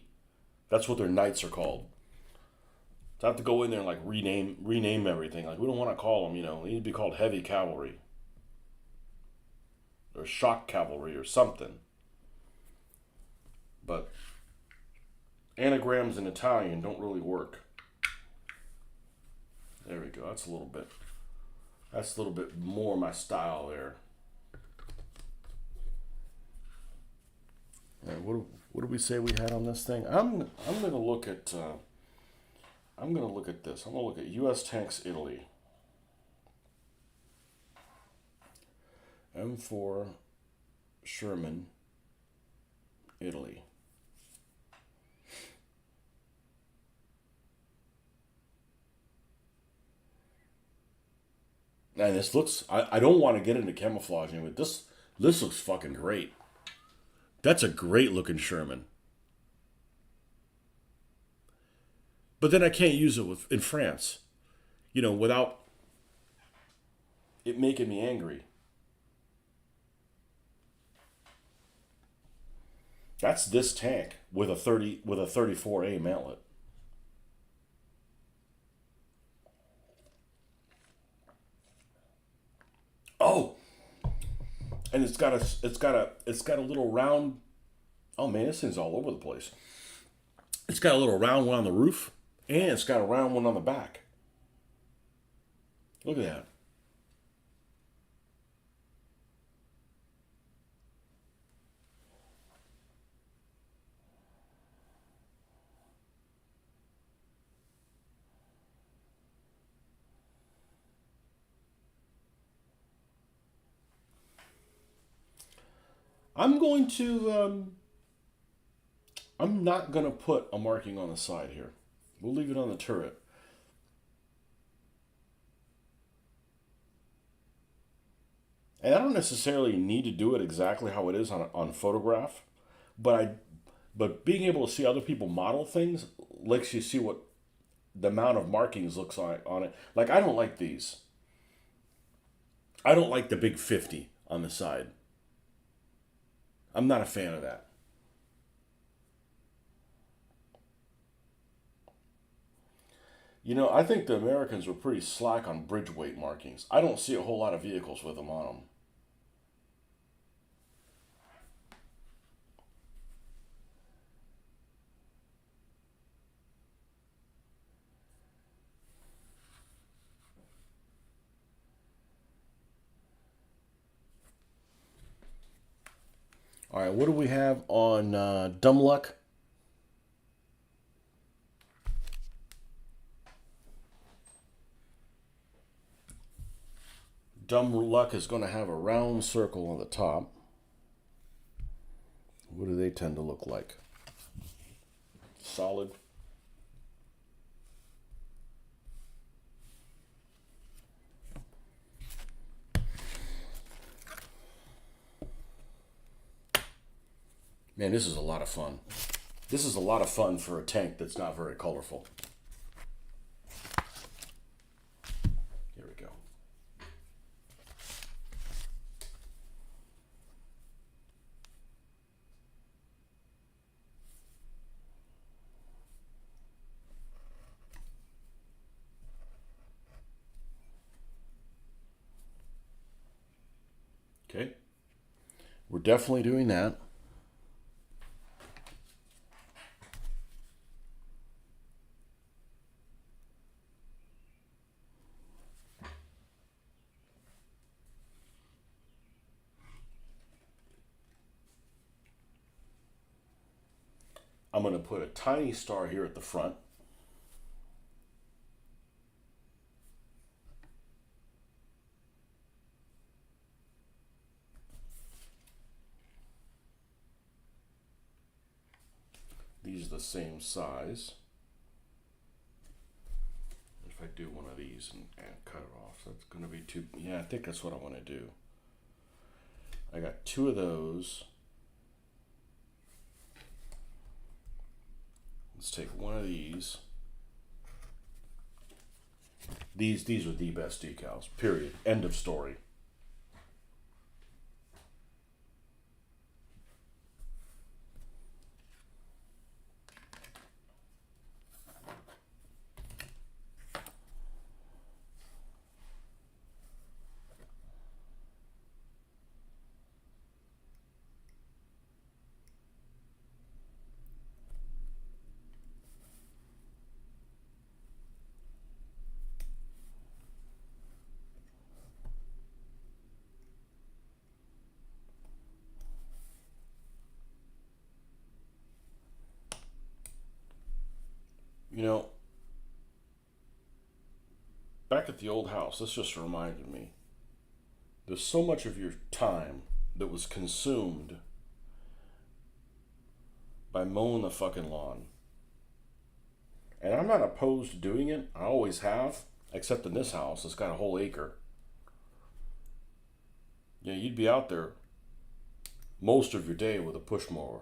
That's what their knights are called. So I have to go in there and like rename everything. Like, we don't want to call them, they need to be called heavy cavalry. or shock cavalry or something. But anagrams in Italian don't really work. There we go. That's a little bit. That's a little bit more my style there. Right, what did we say we had on this thing? I'm gonna look at this. I'm gonna look at U.S. Tanks Italy. M4 Sherman Italy. And this looks. I don't want to get into camouflaging, but this looks fucking great. That's a great looking Sherman. But then I can't use it in France, without it making me angry. That's this tank with a 34A mantlet. Oh, and it's got a little round. Oh man, this thing's all over the place. It's got a little round one on the roof, and it's got a round one on the back. Look at that. I'm going to. I'm not going to put a marking on the side here. We'll leave it on the turret. And I don't necessarily need to do it exactly how it is on photograph, but being able to see other people model things lets you see what the amount of markings looks like on it. Like I don't like these. I don't like the big 50 on the side. I'm not a fan of that. I think the Americans were pretty slack on bridge weight markings. I don't see a whole lot of vehicles with them on them. All right, what do we have on Dumb Luck? Dumb Luck is going to have a round circle on the top. What do they tend to look like? Solid. Man, this is a lot of fun. This is a lot of fun for a tank that's not very colorful. Here we go. Okay. We're definitely doing that. I'm going to put a tiny star here at the front. These are the same size. If I do one of these and cut it off, that's going to be too. Yeah, I think that's what I want to do. I got two of those. Let's take one of these. These are the best decals. Period. End of story. You know, back at the old house, this just reminded me. There's so much of your time that was consumed by mowing the fucking lawn. And I'm not opposed to doing it. I always have, except in this house. It's got a whole acre. You know, you'd be out there most of your day with a push mower,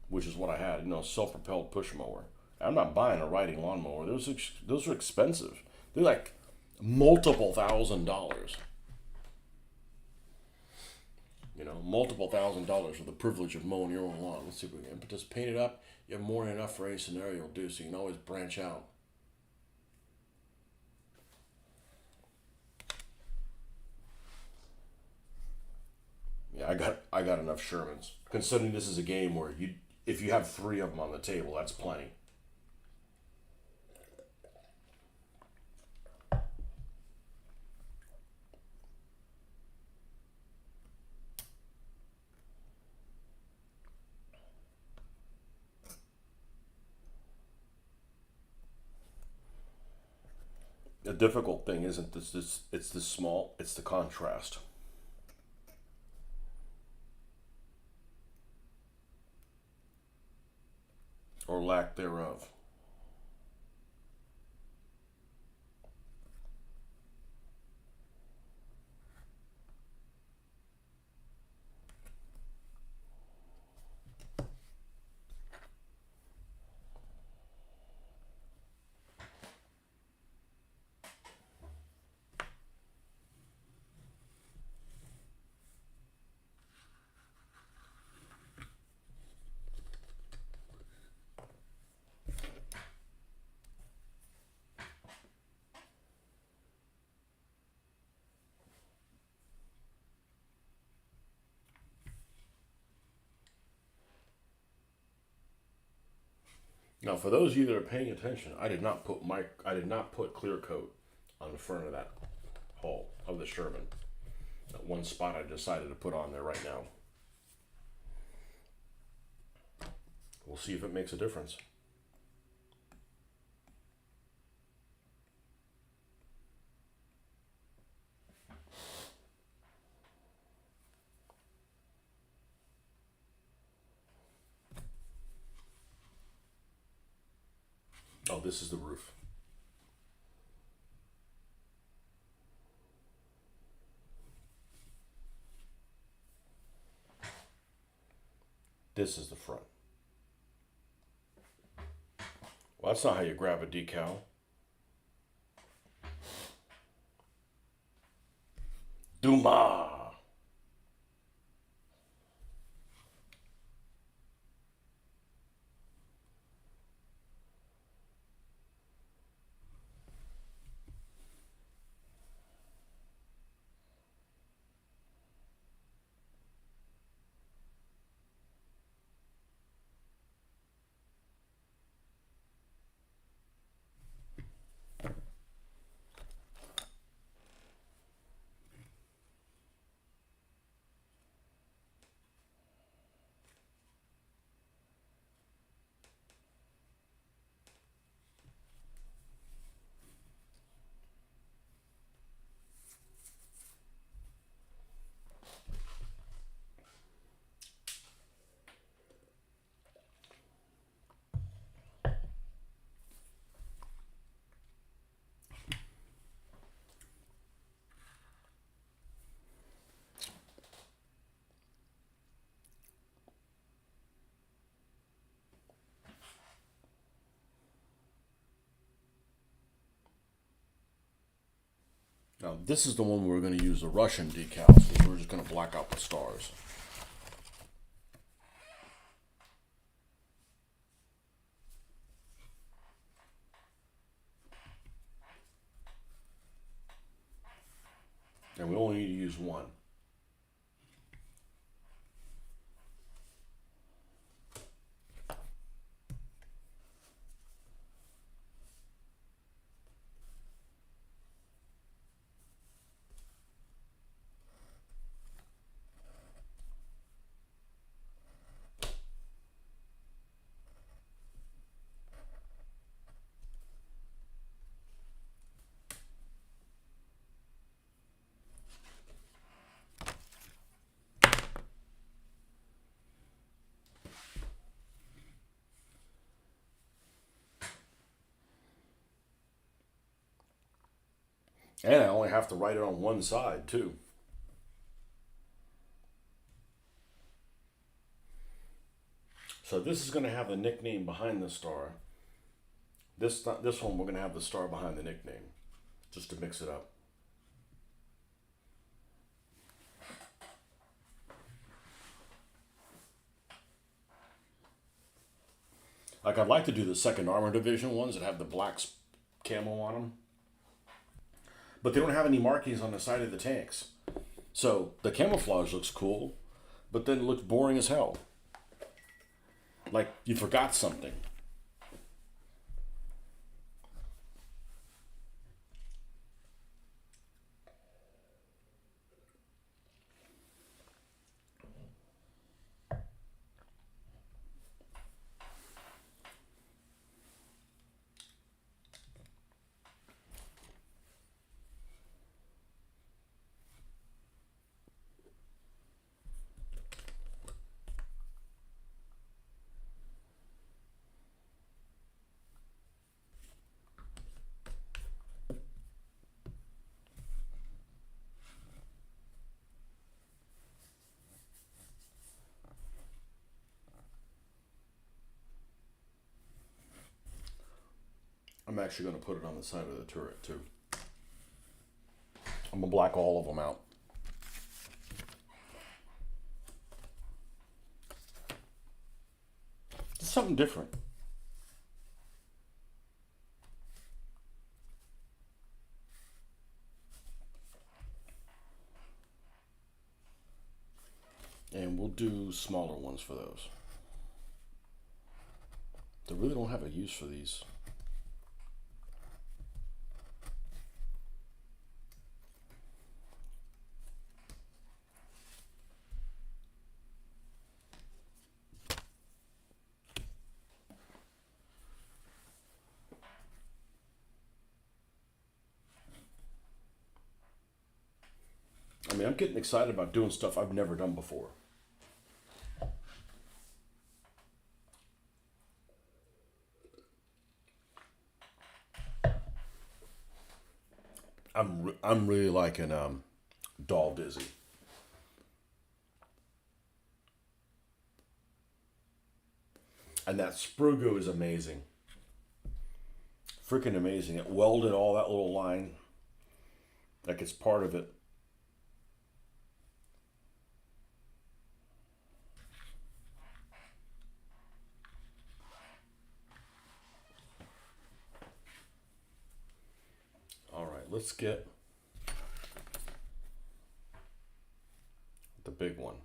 which is what I had. You know, self-propelled push mower. I'm not buying a riding lawnmower. Those are expensive. They're like multiple $1,000s. You know, multiple $1,000s for the privilege of mowing your own lawn. Let's see if we can just paint it up. You have more than enough for any scenario you'll do, so you can always branch out. Yeah, I got enough Shermans. Considering this is a game where if you have 3 of them on the table, that's plenty. The difficult thing isn't this it's this small, it's the contrast. Or lack thereof. Now, for those of you that are paying attention, I did not put clear coat on the front of that hull of the Sherman. That one spot I decided to put on there right now. We'll see if it makes a difference. Oh, this is the roof. This is the front. Well, that's not how you grab a decal. Duma! Now, this is the one we're going to use the Russian decals, because we're just going to black out the stars. And we only need to use one. And I only have to write it on one side, too. So this is going to have the nickname behind the star. This one, we're going to have the star behind the nickname, just to mix it up. Like, I'd like to do the second armor division ones that have the black camo on them. But they don't have any markings on the side of the tanks. So the camouflage looks cool, but then it looks boring as hell. Like you forgot something. I'm actually going to put it on the side of the turret too. I'm going to black all of them out. It's something different. And we'll do smaller ones for those. They really don't have a use for these. I mean, I'm getting excited about doing stuff I've never done before. I'm really liking Doll Dizzy. And that Sprugo is amazing. Freaking amazing. It welded all that little line like it's part of it. All right, let's get the big one.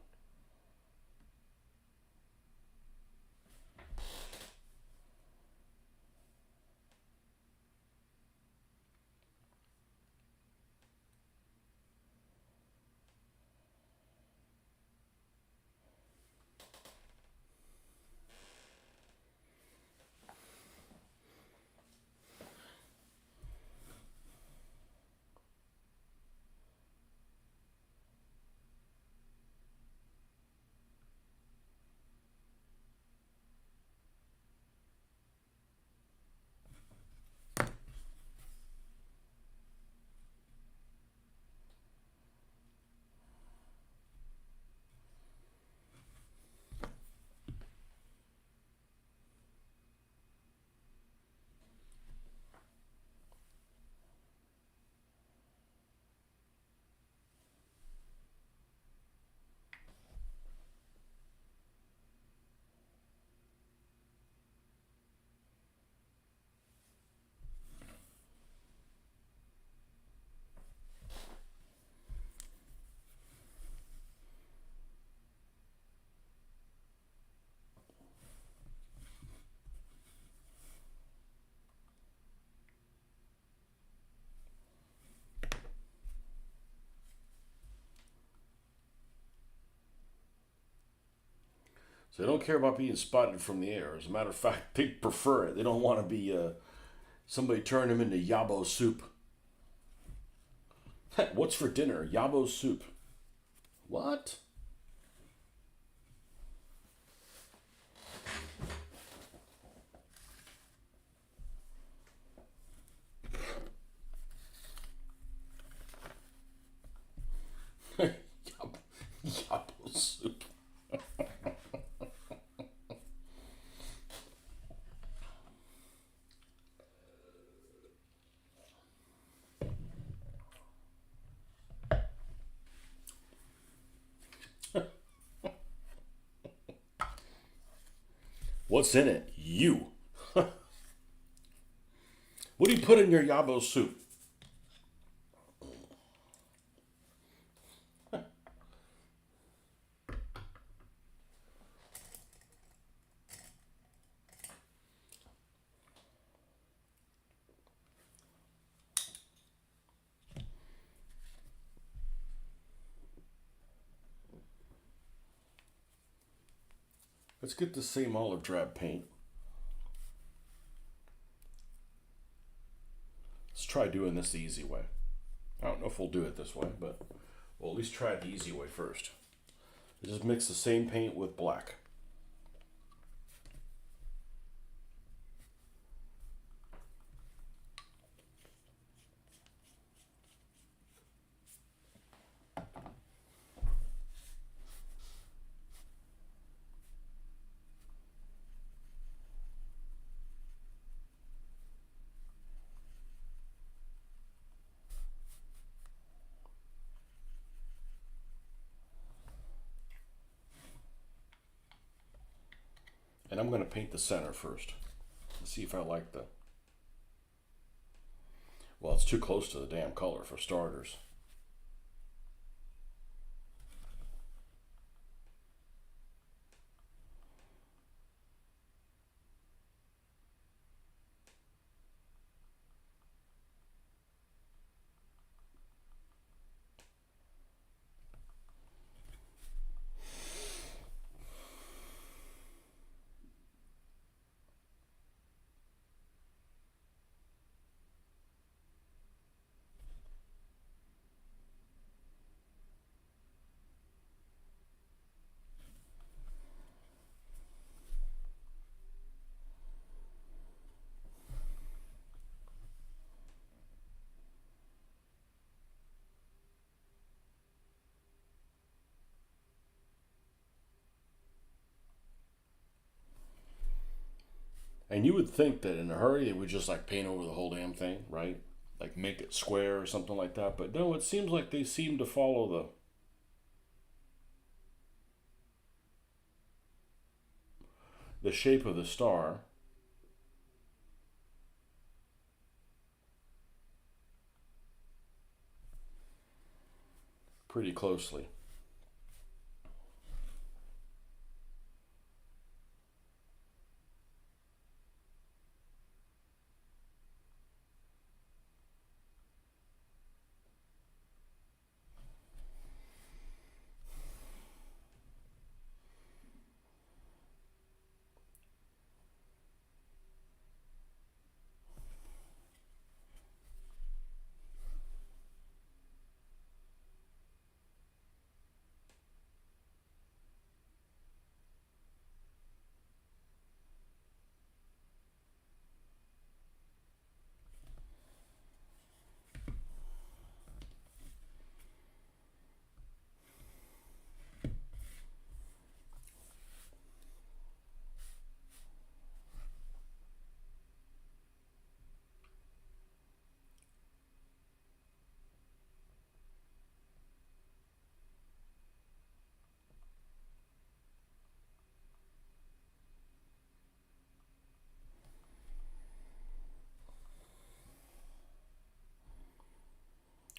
So they don't care about being spotted from the air. As a matter of fact, they prefer it. They don't want to be somebody turn them into yabo soup. What's for dinner? Yabo soup. What? What's in it? You. What do you put in your yabo soup? Let's get the same olive drab paint. Let's try doing this the easy way. I don't know if we'll do it this way, but we'll at least try it the easy way first. Just mix the same paint with black. And I'm going to paint the center first. Let's see if I like the... Well, it's too close to the damn color for starters. And you would think that in a hurry they would just like paint over the whole damn thing, right? Like make it square or something like that. But no, it seems like they seem to follow the shape of the star. Pretty closely.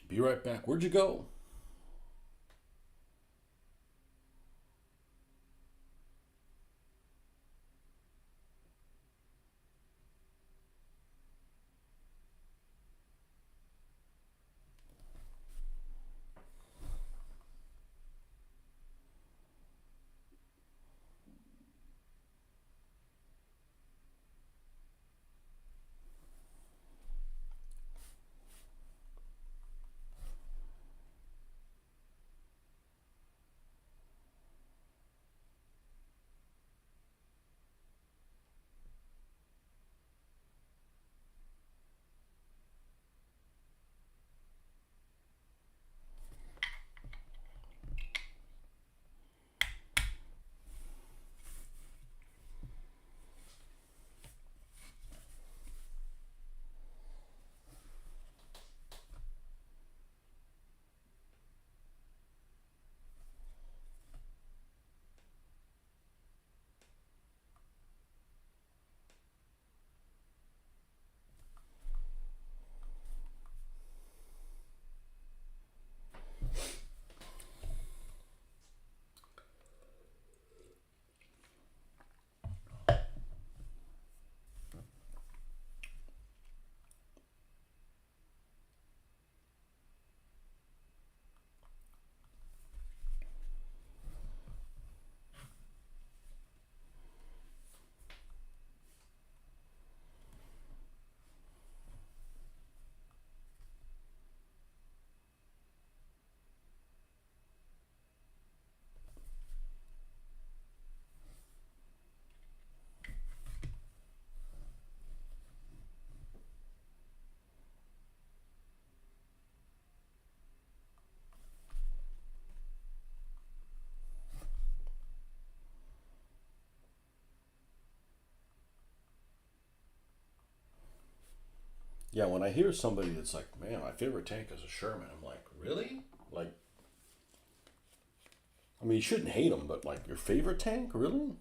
Be right back. Where'd you go? Yeah, when I hear somebody that's like, man, my favorite tank is a Sherman, I'm like, really? Like, I mean, you shouldn't hate them, but like, your favorite tank? Really?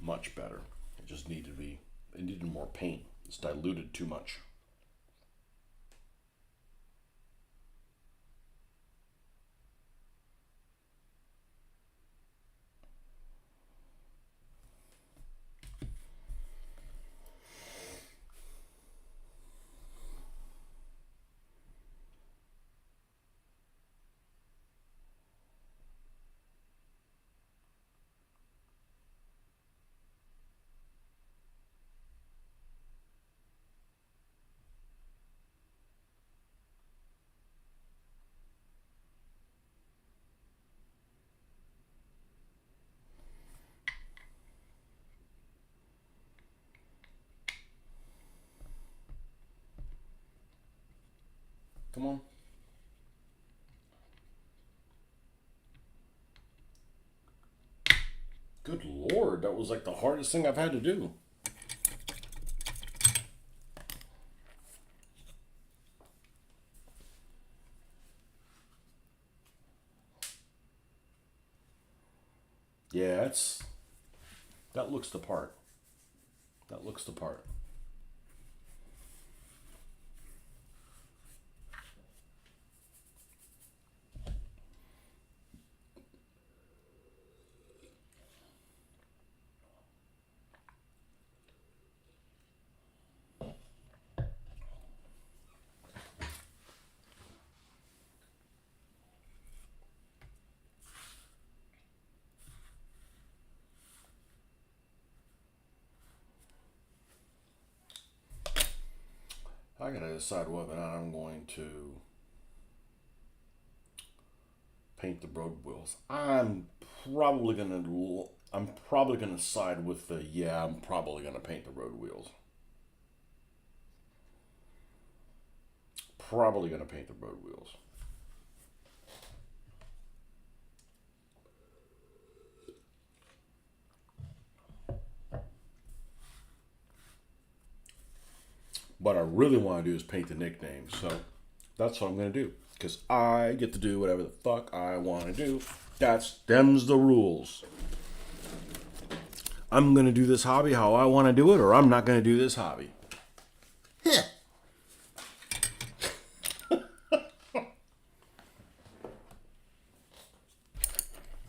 Much better. It just needed to be, it needed more paint. It's diluted too much. Come on. Good Lord, that was like the hardest thing I've had to do. Yeah, that looks the part. That looks the part. I gotta decide whether or not I'm going to paint the road wheels. I'm probably gonna side with the yeah. I'm probably gonna paint the road wheels. Probably gonna paint the road wheels. What I really want to do is paint the nicknames. So that's what I'm gonna do because I get to do whatever the fuck I want to do. Them's the rules. I'm gonna do this hobby how I want to do it, or I'm not gonna do this hobby.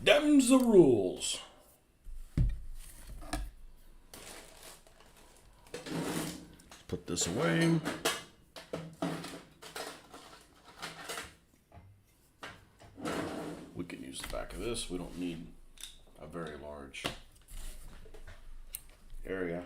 Them's the rules. Put this away. We can use the back of this. We don't need a very large area.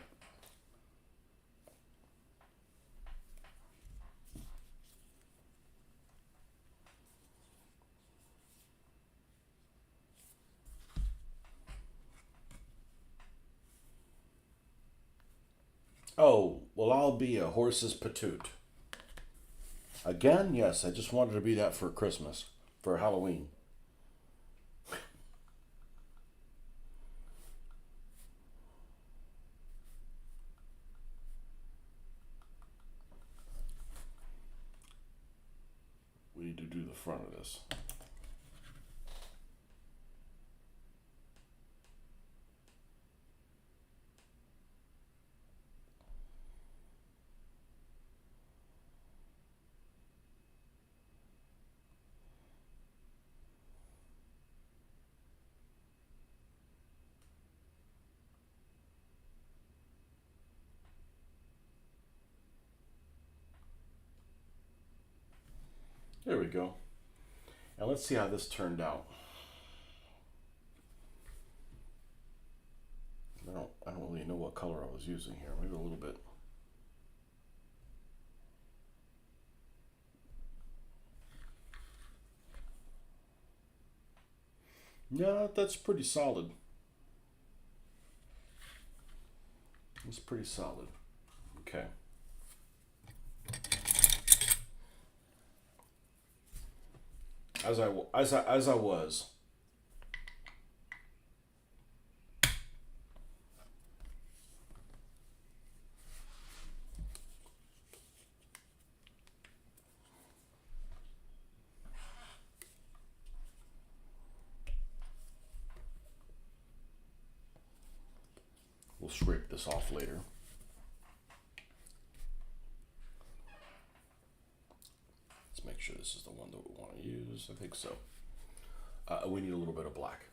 Oh, well, I'll be a horse's patoot. Again? Yes, I just wanted to be that for Christmas, for Halloween. We need to do the front of this. go. And let's see how this turned out. I don't really know what color I was using here. Maybe a little bit. Yeah, that's pretty solid. It's pretty solid. Okay. As I was. We'll scrape this off later. Let's make sure this is the one that we want to use. I think so. We need a little bit of black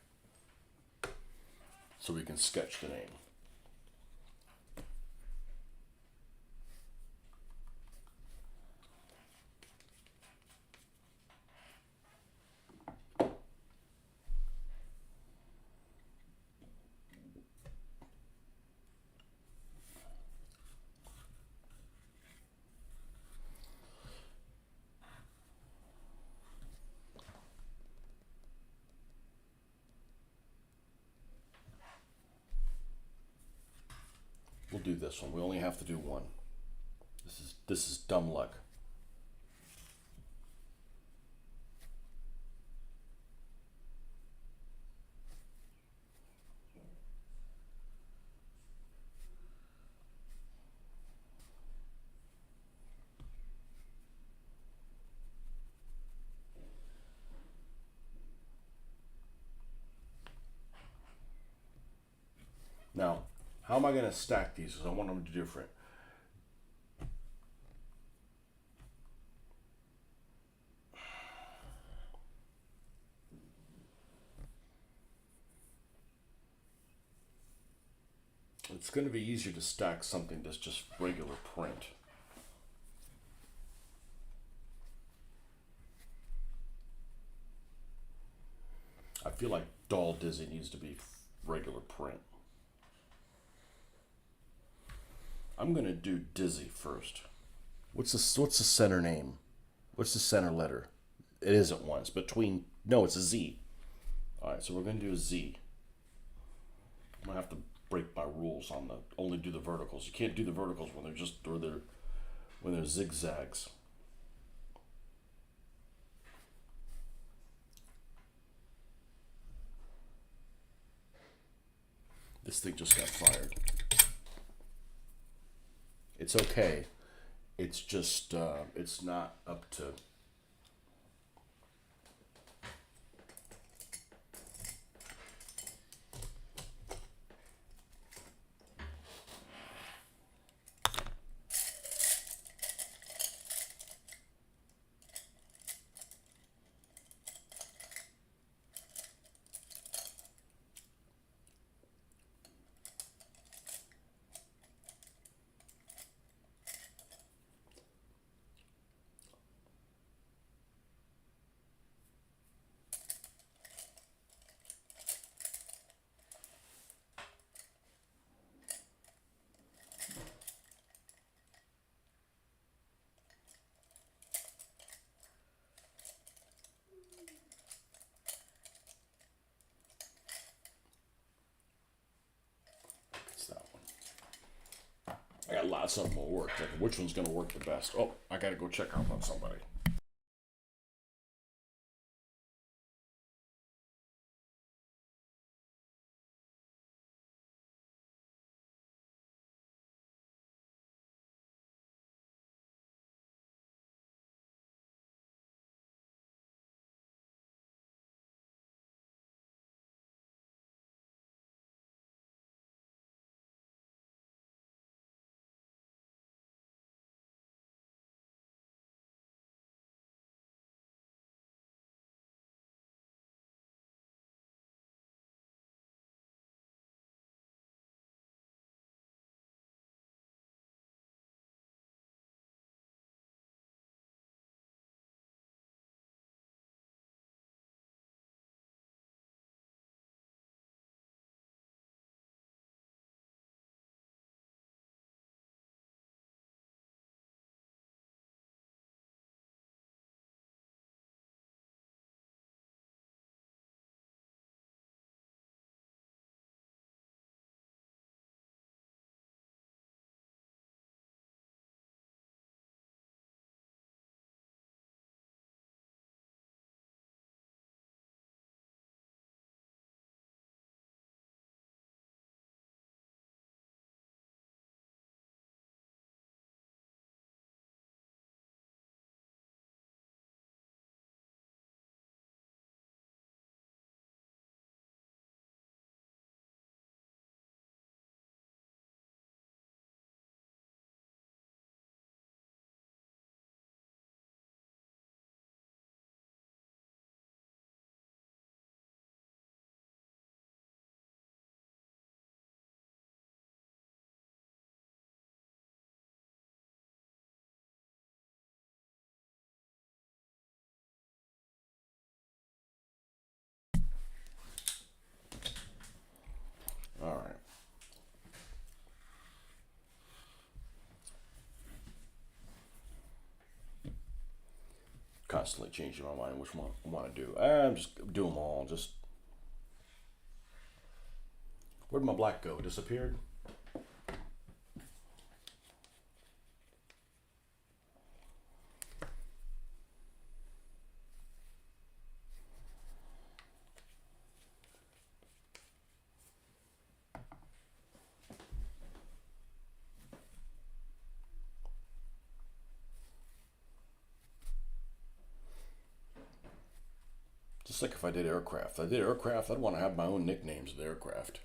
so we can sketch the name. We'll do this one. We only have to do one. This is dumb luck. Now, how am I going to stack these? Because I want them to be different. It's going to be easier to stack something that's just regular print. I feel like Doll Dizzy needs to be regular print. I'm going to do Dizzy first. What's the center name? What's the center letter? It isn't one. It's between. No, it's a Z. All right, so we're going to do a Z. I'm going to have to break my rules on the only do the verticals. You can't do the verticals when they're just when they're zigzags. This thing just got fired. It's okay. It's just it's not up to. I got lots of them will work. Like, which one's going to work the best? Oh, I got to go check out on somebody. constantly changing my mind which one I want to do. I'm just do them all. Just where'd my black go? Disappeared? Just like if I did aircraft. I'd want to have my own nicknames of the aircraft.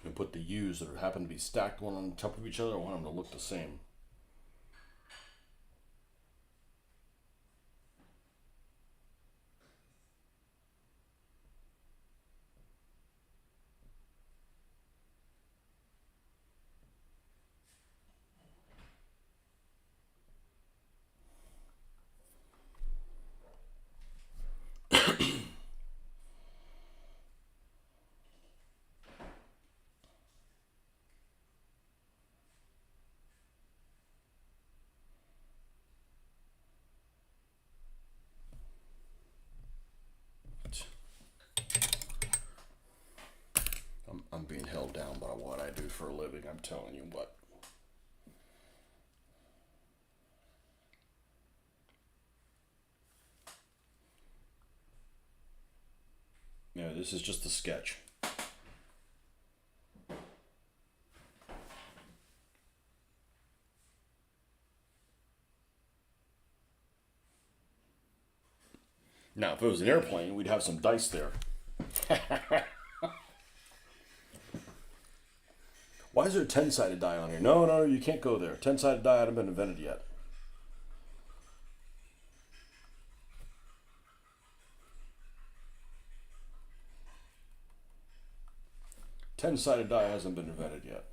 And put the U's that happen to be stacked one on top of each other. I want them to look the same. I'm being held down by what I do for a living. I'm telling you what. Yeah, this is just a sketch. Now, if it was an airplane, we'd have some dice there. Why is there a 10-sided die on here? No, you can't go there. 10-sided die hasn't been invented yet. Ten-sided die hasn't been invented yet.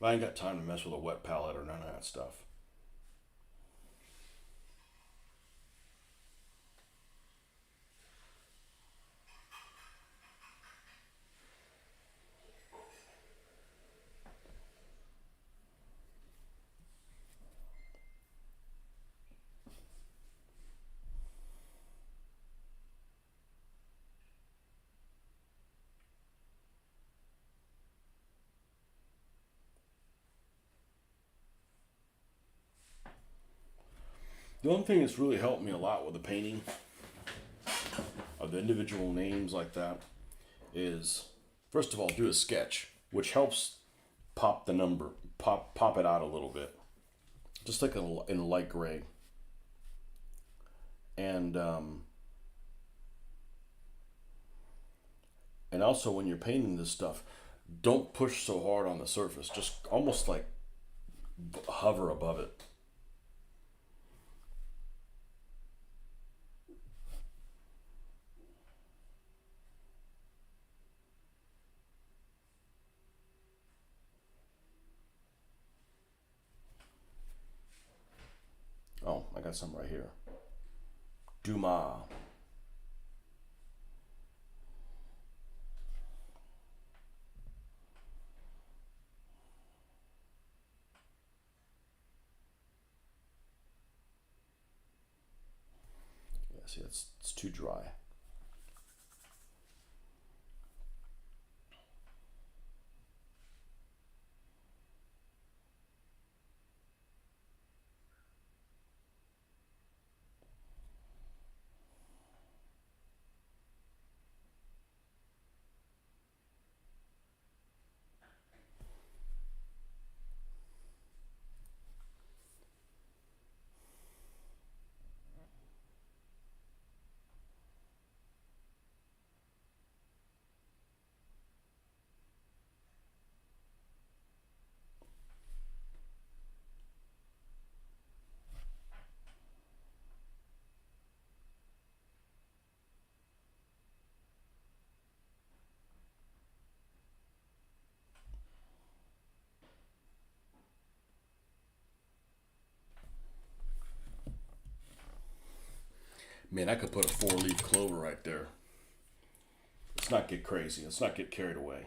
I ain't got time to mess with a wet palette or none of that stuff. The one thing that's really helped me a lot with the painting of the individual names like that is, first of all, do a sketch, which helps pop the number, pop it out a little bit, just like in a light gray, and And also, when you're painting this stuff, don't push so hard on the surface. Just almost like hover above it. Oh, I got some right here. Dumas. Yeah, see, it's too dry. Man, I could put a 4-leaf clover right there. Let's not get crazy. Let's not get carried away.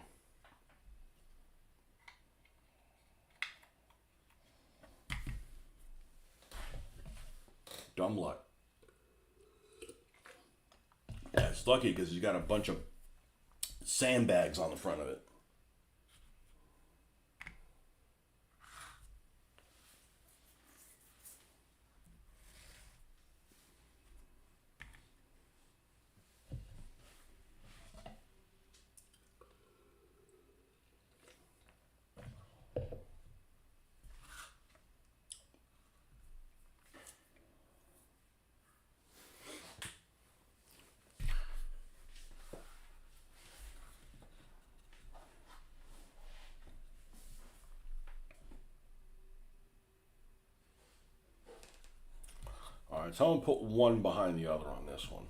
Dumb luck. Yeah, it's lucky because you got a bunch of sandbags on the front of it. All right, so I'm gonna put one behind the other on this one,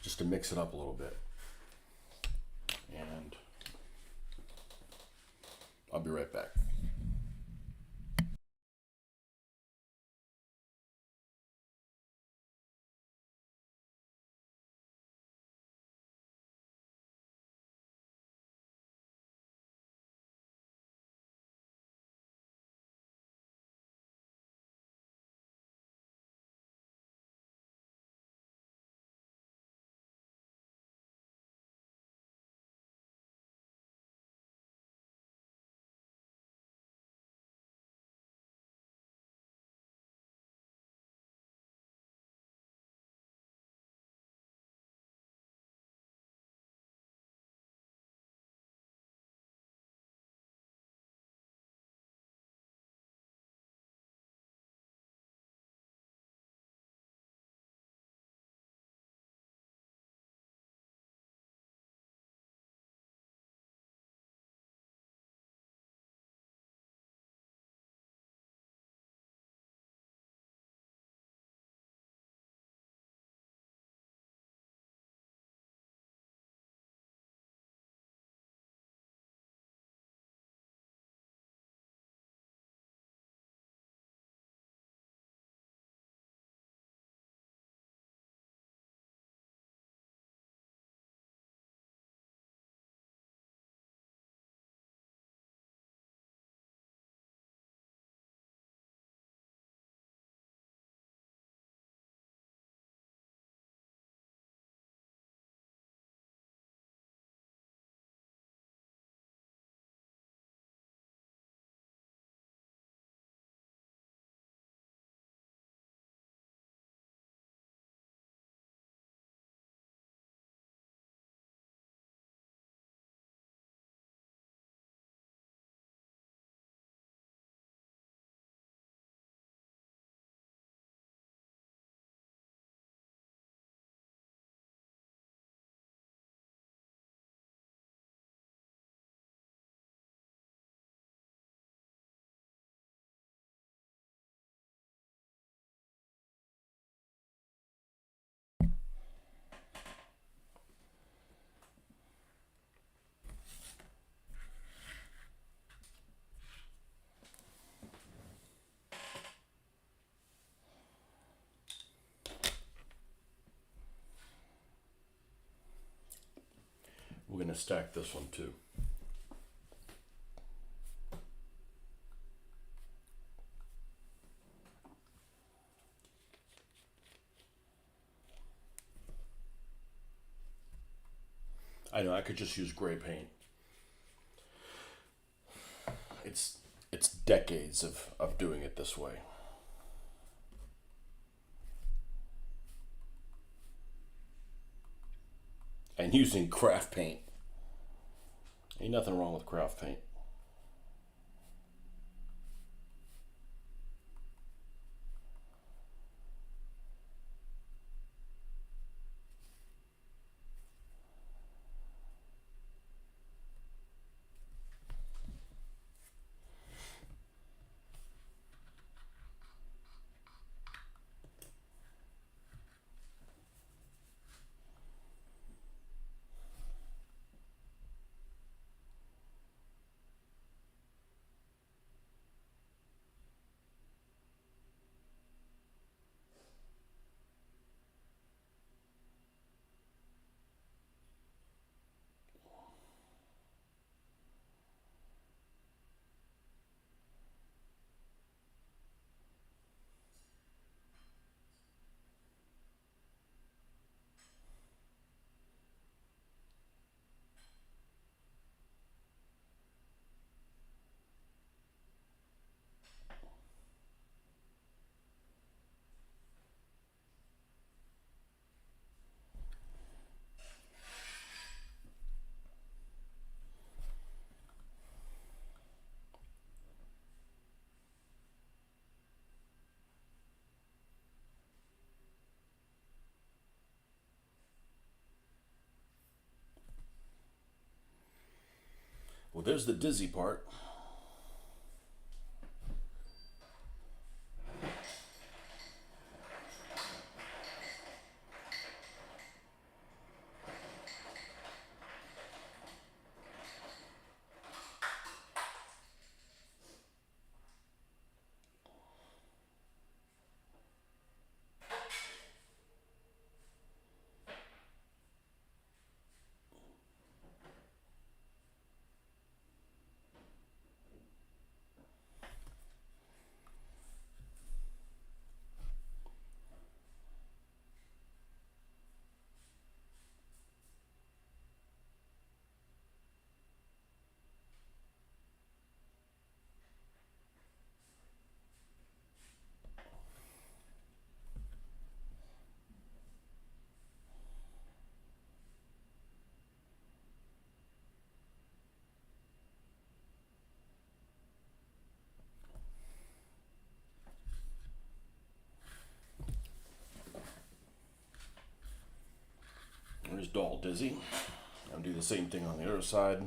just to mix it up a little bit. And I'll be right back. going to stack this one too. I know I could just use gray paint. It's decades of doing it this way. And using craft paint. Ain't nothing wrong with craft paint. Well, there's the dizzy part. There's Doll Dizzy. I'll do the same thing on the other side.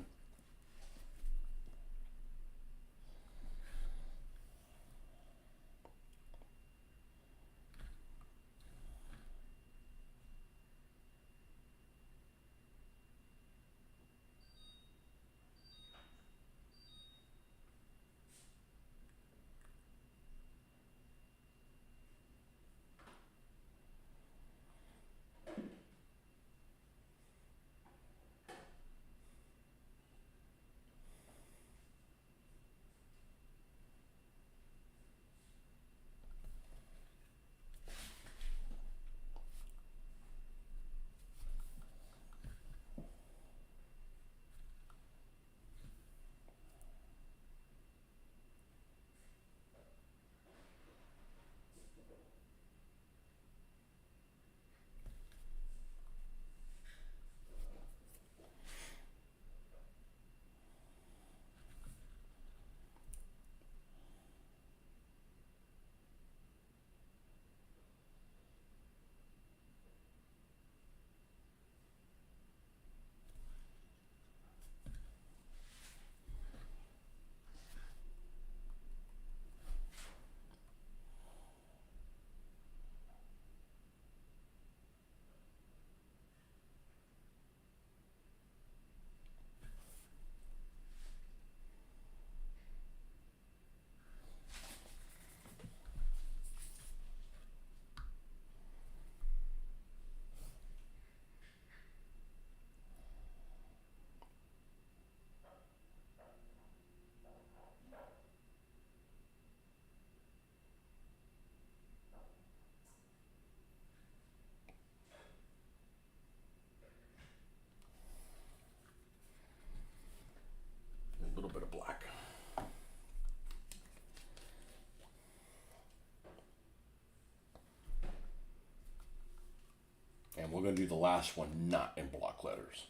And we're going to do the last one not in block letters.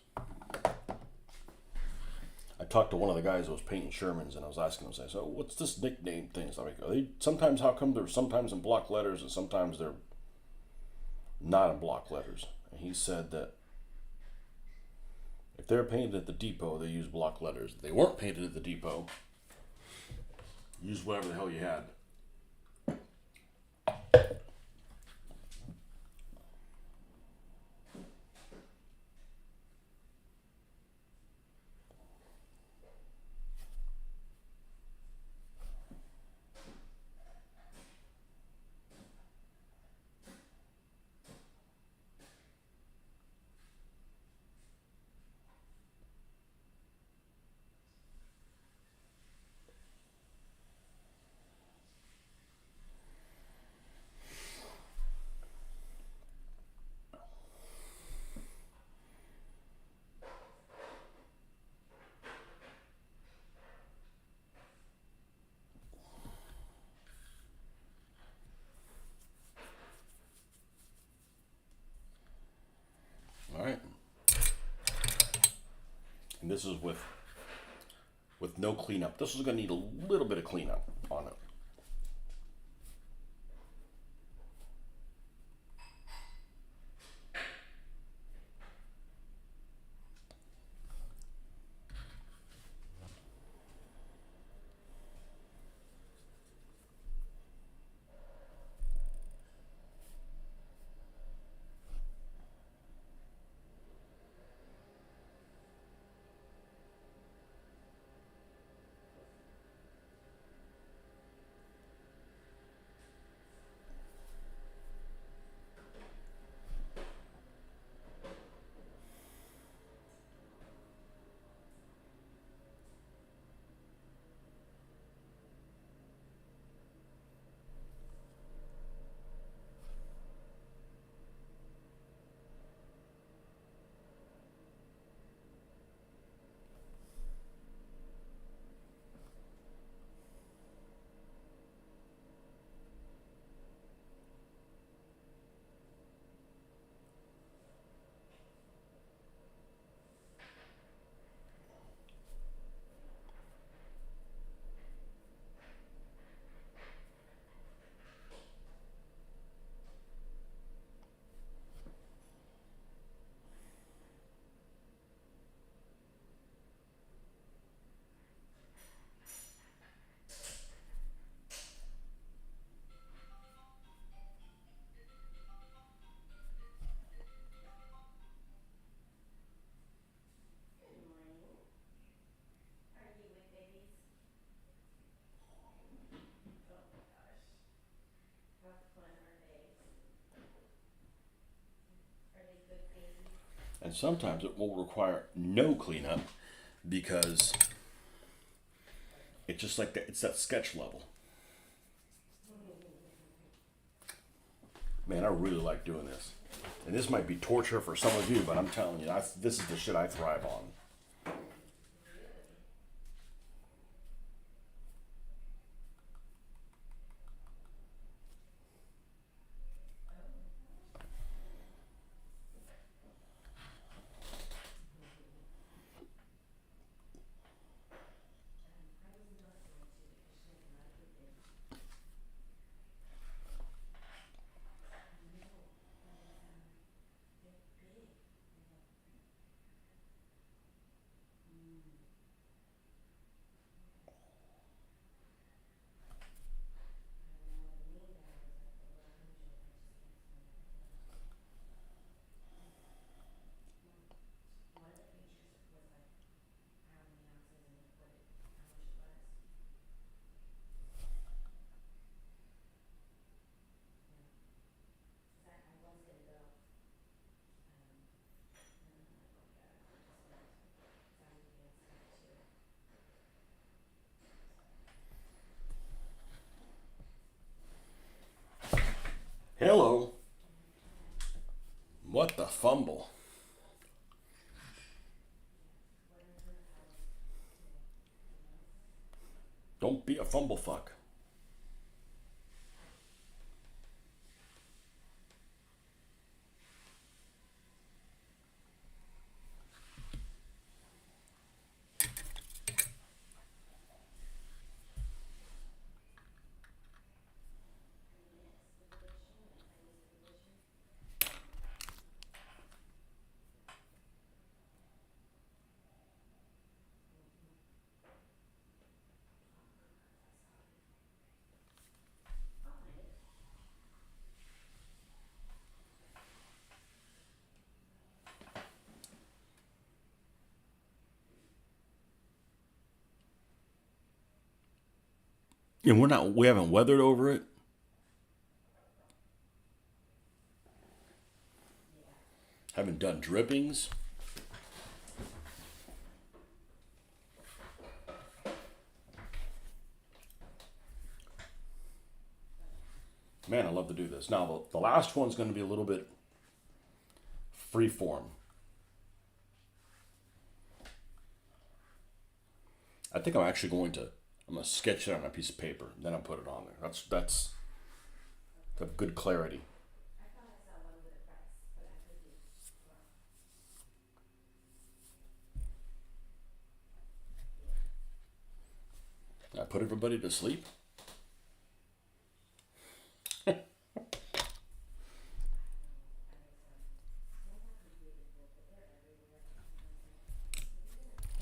I talked to one of the guys that was painting Shermans, and I was asking him, so what's this nickname thing? So I'm like, are they sometimes, how come they're sometimes in block letters and sometimes they're not in block letters? And he said that if they're painted at the depot, they use block letters. If they weren't painted at the depot, use whatever the hell you had. All right. And this is with no cleanup. This is going to need a little bit of cleanup on it. And sometimes it will require no cleanup because it's just like that, it's that sketch level. Man, I really like doing this. And this might be torture for some of you, but I'm telling you, this is the shit I thrive on. Hello. What the fumble? Don't be a fumble fuck. And we haven't weathered over it. Haven't done drippings. Man, I love to do this. Now, the last one's going to be a little bit free form. I think I'm going to sketch it on a piece of paper, then I'll put it on there. That's to have good clarity. I put everybody to sleep. Hold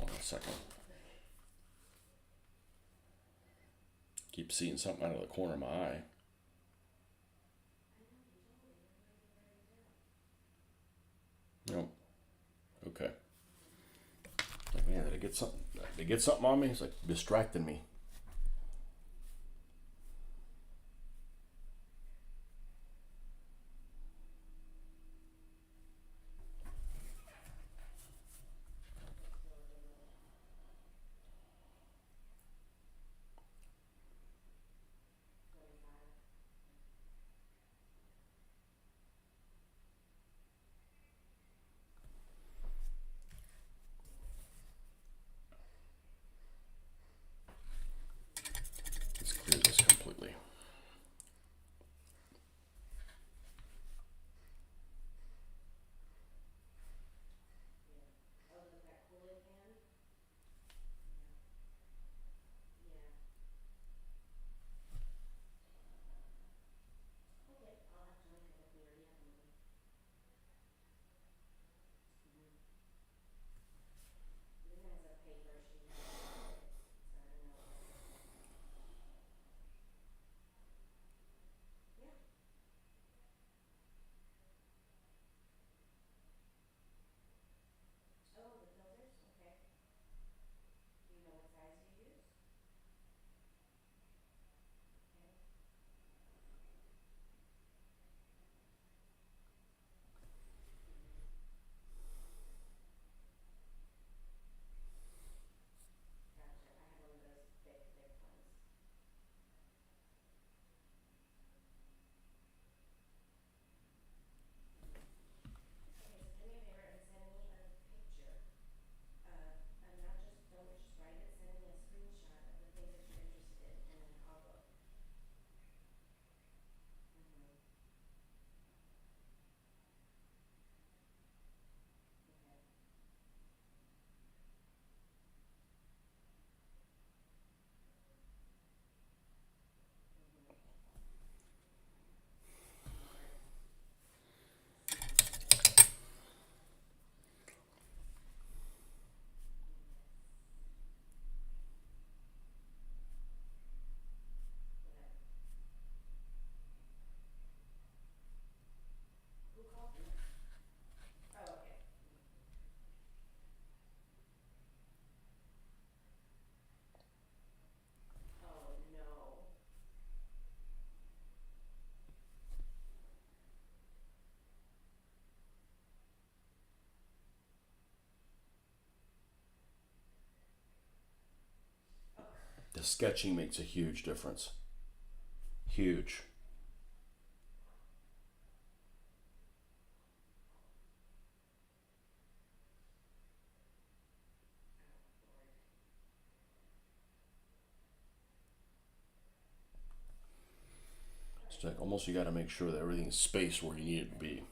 on a second. Keep seeing something out of the corner of my eye. Nope. Okay. Like, man, did I get something? Did I get something on me? It's like distracting me. Let's clear this completely. The sketching makes a huge difference. Huge. It's like almost you got to make sure that everything's spaced where you need it to be.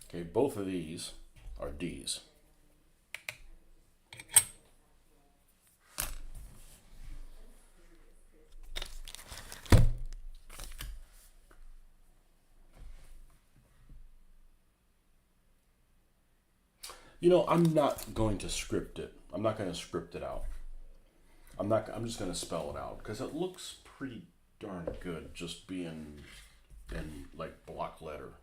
Okay, both of these are D's. You know, I'm not going to script it. I'm not going to script it out. I'm just going to spell it out because it looks pretty darn good just being in like block letter.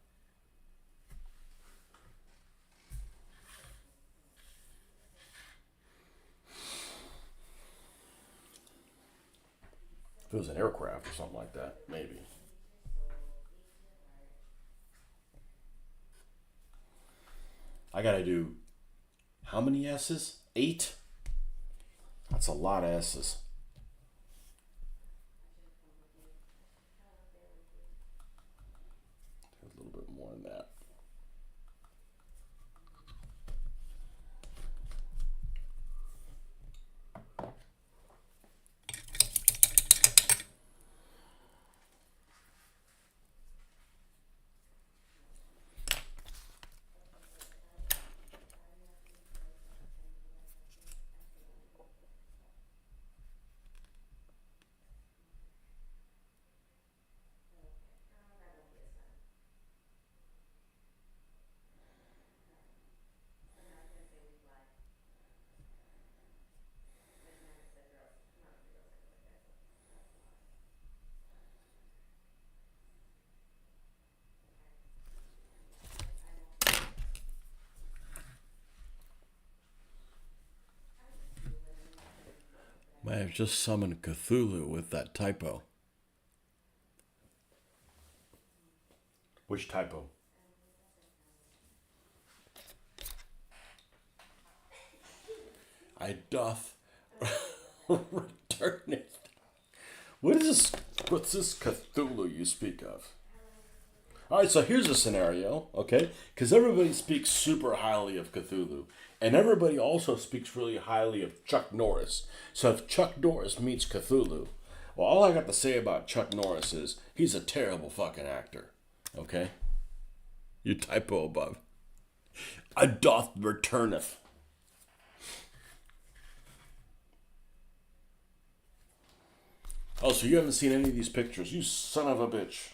If it was an aircraft or something like that, maybe. I got to do how many S's? 8? That's a lot of S's. A little bit more than that. Might have just summoned Cthulhu with that typo. Which typo? I doth return it. What is this? What's this Cthulhu you speak of? All right, so here's a scenario, okay? Because everybody speaks super highly of Cthulhu, and everybody also speaks really highly of Chuck Norris. So if Chuck Norris meets Cthulhu, well, all I got to say about Chuck Norris is he's a terrible fucking actor, okay? You typo above. I doth returneth. Oh, so you haven't seen any of these pictures? You son of a bitch.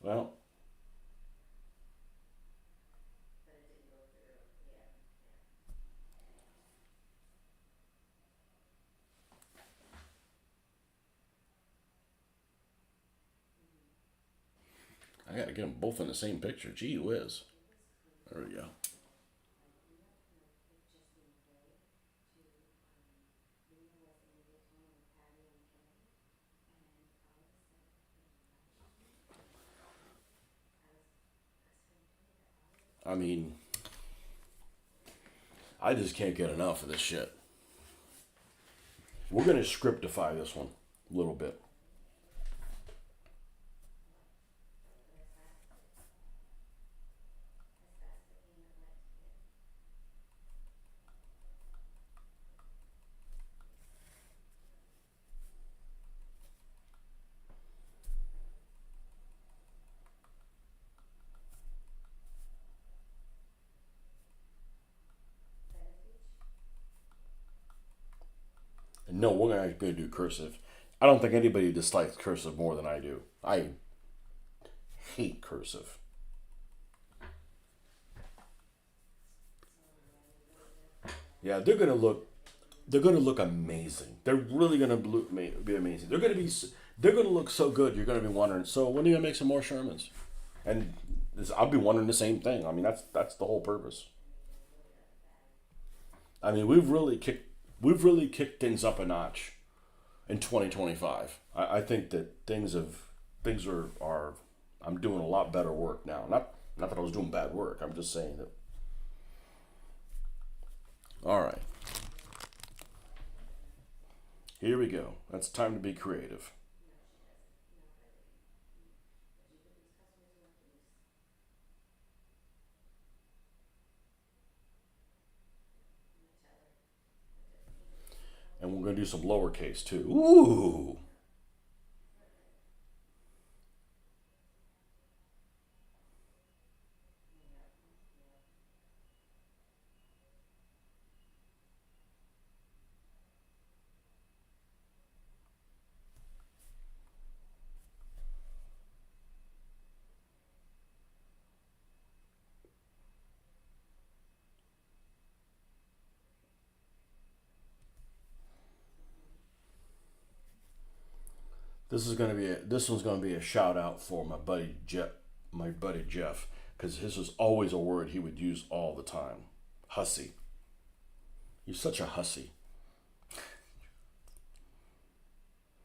Well, I gotta get them both in the same picture. Gee whiz. There we go. I mean, I just can't get enough of this shit. We're gonna scriptify this one a little bit. And no, we're gonna do cursive. I don't think anybody dislikes cursive more than I do. I hate cursive. Yeah, they're gonna look amazing. They're really gonna be amazing. They're gonna look so good. You're gonna be wondering. So when are you gonna make some more Shermans? And I'll be wondering the same thing. I mean, that's the whole purpose. I mean, we've really kicked things up a notch in 2025. I think that things are I'm doing a lot better work now. Not that I was doing bad work. I'm just saying that. All right, here we go. It's time to be creative. And we're going to do some lowercase too. Ooh. This one's gonna be a shout out for my buddy Jeff, because his was always a word he would use all the time. Hussy. You're such a hussy,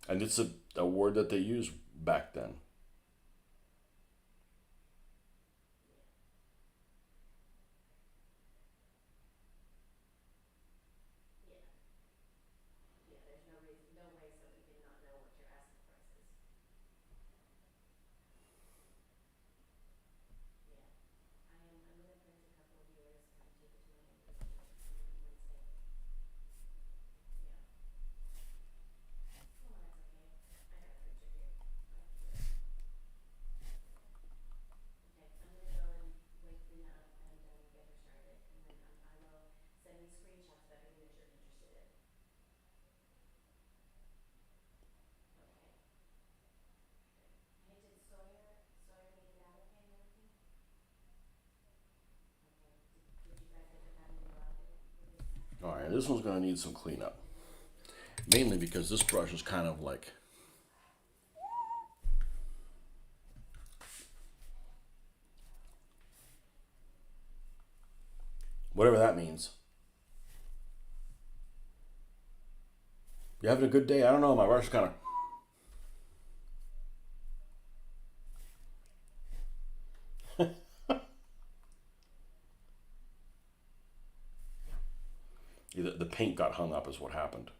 and it's a word that they used back then. All right, this one's gonna need some cleanup, mainly because this brush is kind of like, whatever that means. You having a good day? I don't know. My brush is kind of. The paint got hung up, is what happened.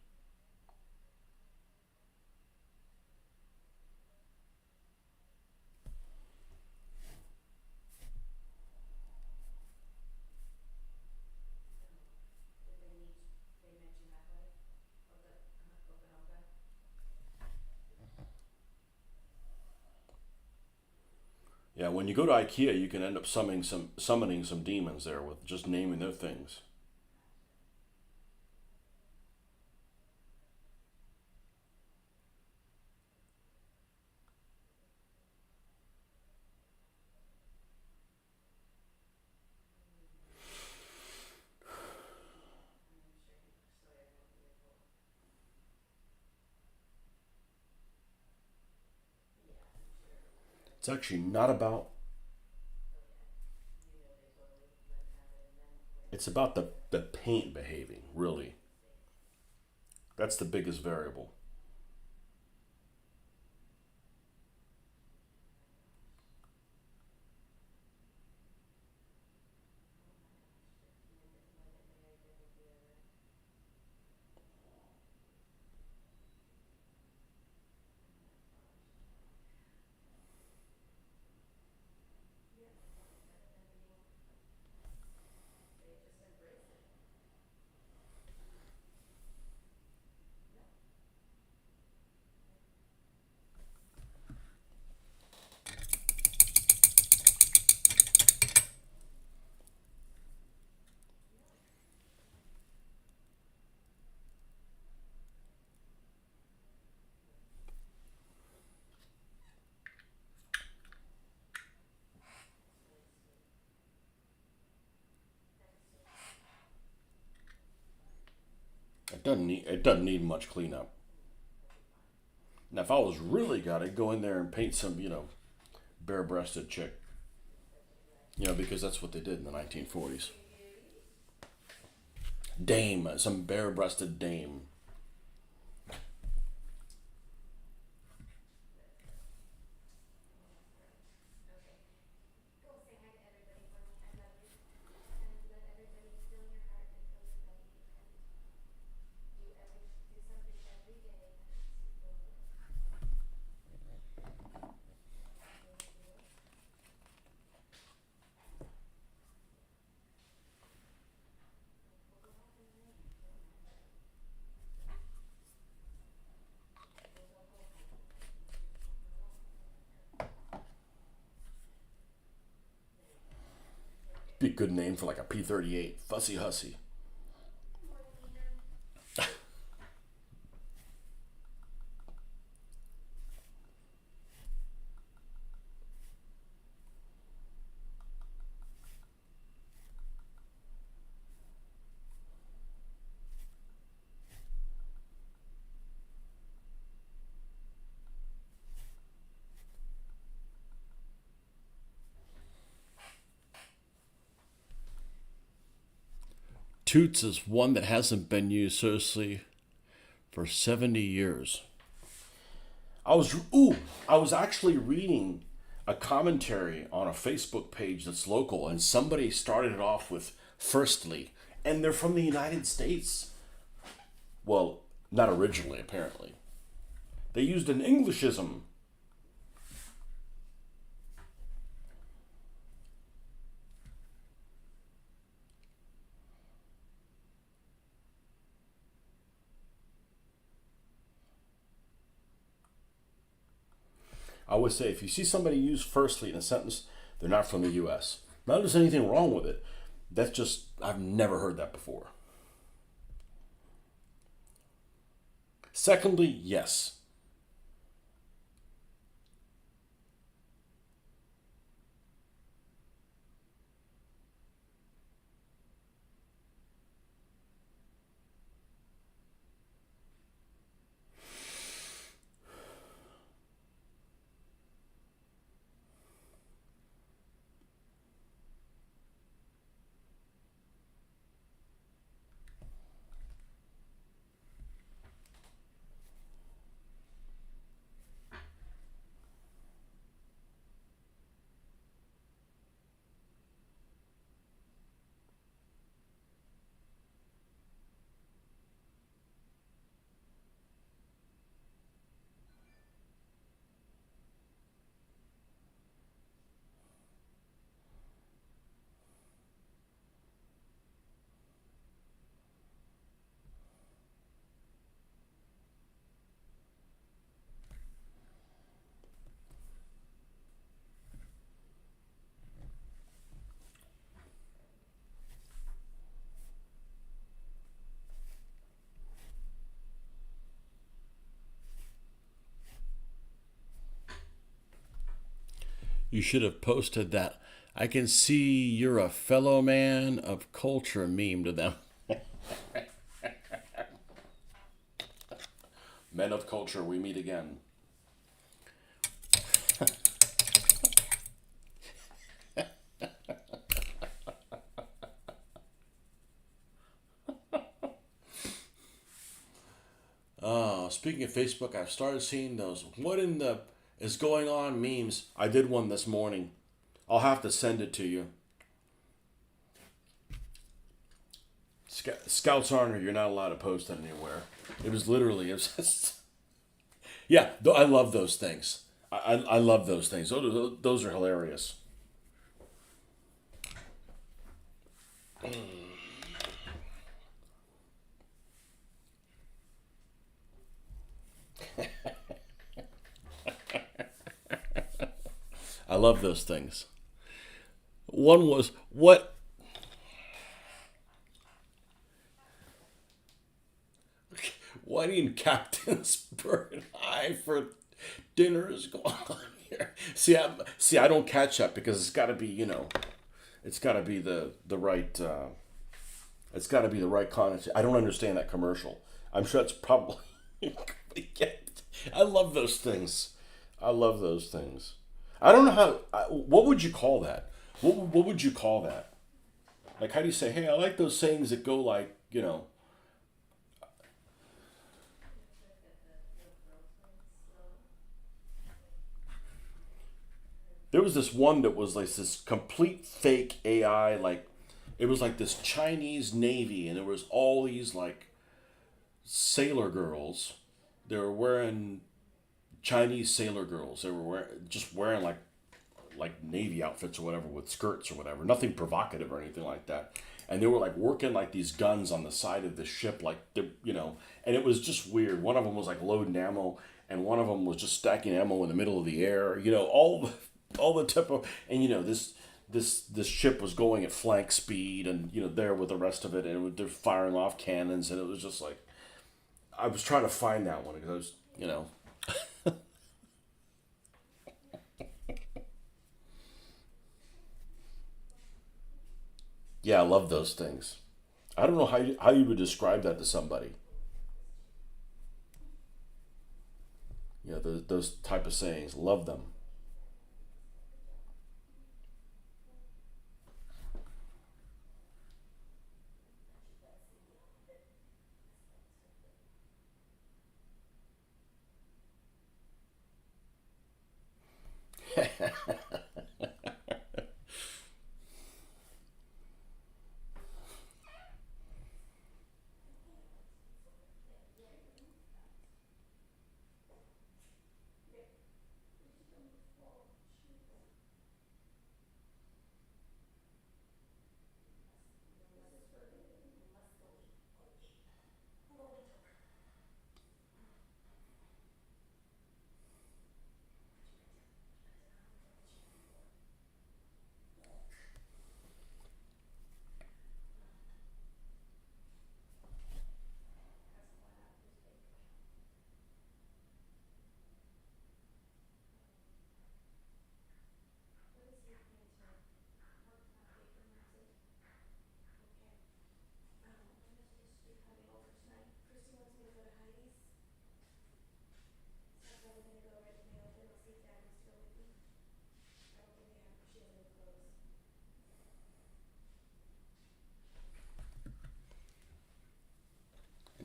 Yeah, when you go to IKEA, you can end up summoning some demons there with just naming their things. It's actually not about. It's about the paint behaving, really. That's the biggest variable. It doesn't need much cleanup. Now, if I was really got to go in there and paint some, bare-breasted chick, because that's what they did in the 1940s. Dame, some bare-breasted dame. Be a good name for like a P-38, Fussy Hussy. Toots is one that hasn't been used seriously for 70 years. I was actually reading a commentary on a Facebook page that's local, and somebody started it off with firstly, and they're from the United States. Well, not originally, apparently. They used an Englishism. I always say if you see somebody use firstly in a sentence, they're not from the US. Not that there's anything wrong with it. That's just, I've never heard that before. Secondly, yes. You should have posted that. I can see you're a fellow man of culture meme to them. Men of culture, we meet again. Speaking of Facebook, I've started seeing those what in the is going on memes. I did one this morning. I'll have to send it to you. Scouts Honor, you're not allowed to post that anywhere. It was literally, it was just, yeah, I love those things. I love those things. Those are hilarious. I love those things. One was, what in Captain's Bird Eye for dinner is going on here? I don't catch that because it's got to be, it's got to be the right, it's got to be the right content. I don't understand that commercial. I'm sure it's probably, I love those things. I love those things. I don't know what would you call that? What would you call that? Like, how do you say, hey, I like those sayings that go like, there was this one that was like this complete fake AI, like, it was like this Chinese Navy, and there was all these like sailor girls. They were wearing Chinese sailor girls. They were just wearing like Navy outfits or whatever with skirts or whatever. Nothing provocative or anything like that. And they were like working like these guns on the side of the ship, like and it was just weird. One of them was like loading ammo, and one of them was just stacking ammo in the middle of the air. All the type of, and this ship was going at flank speed, and there with the rest of it, and they're firing off cannons, and it was just like, I was trying to find that one because I was. Yeah, I love those things. I don't know how you would describe that to somebody. Those type of sayings. Love them.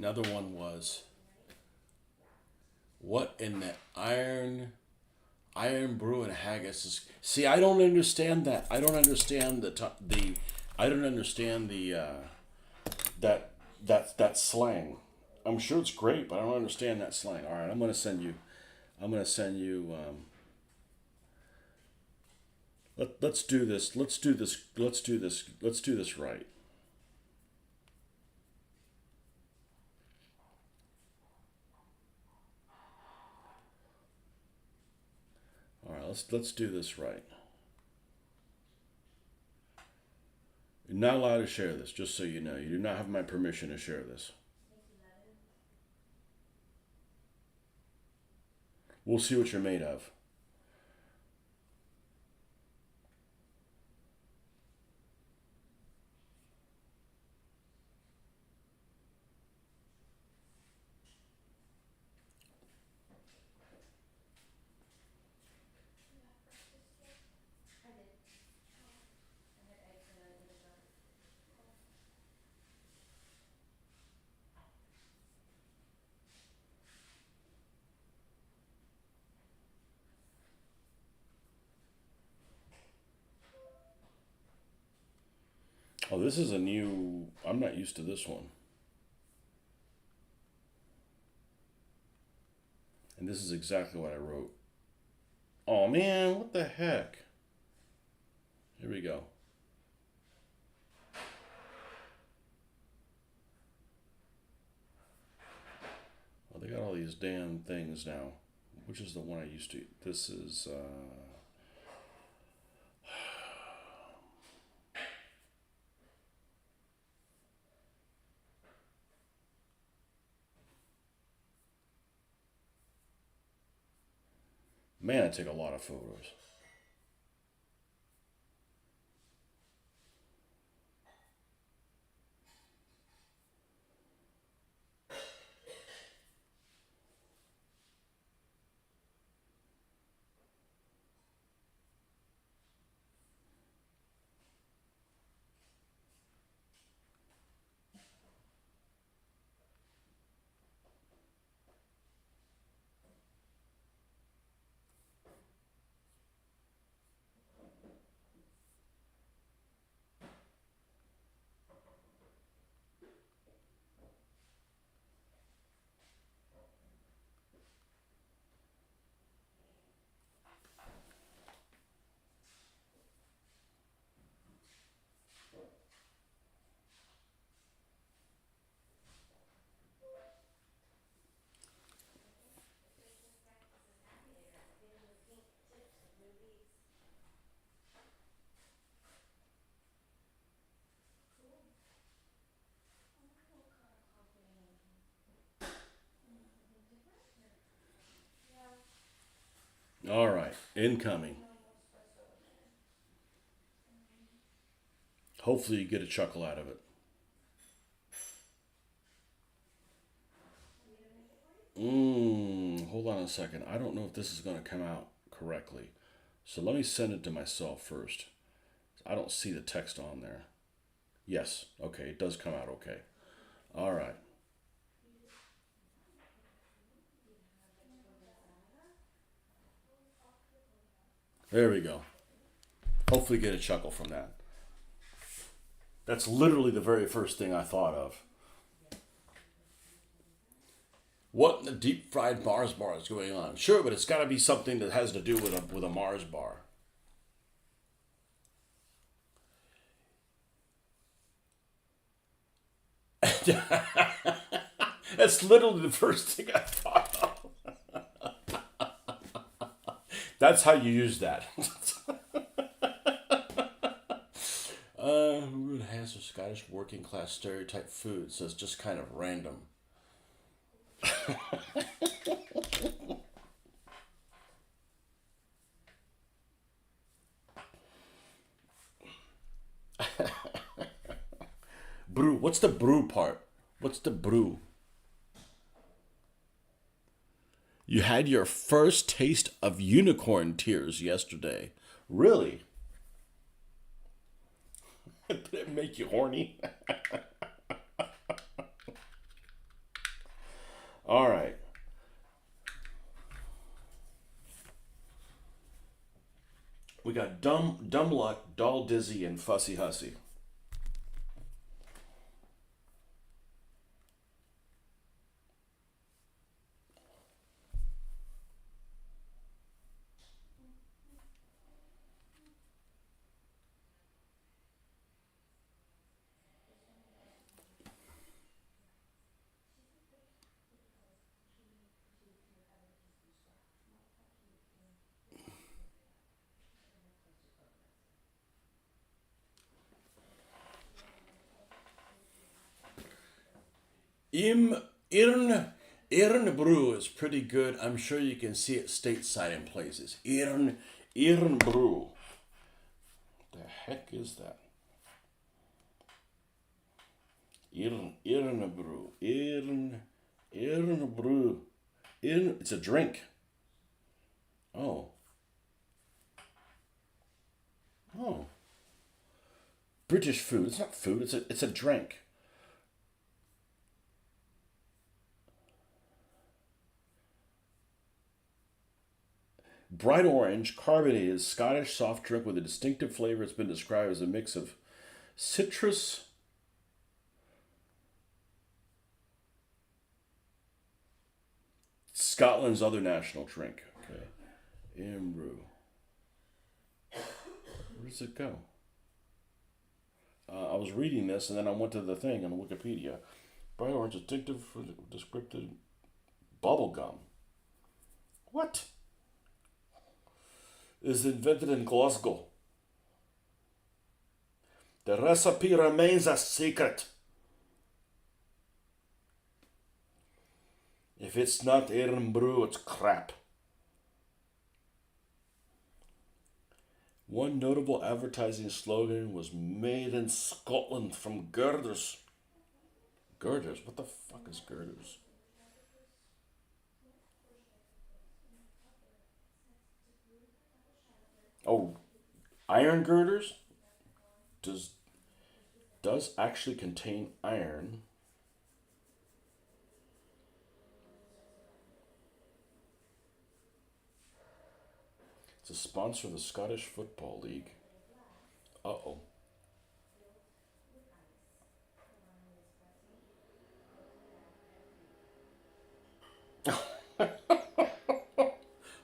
Another one was, what in the iron brew and haggis is. See, I don't understand that. I don't understand the. I don't understand the that slang. I'm sure it's great, but I don't understand that slang. All right, I'm gonna send you. I'm gonna send you. Let's do this. Let's do this. Let's do this. Let's do this right. All right, let's do this right. You're not allowed to share this, just so you know. You do not have my permission to share this. We'll see what you're made of. Oh, this is a new. I'm not used to this one. And this is exactly what I wrote. Oh man, what the heck? Here we go. Oh, they got all these damn things now. Which is the one I used to? This is. Man, I take a lot of photos. All right, incoming. Hopefully, you get a chuckle out of it. Hold on a second. I don't know if this is going to come out correctly. So let me send it to myself first. I don't see the text on there. Yes, okay, it does come out okay. All right. There we go. Hopefully, get a chuckle from that. That's literally the very first thing I thought of. What in the deep fried Mars bar is going on? Sure, but it's got to be something that has to do with a Mars bar. That's literally the first thing I thought of. That's how you use that. Who has a Scottish working class stereotype food? So it's just kind of random. Brew. What's the brew part? What's the brew? You had your first taste of unicorn tears yesterday. Really? Did it make you horny? Dumb luck, doll dizzy, and fussy hussy. Im Irn Brew is pretty good. I'm sure you can see it stateside in places. Irn Brew. The heck is that? Irn Brew. Irn Brew. It's a drink. Oh. Oh. British food. It's not food, it's a drink. Bright orange, carbonated, Scottish soft drink with a distinctive flavor. It's been described as a mix of citrus. Scotland's other national drink. Okay. Imbrew. Where does it go? I was reading this and then I went to the thing on Wikipedia. Bright orange, distinctive, descriptive bubble gum. What? Is invented in Glasgow. The recipe remains a secret. If it's not Aaron Brew, it's crap. One notable advertising slogan was made in Scotland from girders. Girders? What the fuck is girders? Oh, iron girders? Does actually contain iron. It's a sponsor of the Scottish Football League. Uh-oh.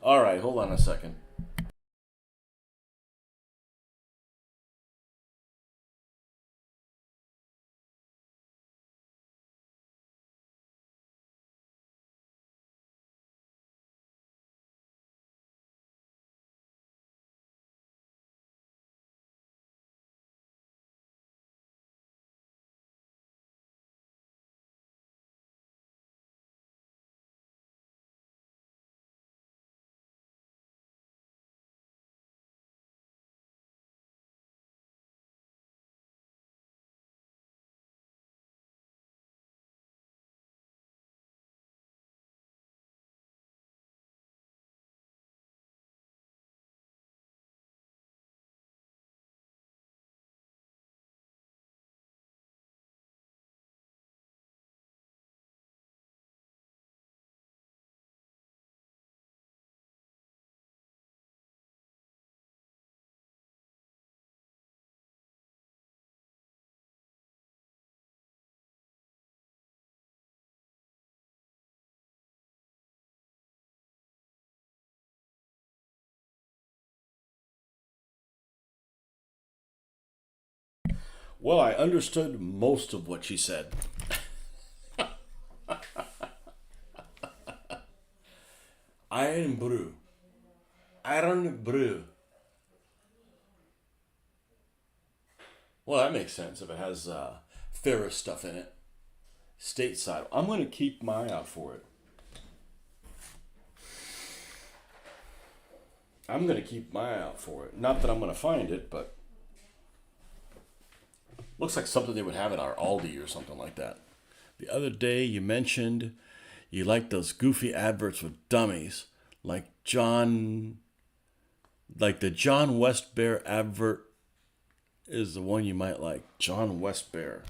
All right, hold on a second. Well, I understood most of what she said. Iron brew. Iron brew. Well, that makes sense if it has ferrous stuff in it. Stateside. I'm going to keep my eye out for it. I'm going to keep my eye out for it. Not that I'm going to find it, but looks like something they would have at our Aldi or something like that. The other day you mentioned you like those goofy adverts with dummies, like the John West Bear advert is the one you might like. John West Bear.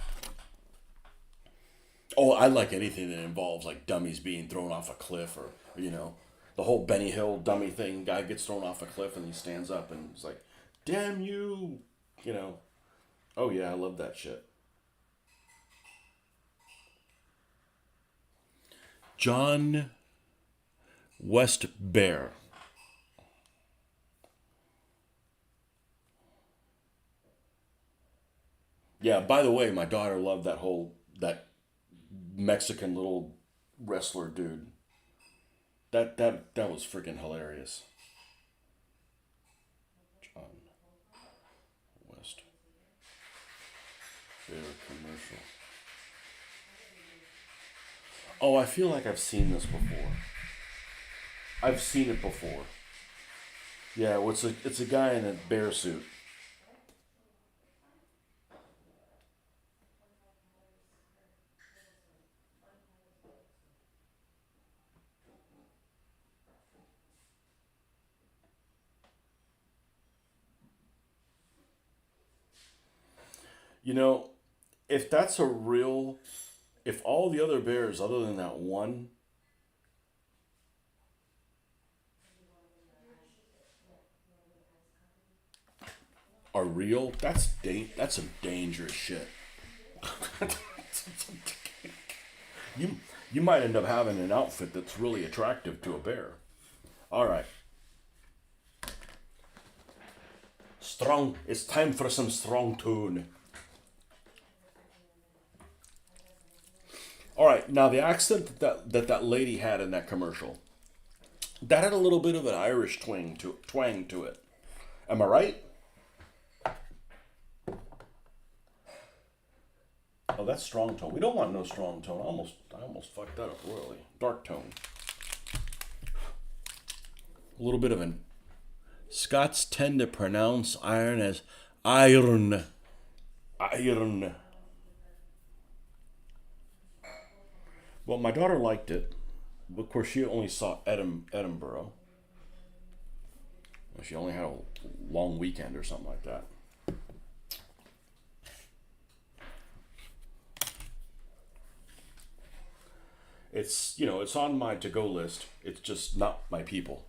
Oh, I like anything that involves like dummies being thrown off a cliff or the whole Benny Hill dummy thing. Guy gets thrown off a cliff and he stands up and it's like, damn you, you know. Oh yeah, I love that shit. John West Bear. Yeah, by the way, my daughter loved that Mexican little wrestler dude. That was freaking hilarious. John West Bear commercial. Oh, I feel like I've seen this before. I've seen it before. Yeah, it's a guy in a bear suit. You know, if that's a real, if all the other bears other than that one are real, that's some dangerous shit. You you might end up having an outfit that's really attractive to a bear. All right, strong. It's time for some strong tune. All right, now the accent that lady had in that commercial, that had a little bit of an Irish twang to it. Am I right? Oh, that's strong tone. We don't want no strong tone. I almost fucked that up royally. Dark tone. A little bit of an. Scots tend to pronounce iron as iron. Iron. Well, my daughter liked it. Of course, she only saw Edinburgh. She only had a long weekend or something like that. It's on my to go list. It's just not my people.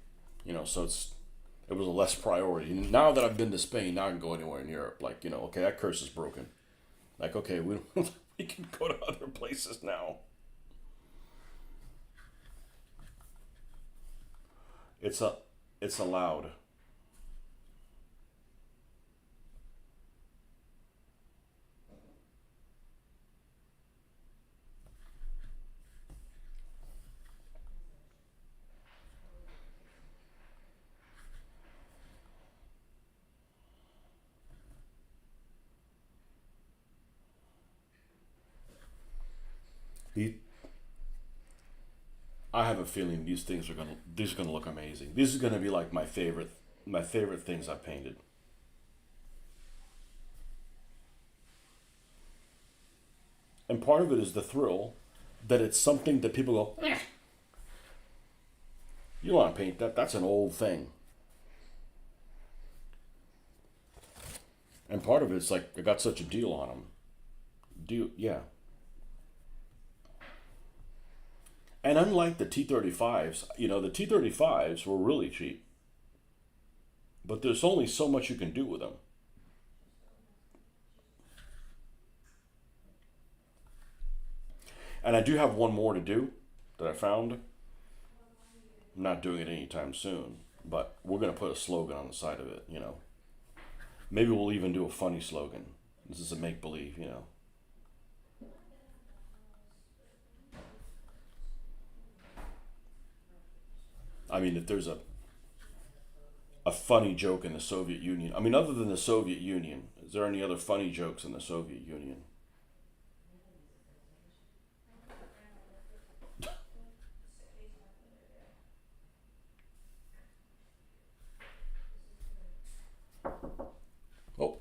So it was a less priority. Now that I've been to Spain, now I can go anywhere in Europe. Like, okay, that curse is broken. Like, okay, we can go to other places now. It's a it's allowed. The, I have a feeling these are gonna look amazing. These are gonna be like my favorite things I painted. And part of it is the thrill that it's something that people go, you don't want to paint that. That's an old thing. And part of it's like I got such a deal on them. Yeah. And unlike the T35s, the T35s were really cheap, but there's only so much you can do with them. And I do have one more to do that I found. I'm not doing it anytime soon, but we're gonna put a slogan on the side of it. Maybe we'll even do a funny slogan. This is a make believe. I mean, if there's a funny joke in the Soviet Union, I mean, other than the Soviet Union, is there any other funny jokes in the Soviet Union? Oh,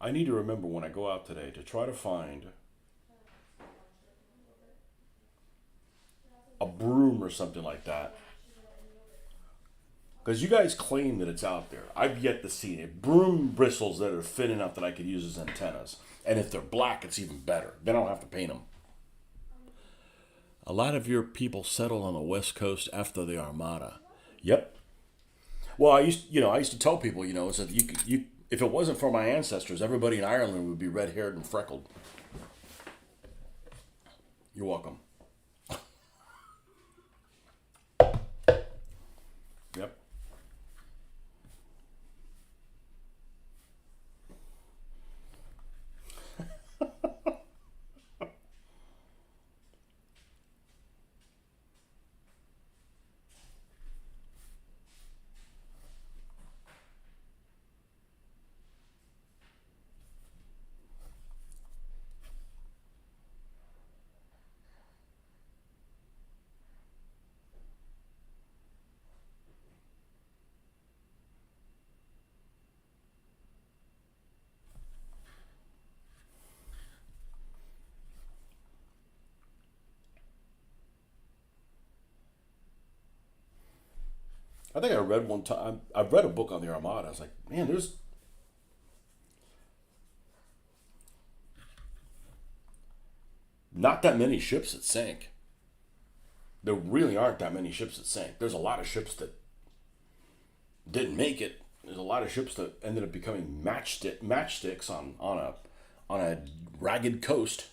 I need to remember when I go out today to try to find a broom or something like that. Because you guys claim that it's out there. I've yet to see it. Broom bristles that are thin enough that I could use as antennas. And if they're black, it's even better. Then I don't have to paint them. A lot of your people settled on the West Coast after the Armada. Yep. Well, I used to tell people, is that if it wasn't for my ancestors, everybody in Ireland would be red-haired and freckled. You're welcome. Yep. I think I read one time. I've read a book on the Armada. I was like, man, there's not that many ships that sank. There really aren't that many ships that sank. There's a lot of ships that didn't make it. There's a lot of ships that ended up becoming matchsticks on a ragged coast.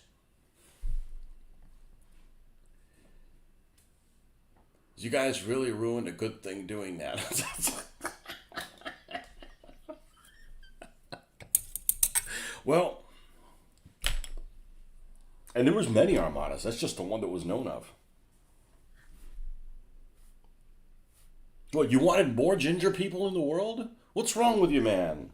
You guys really ruined a good thing doing that. Well, and there was many armadas. That's just the one that was known of. What, you wanted more ginger people in the world? What's wrong with you, man?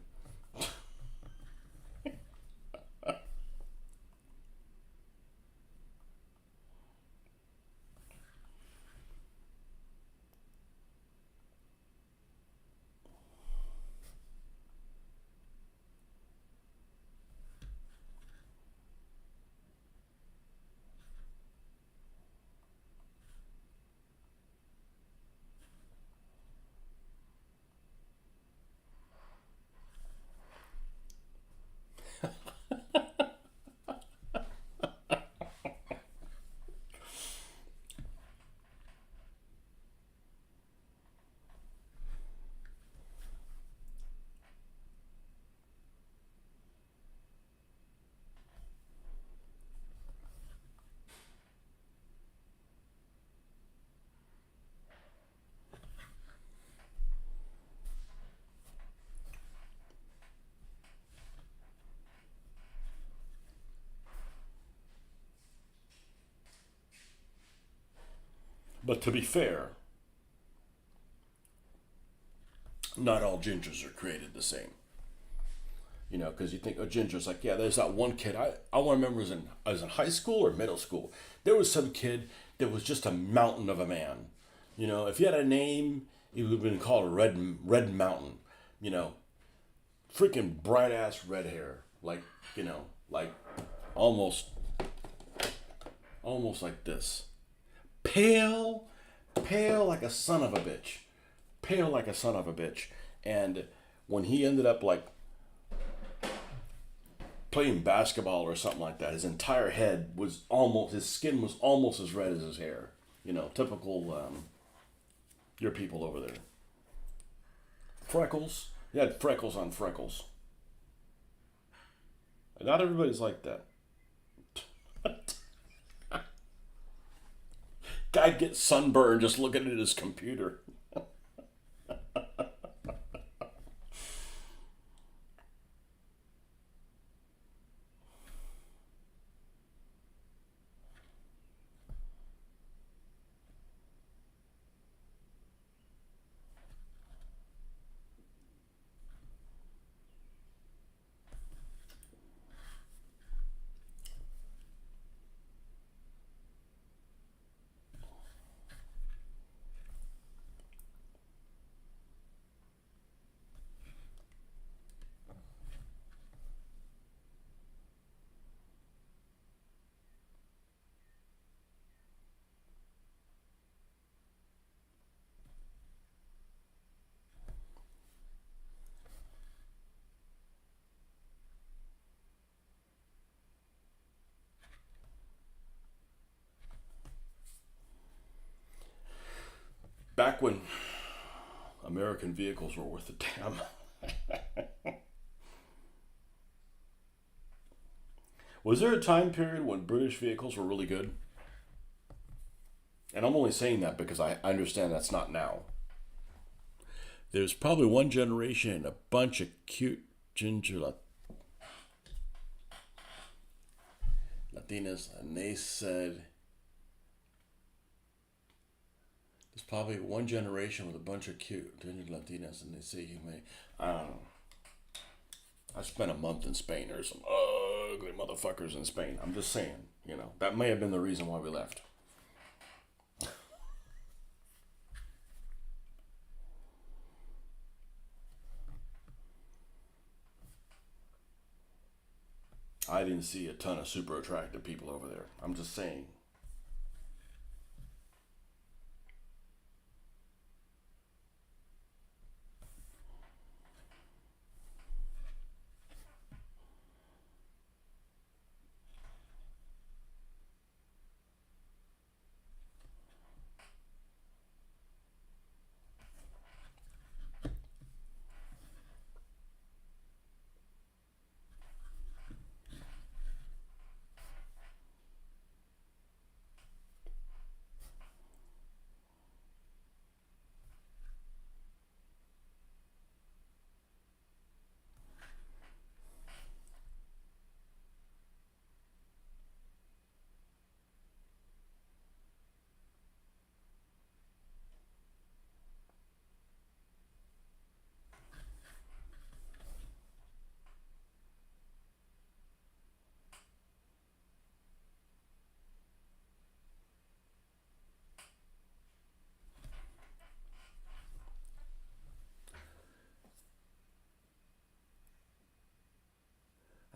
But to be fair, not all gingers are created the same. Because you think, oh, gingers, like, yeah, there's that one kid. I want to remember I was in high school or middle school. There was some kid that was just a mountain of a man. If he had a name, he would have been called Red Mountain. You know, freaking bright ass red hair, like almost, almost like this, pale, pale like a son of a bitch, pale like a son of a bitch. And when he ended up like playing basketball or something like that, his entire head was his skin was almost as red as his hair. Typical your people over there. Freckles. He had freckles on freckles. Not everybody's like that. Guy gets sunburned just looking at his computer. back when American vehicles were worth a damn. Was there a time period when British vehicles were really good? And I'm only saying that because I understand that's not now. There's probably one generation, a bunch of cute ginger Latinas, and they said there's probably one generation with a bunch of cute ginger Latinas, and they say you may. I don't know. I spent a month in Spain. There's some ugly motherfuckers in Spain. I'm just saying, that may have been the reason why we left. I didn't see a ton of super attractive people over there. I'm just saying.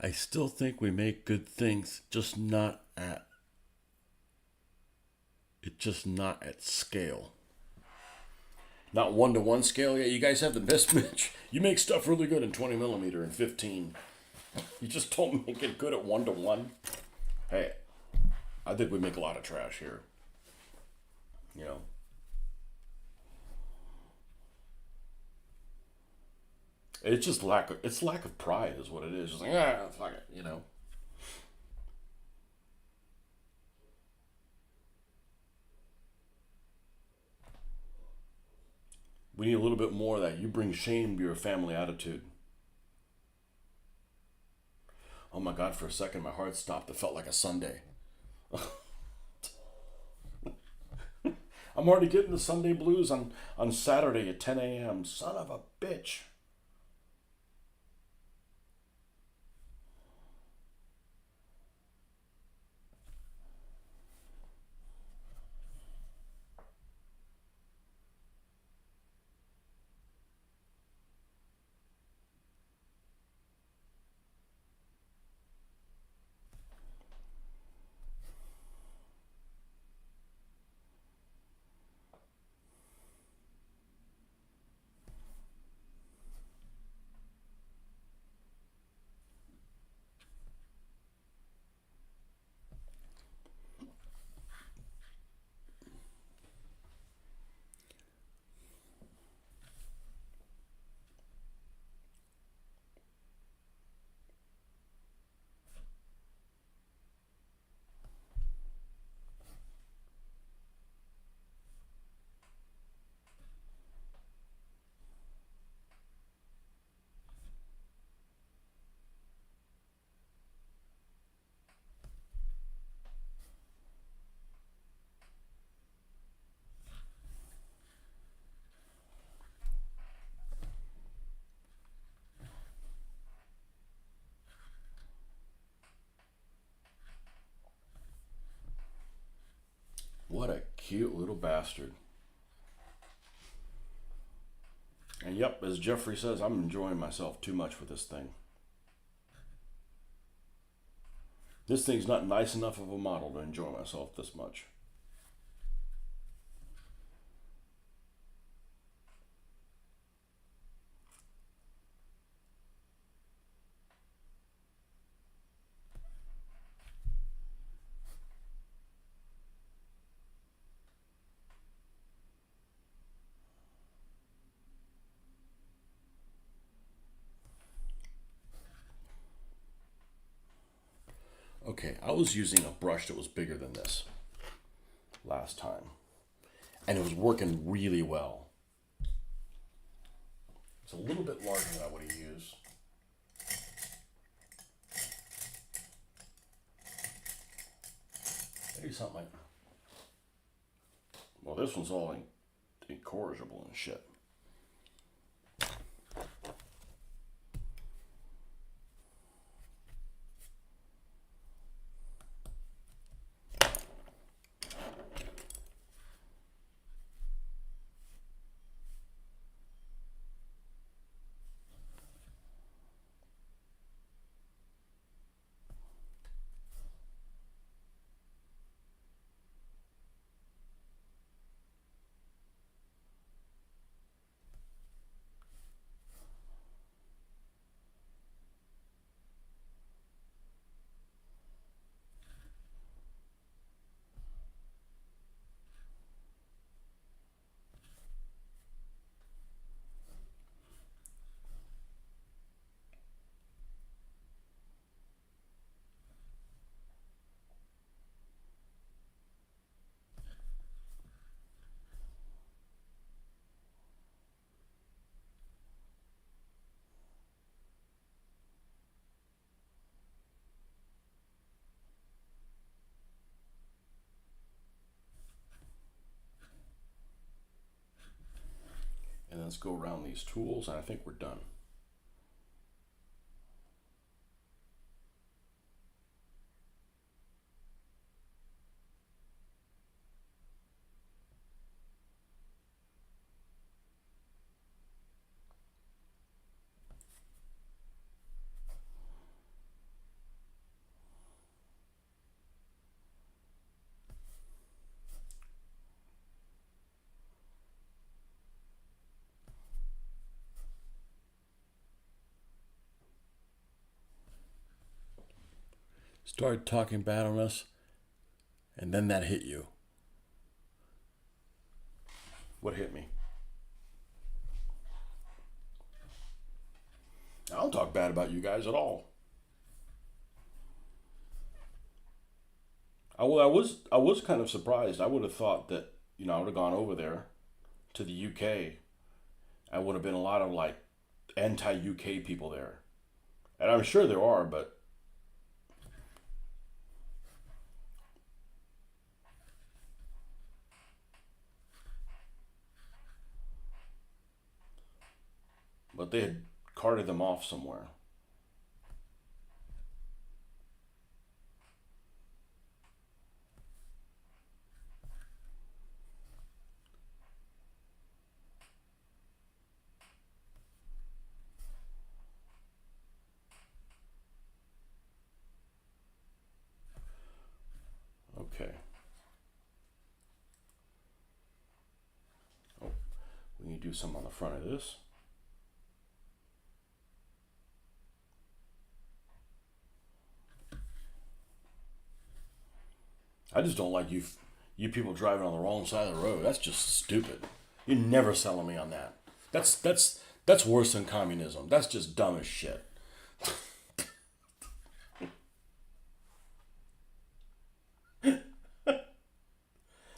I still think we make good things, just not at scale. Not 1-to-1 scale. Yeah, you guys have the best Mitch. You make stuff really good in 20 millimeter and 15. You just don't make it good at 1-to-1. Hey, I think we make a lot of trash here. You know. It's just lack of pride is what it is. Just like, fuck it. We need a little bit more of that. You bring shame to your family attitude. Oh my God, for a second my heart stopped. It felt like a Sunday. I'm already getting the Sunday blues on Saturday at 10 a.m. Son of a bitch. What a cute little bastard. And yep, as Jeffrey says, I'm enjoying myself too much with this thing. This thing's not nice enough of a model to enjoy myself this much. Okay, I was using a brush that was bigger than this last time, and it was working really well. It's a little bit larger than I would have used. Maybe something like, well, this one's all incorrigible and shit. And let's go around these tools, and I think we're done. Started talking bad on us, and then that hit you. What hit me? I don't talk bad about you guys at all. I was kind of surprised. I would have thought that, I would have gone over there to the UK. I would have been a lot of like anti-UK people there. And I'm sure there are, but they had carted them off somewhere. Okay. Oh, we need to do something on the front of this. I just don't like you people driving on the wrong side of the road. That's just stupid. You're never selling me on that. That's worse than communism. That's just dumb as shit.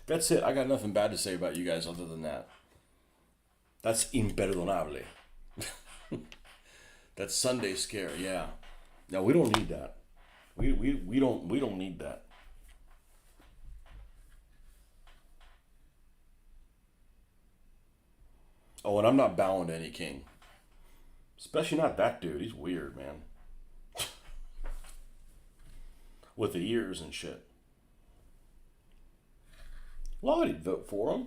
That's it. I got nothing bad to say about you guys other than that. That's imperdonable. That's Sunday scare. Yeah. No, we don't need that. We don't need that. Oh, and I'm not bowing to any king. Especially not that dude. He's weird, man. With the ears and shit. Well, I'd vote for him.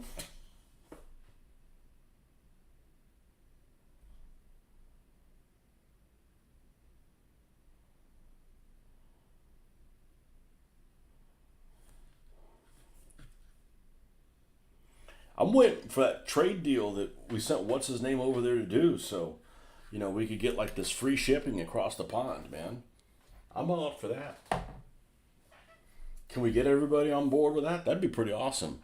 I'm waiting for that trade deal that we sent what's his name over there to do, so we could get like this free shipping across the pond, man. I'm all up for that. Can we get everybody on board with that? That'd be pretty awesome.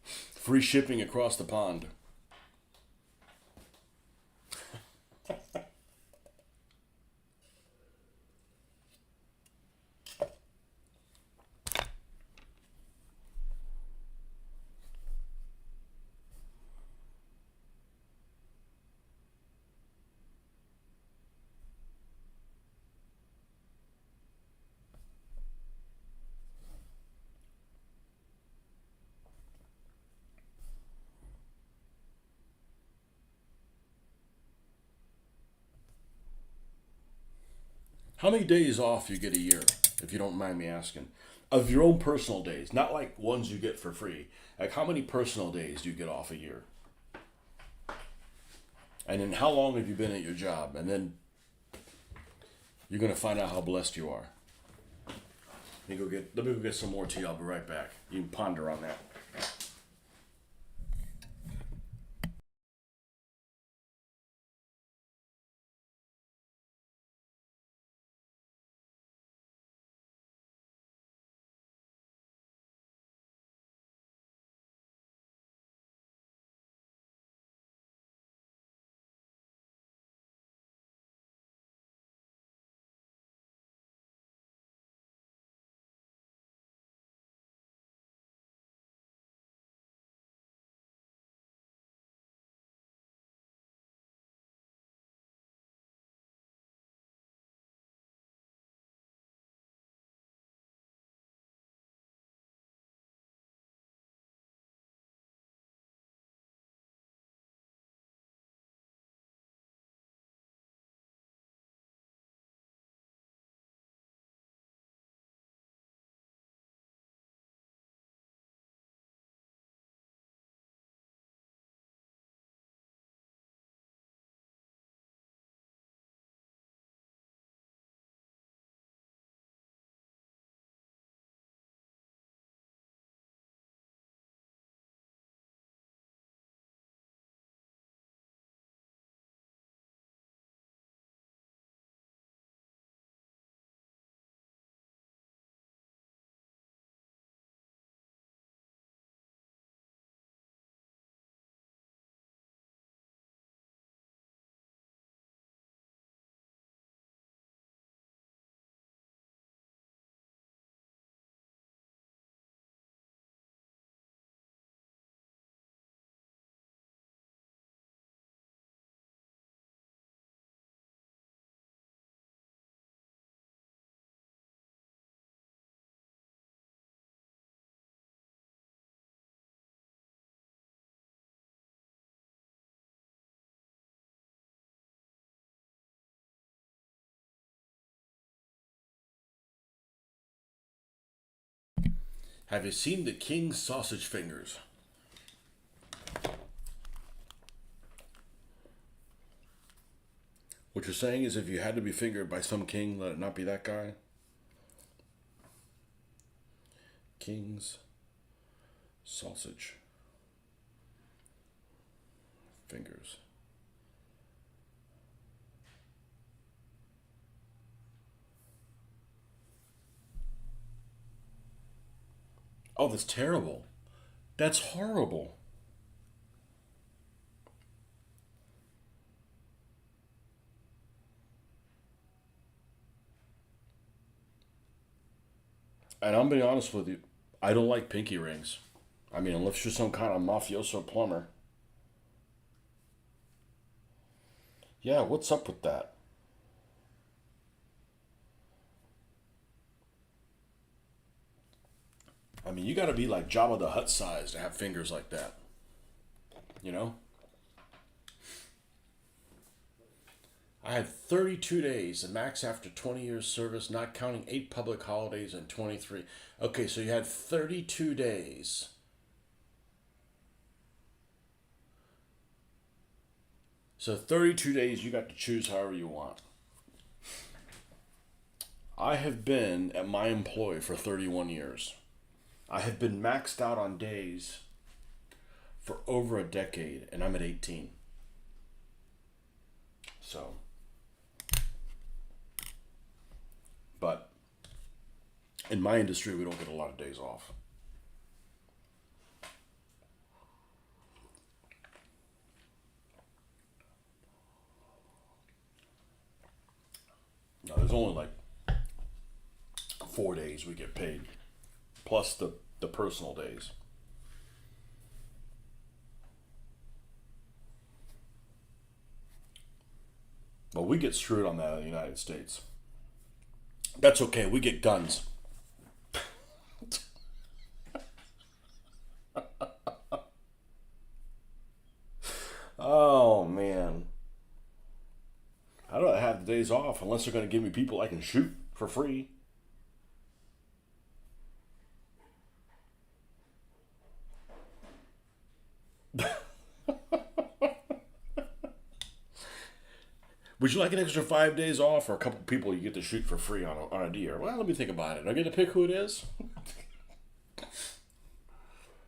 Free shipping across the pond. How many days off you get a year, if you don't mind me asking? Of your own personal days, not like ones you get for free. Like how many personal days do you get off a year? And then how long have you been at your job? And then you're gonna find out how blessed you are. Let me go get some more tea. I'll be right back. You can ponder on that. Have you seen the king's sausage fingers? What you're saying is if you had to be fingered by some king, let it not be that guy? King's sausage fingers. Oh, that's terrible. That's horrible. And I'm being honest with you, I don't like pinky rings. I mean, unless you're some kind of mafioso plumber. Yeah, what's up with that? I mean, you gotta be like Jabba the Hutt size to have fingers like that. You know? I had 32 days, the max after 20 years service, not counting 8 public holidays and 23. Okay, so you had 32 days. So 32 days, you got to choose however you want. I have been at my employ for 31 years. I have been maxed out on days for over a decade, and I'm at 18. So, but in my industry, we don't get a lot of days off. No, there's only like 4 days we get paid, plus the personal days. But we get screwed on that in the United States. That's okay. We get guns. Oh man. I don't have the days off unless they're going to give me people I can shoot for free. Would you like an extra 5 days off or a couple people you get to shoot for free on a deer? Well, let me think about it. Do I get to pick who it is?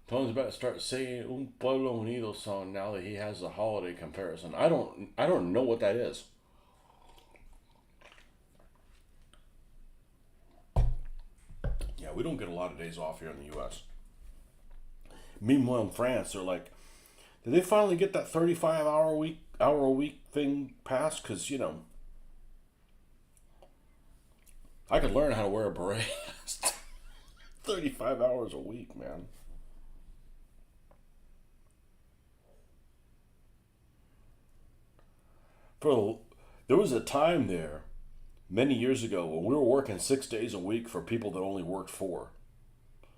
Tone's about to start singing Un Pueblo Unido song now that he has a holiday comparison. I don't know what that is. Yeah, we don't get a lot of days off here in the US. Meanwhile in France, they're like, did they finally get that 35 hour a week thing passed? Cause I could learn how to wear a beret. 35 hours a week, man. There was a time there many years ago when we were working 6 days a week for people that only worked four.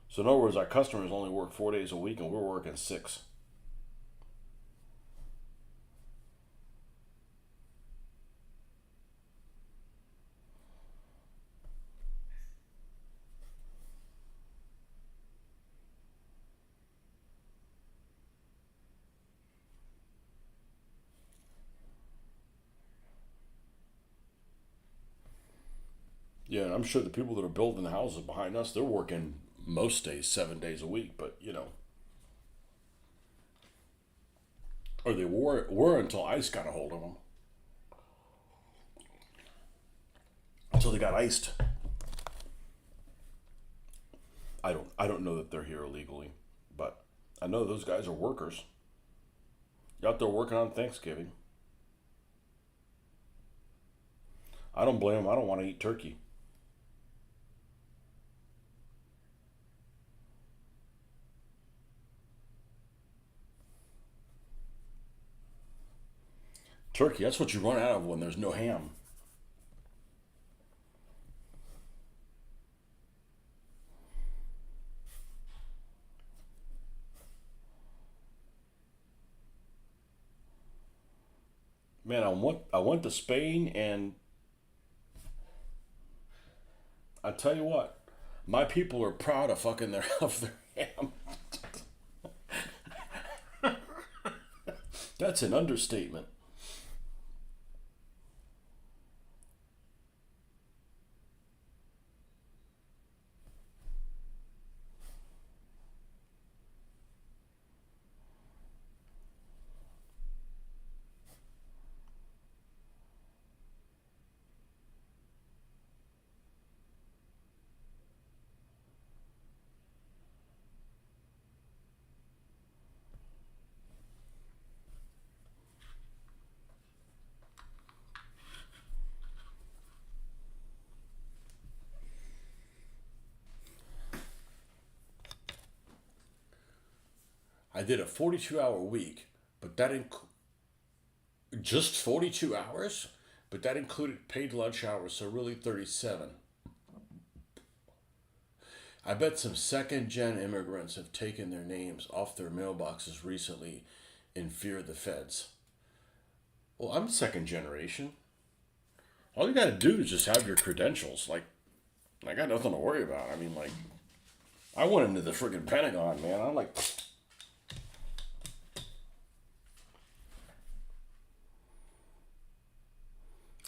So in other words, our customers only work 4 days a week and we're working six. Yeah, and I'm sure the people that are building the houses behind us, they're working most days, 7 days a week, but or they were until ice got a hold of them. Until they got iced. I don't know that they're here illegally, but I know those guys are workers. You're out there working on Thanksgiving. I don't blame them. I don't want to eat turkey. Turkey, that's what you run out of when there's no ham. Man, I went to Spain, and I tell you what, my people are proud of fucking their of their ham. That's an understatement. I did a 42-hour week, but just 42 hours, but that included paid lunch hours, so really 37. I bet some second gen immigrants have taken their names off their mailboxes recently in fear of the feds. Well, I'm second generation. All you gotta do is just have your credentials. Like, I got nothing to worry about. I mean, like, I went into the freaking Pentagon, man. I'm like,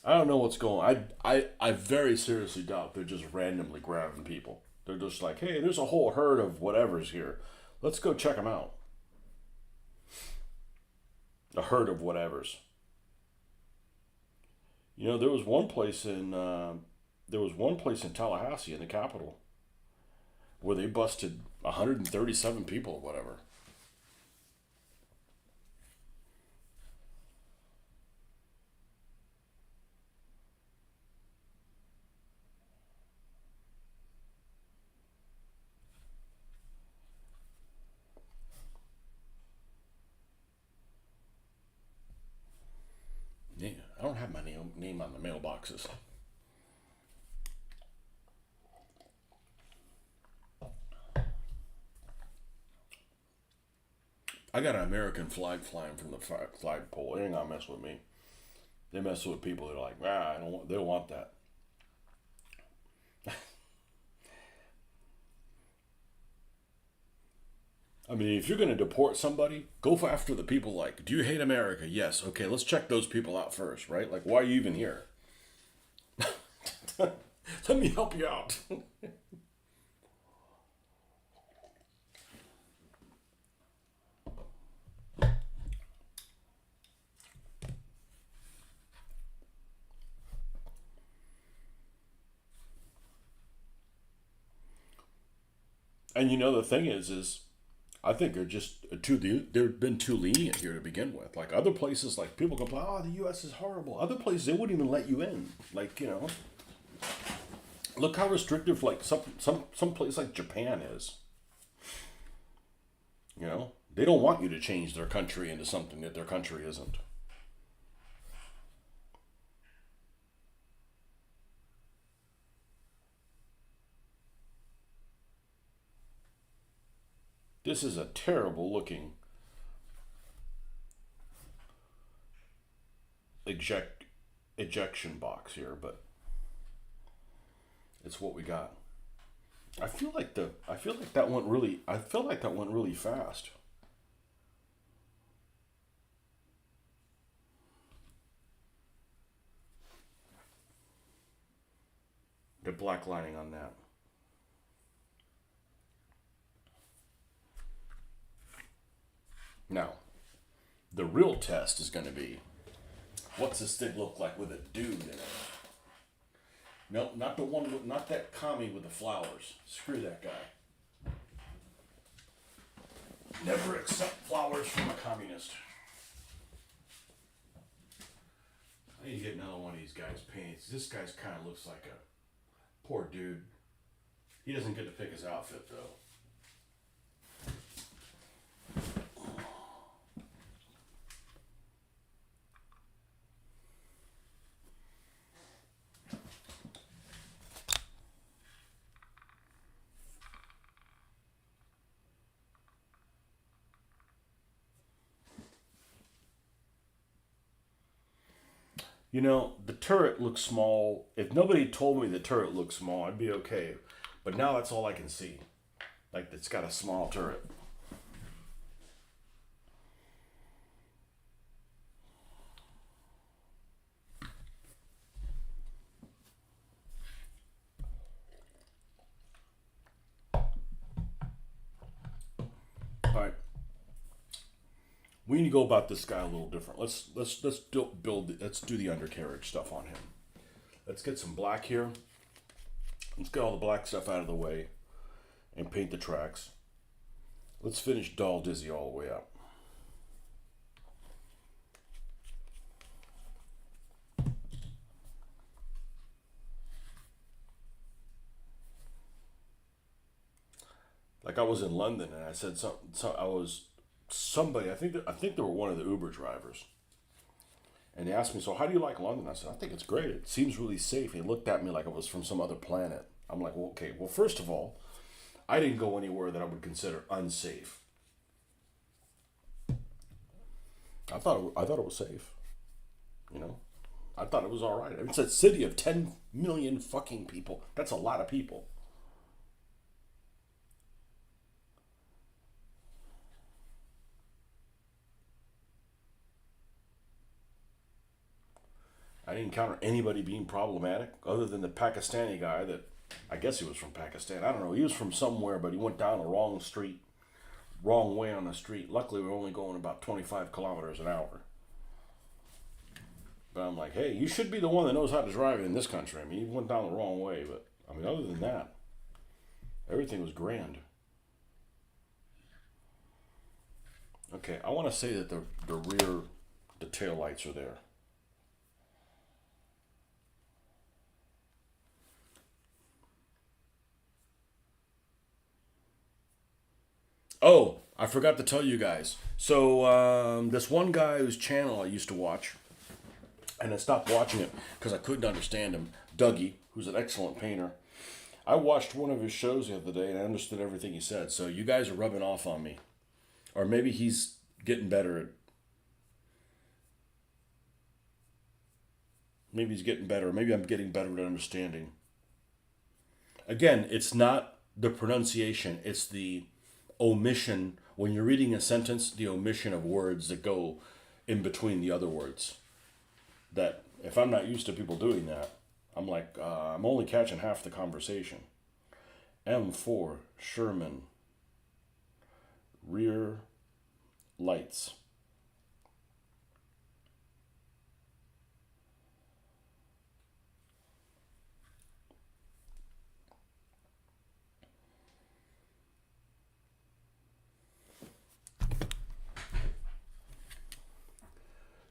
I don't know what's going on. I very seriously doubt they're just randomly grabbing people. They're just like, hey, there's a whole herd of whatever's here. Let's go check them out. A herd of whatevers. There was one place in Tallahassee in the capital where they busted 137 people or whatever. Yeah, I don't have my name on the mailboxes. I got an American flag flying from the flagpole. It ain't gonna mess with me. They mess with people. They're like, ah, they don't want that. I mean, if you're going to deport somebody, go for after the people like, do you hate America? Yes. Okay, let's check those people out first, right? Like, why are you even here? Let me help you out. And the thing is I think they're just they've been too lenient here to begin with. Like other places, like people complain, oh, the U.S. is horrible. Other places, they wouldn't even let you in. Like look how restrictive like some place like Japan is. They don't want you to change their country into something that their country isn't. This is a terrible looking eject ejection box here, but it's what we got. I feel like that went really fast. The black lining on that. Now, the real test is going to be what's this thing look like with a dude in it? No, not the one with, not that commie with the flowers. Screw that guy. Never accept flowers from a communist. I need to get another one of these guys' paints. This guy's kind of looks like a poor dude. He doesn't get to pick his outfit though. The turret looks small. If nobody told me the turret looked small, I'd be okay. But now that's all I can see. Like it's got a small turret. All right. We need to go about this guy a little different. Let's do the undercarriage stuff on him. Let's get some black here. Let's get all the black stuff out of the way and paint the tracks. Let's finish Dull Dizzy all the way up. Like I was in London and I said something. I was somebody. I think they were one of the Uber drivers, and they asked me, "So how do you like London?" I said, "I think it's great. It seems really safe." He looked at me like I was from some other planet. I'm like, "Well, okay. Well, first of all, I didn't go anywhere that I would consider unsafe. I thought it was safe. You know, I thought it was all right. It's a city of 10 million fucking people. That's a lot of people." I didn't encounter anybody being problematic other than the Pakistani guy that I guess he was from Pakistan. I don't know. He was from somewhere, but he went down the wrong street, wrong way on the street. Luckily, we were only going about 25 kilometers an hour. But I'm like, hey, you should be the one that knows how to drive in this country. I mean, he went down the wrong way, but I mean, other than that, everything was grand. Okay, I want to say that the rear, the tail lights are there. Oh, I forgot to tell you guys. So this one guy whose channel I used to watch, and I stopped watching it because I couldn't understand him. Dougie, who's an excellent painter. I watched one of his shows the other day and I understood everything he said. So you guys are rubbing off on me, or maybe he's getting better at. Maybe he's getting better. Maybe I'm getting better at understanding. Again, it's not the pronunciation, it's the omission. When you're reading a sentence, the omission of words that go in between the other words. That if I'm not used to people doing that, I'm like, I'm only catching half the conversation. M4, Sherman, rear lights.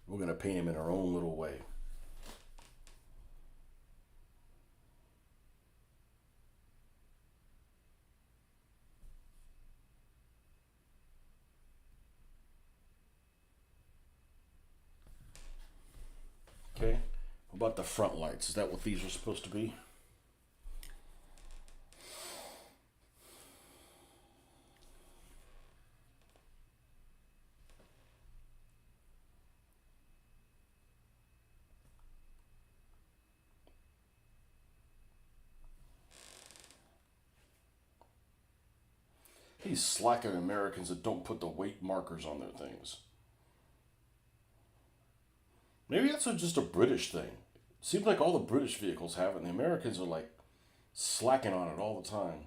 We're going to paint him in our own little way. Okay, how about the front lights? Is that what these are supposed to be? He's slacking Americans that don't put the weight markers on their things. Maybe that's just a British thing. Seems like all the British vehicles have it, and the Americans are like slacking on it all the time.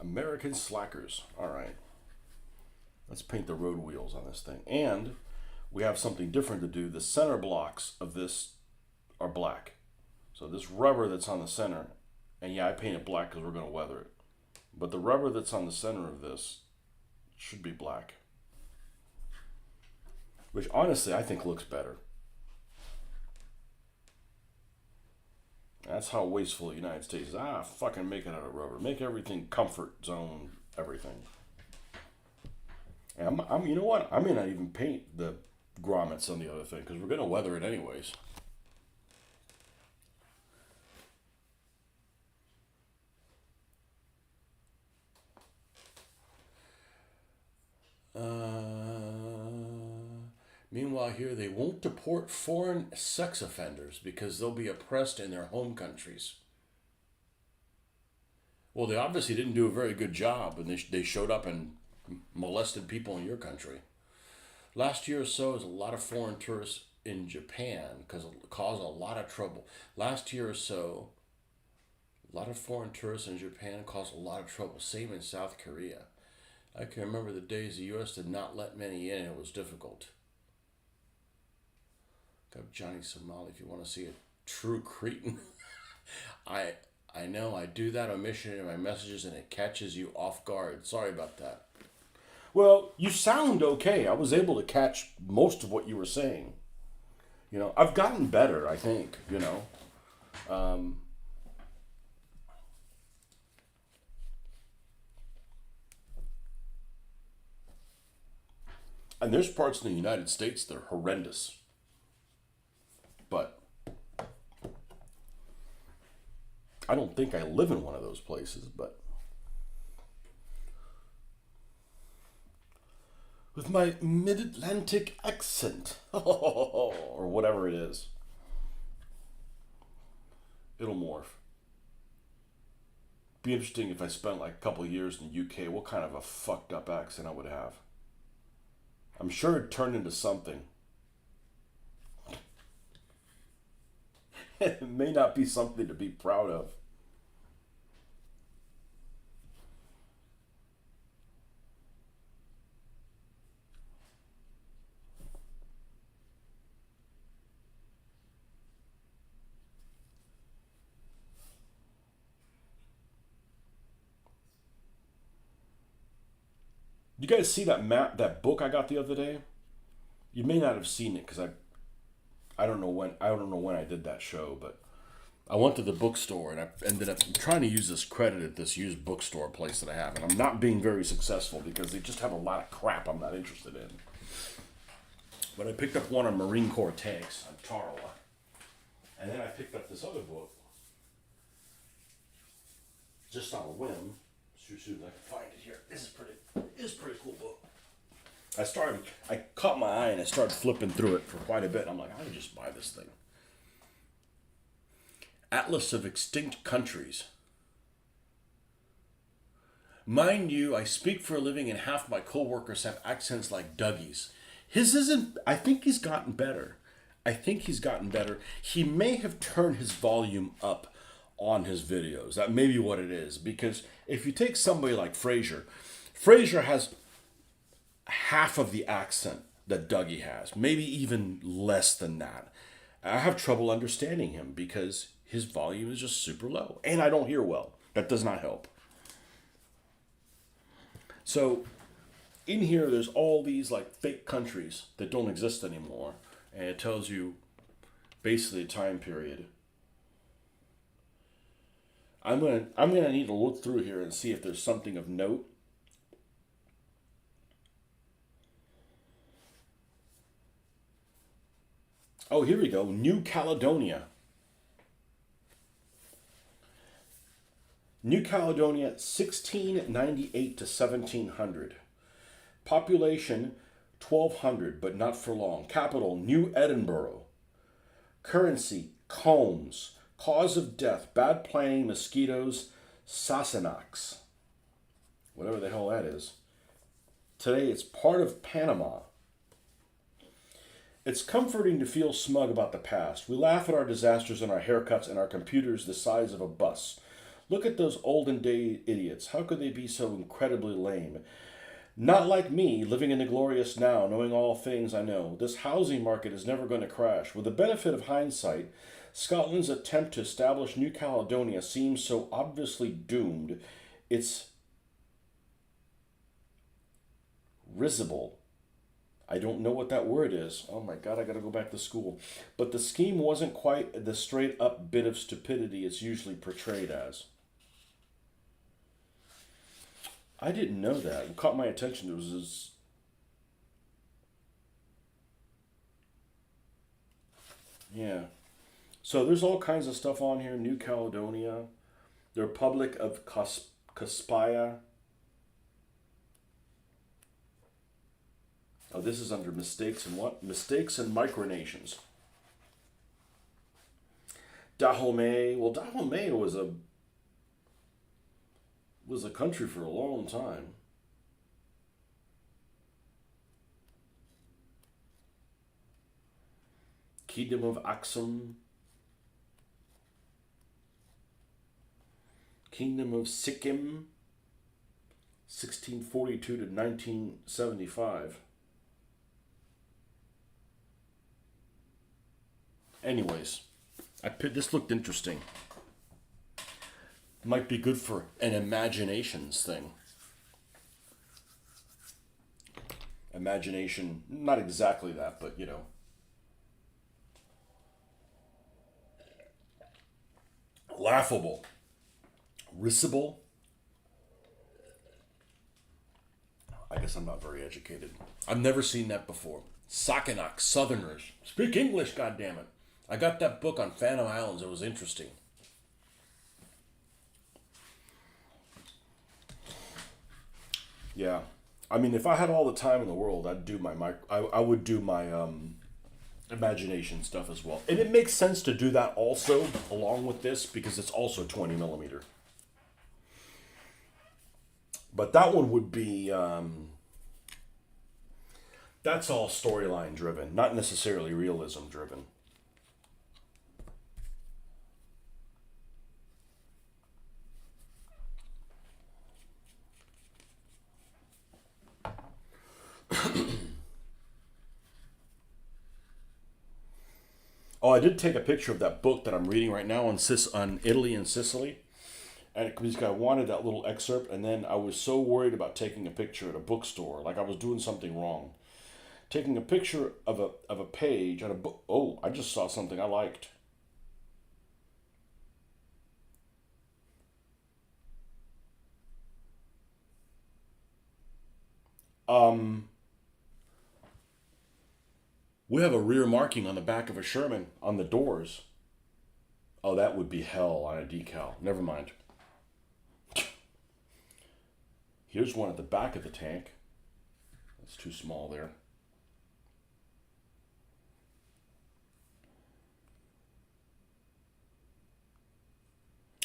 American slackers. All right. Let's paint the road wheels on this thing. And we have something different to do. The center blocks of this are black. So this rubber that's on the center, and yeah, I painted black because we're going to weather it. But the rubber that's on the center of this should be black. Which honestly I think looks better. That's how wasteful the United States is. Fucking make it out of rubber. Make everything comfort zone, everything. And I'm you know what? I may not even paint the grommets on the other thing because we're going to weather it anyways. Meanwhile, here they won't deport foreign sex offenders because they'll be oppressed in their home countries. Well, they obviously didn't do a very good job, and they showed up and molested people in your country. Last year or so, there was a lot of foreign tourists in Japan because it caused a lot of trouble. Last year or so, a lot of foreign tourists in Japan caused a lot of trouble. Same in South Korea. I can remember the days the U.S. did not let many in, and it was difficult. Got Johnny Somali if you want to see a true cretin. I know I do that omission in my messages and it catches you off guard. Sorry about that. Well, you sound okay. I was able to catch most of what you were saying. You know, I've gotten better, I think, you know. And there's parts in the United States that are horrendous. But I don't think I live in one of those places, but with my mid-Atlantic accent, or whatever it is, it'll morph. Be interesting if I spent like a couple of years in the UK, what kind of a fucked up accent I would have. I'm sure it turned into something. It may not be something to be proud of. You guys see that that book I got the other day? You may not have seen it because I don't know when I did that show, but I went to the bookstore and I ended up trying to use this credit at this used bookstore place that I have, and I'm not being very successful because they just have a lot of crap I'm not interested in. But I picked up one on Marine Corps tanks on Tarawa, and then I picked up this other book just on a whim. too soon as I can find it here. This is pretty cool book. I caught my eye and I started flipping through it for quite a bit. I'm like, I would just buy this thing. Atlas of Extinct Countries. Mind you, I speak for a living and half my co-workers have accents like Dougie's. His isn't, I think he's gotten better. He may have turned his volume up on his videos. That may be what it is. Because if you take somebody like Fraser has half of the accent that Dougie has. Maybe even less than that. I have trouble understanding him because his volume is just super low. And I don't hear well. That does not help. So, in here, there's all these like fake countries that don't exist anymore. And it tells you basically a time period. I'm gonna need to look through here and see if there's something of note. Oh, here we go. New Caledonia. New Caledonia, 1698 to 1700. Population, 1200, but not for long. Capital, New Edinburgh. Currency, combs. Cause of death, bad planning, mosquitoes, Sassenachs. Whatever the hell that is. Today, it's part of Panama. It's comforting to feel smug about the past. We laugh at our disasters and our haircuts and our computers the size of a bus. Look at those olden day idiots. How could they be so incredibly lame? Not like me, living in the glorious now, knowing all things I know. This housing market is never going to crash. With the benefit of hindsight, Scotland's attempt to establish New Caledonia seems so obviously doomed. It's risible. I don't know what that word is. Oh my God, I gotta go back to school. But the scheme wasn't quite the straight up bit of stupidity it's usually portrayed as. I didn't know that. It caught my attention. It was this. Yeah. So there's all kinds of stuff on here. New Caledonia. The Republic of Caspia. Oh, this is under mistakes and what? Mistakes and micronations. Dahomey. Well, Dahomey was a country for a long time. Kingdom of Aksum. Kingdom of Sikkim. 1642 to 1975. Anyways, this looked interesting. Might be good for an imaginations thing. Imagination, not exactly that, but you know. Laughable. Risible. I guess I'm not very educated. I've never seen that before. Sassenachs, Southerners. Speak English, goddammit. I got that book on Phantom Islands. It was interesting. Yeah. I mean, if I had all the time in the world, I would do my imagination stuff as well. And it makes sense to do that also along with this because it's also 20 millimeter. But that one would be, that's all storyline driven, not necessarily realism driven. Oh, I did take a picture of that book that I'm reading right now on Italy and Sicily. And because I wanted that little excerpt, and then I was so worried about taking a picture at a bookstore, like I was doing something wrong. Taking a picture of a page on a book. Oh, I just saw something I liked. We have a rear marking on the back of a Sherman on the doors. Oh, that would be hell on a decal. Never mind. Here's one at the back of the tank. It's too small there.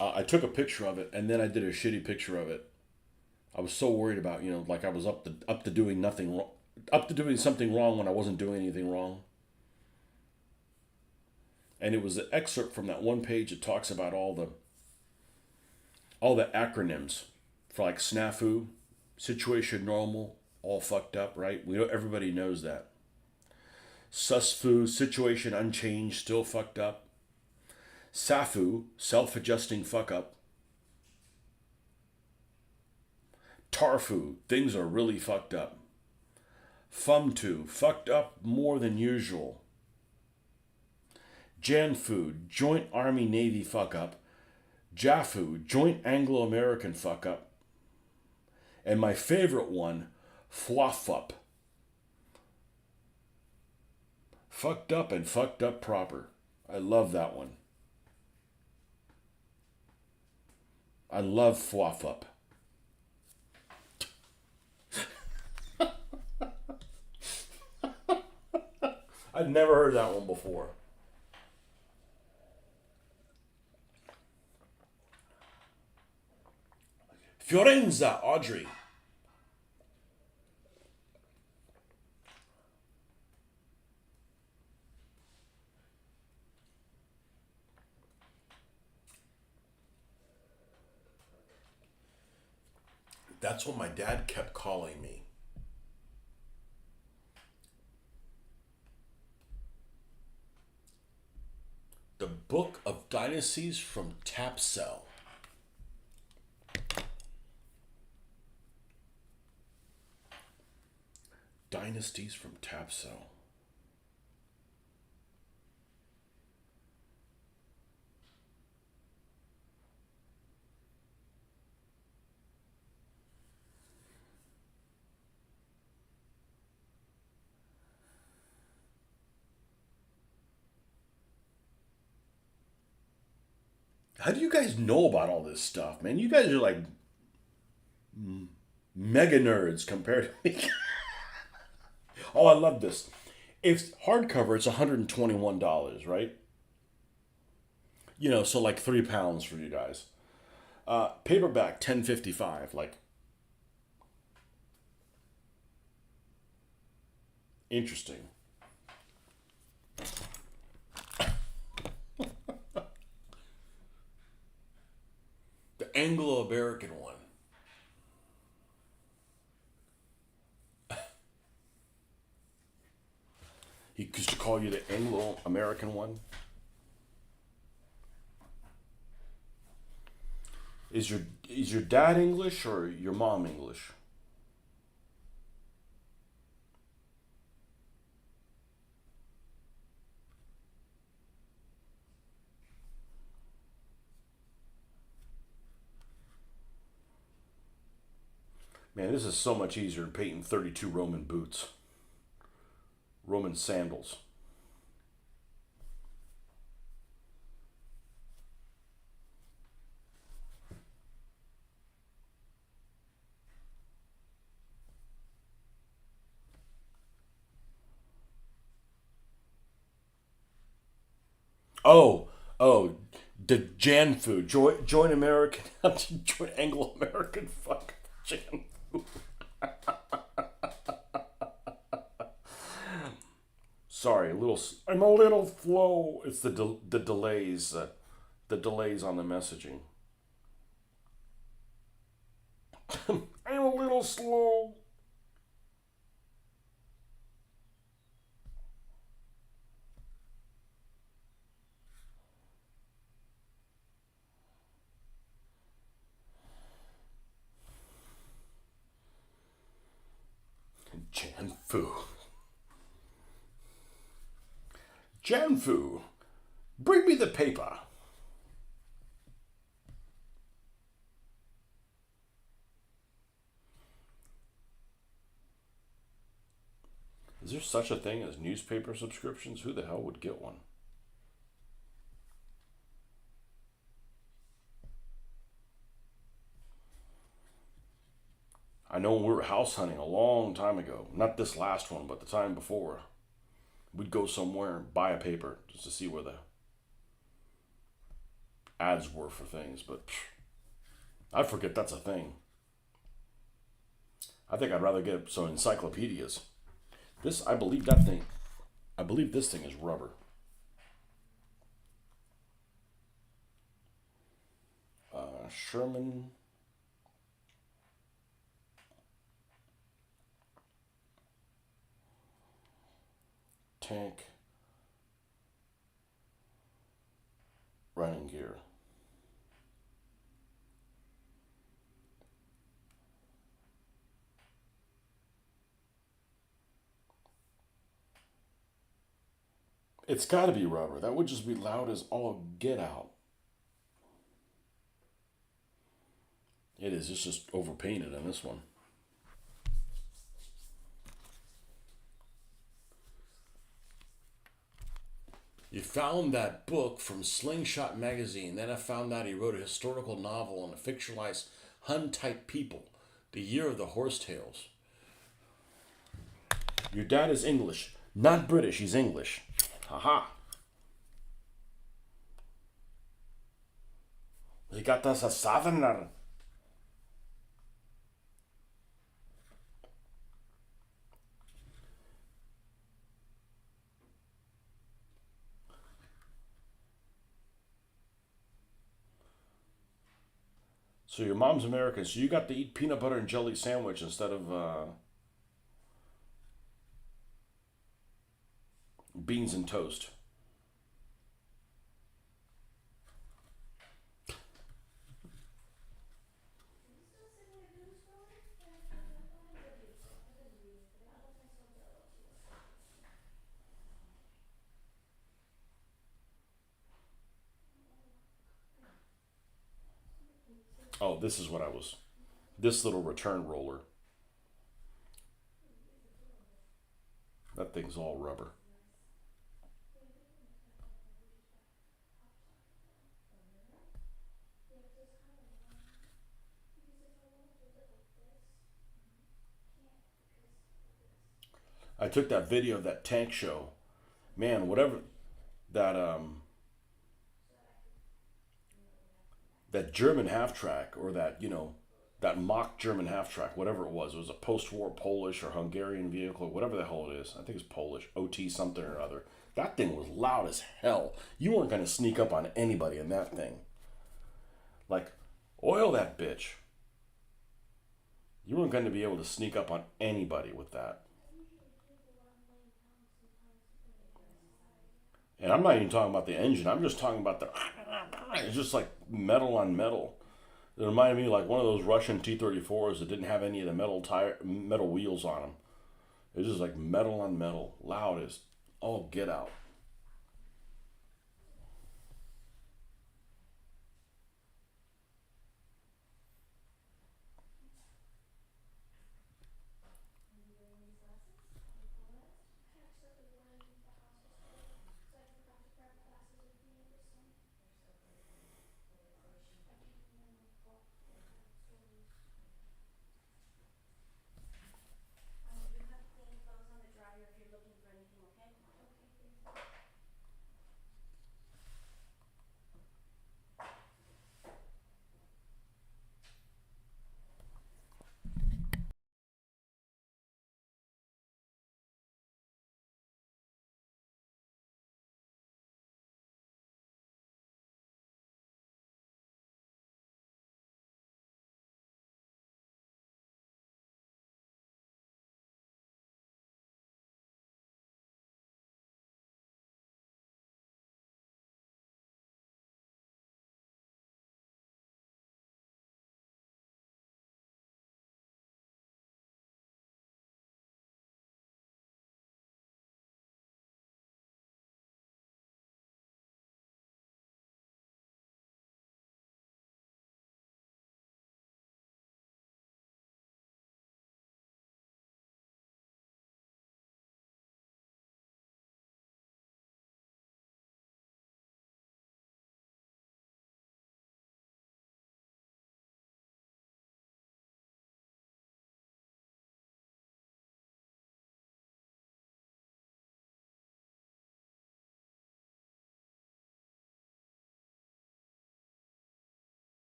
I took a picture of it and then I did a shitty picture of it. I was so worried about, like I was up to doing nothing wrong, up to doing something wrong when I wasn't doing anything wrong. And it was an excerpt from that one page that talks about all the acronyms for like snafu, situation normal, all fucked up, right? Everybody knows that. Susfu, situation unchanged, still fucked up. Safu, self-adjusting fuck up. Tarfu, things are really fucked up. Fumtu, fucked up more than usual. Janfu, joint Army-Navy fuck up. Jafu, joint Anglo-American fuck up. And my favorite one, Fwafup. Fucked up and fucked up proper. I love that one. I love Fwafup. I've never heard that one before. Fiorenza, Audrey. That's what my dad kept calling me. The Book of Dynasties from Tapsell. Dynasties from Tapsell. How do you guys know about all this stuff, man? You guys are like mega nerds compared to me. Oh, I love this. If hardcover, it's $121, right? So like £3 for you guys. Paperback, $10.55. Like, interesting. The Anglo-American one. He used to call you the Anglo-American one. Is your dad English or your mom English? Man, this is so much easier than painting 32 Roman boots. Roman sandals. Oh, oh, the Jan food. Join American, join Anglo-American fuck Jan food. Sorry, I'm a little slow. It's the delays, the delays on the messaging. I'm a little slow. Janfu. Janfu, bring me the paper. Is there such a thing as newspaper subscriptions? Who the hell would get one? I know when we were house hunting a long time ago, not this last one, but the time before, we'd go somewhere and buy a paper just to see where the ads were for things. But I forget that's a thing. I think I'd rather get some encyclopedias. This, I believe that thing, I believe this thing is rubber. Sherman tank running gear. It's got to be rubber. That would just be loud as all get out. It is. It's just overpainted on this one. You found that book from Slingshot magazine. Then I found out he wrote a historical novel on a fictionalized Hun type people, the year of the horsetails. Your dad is English, not British. He's English. Haha. He got us a southerner. So your mom's American, so you got to eat peanut butter and jelly sandwich instead of beans and toast. Oh, this is what I was. This little return roller. That thing's all rubber. I took that video of that tank show. Man, whatever that that German half track or that that mock German half track, whatever it was a post-war Polish or Hungarian vehicle, whatever the hell it is. I think it's Polish, OT something or other. That thing was loud as hell. You weren't gonna sneak up on anybody in that thing. Like, oil that bitch. You weren't going to be able to sneak up on anybody with that. And I'm not even talking about the engine. I'm just talking about the. It's just like metal on metal. It reminded me like one of those Russian T-34s that didn't have any of the metal wheels on them. It was just like metal on metal, loud as all get out.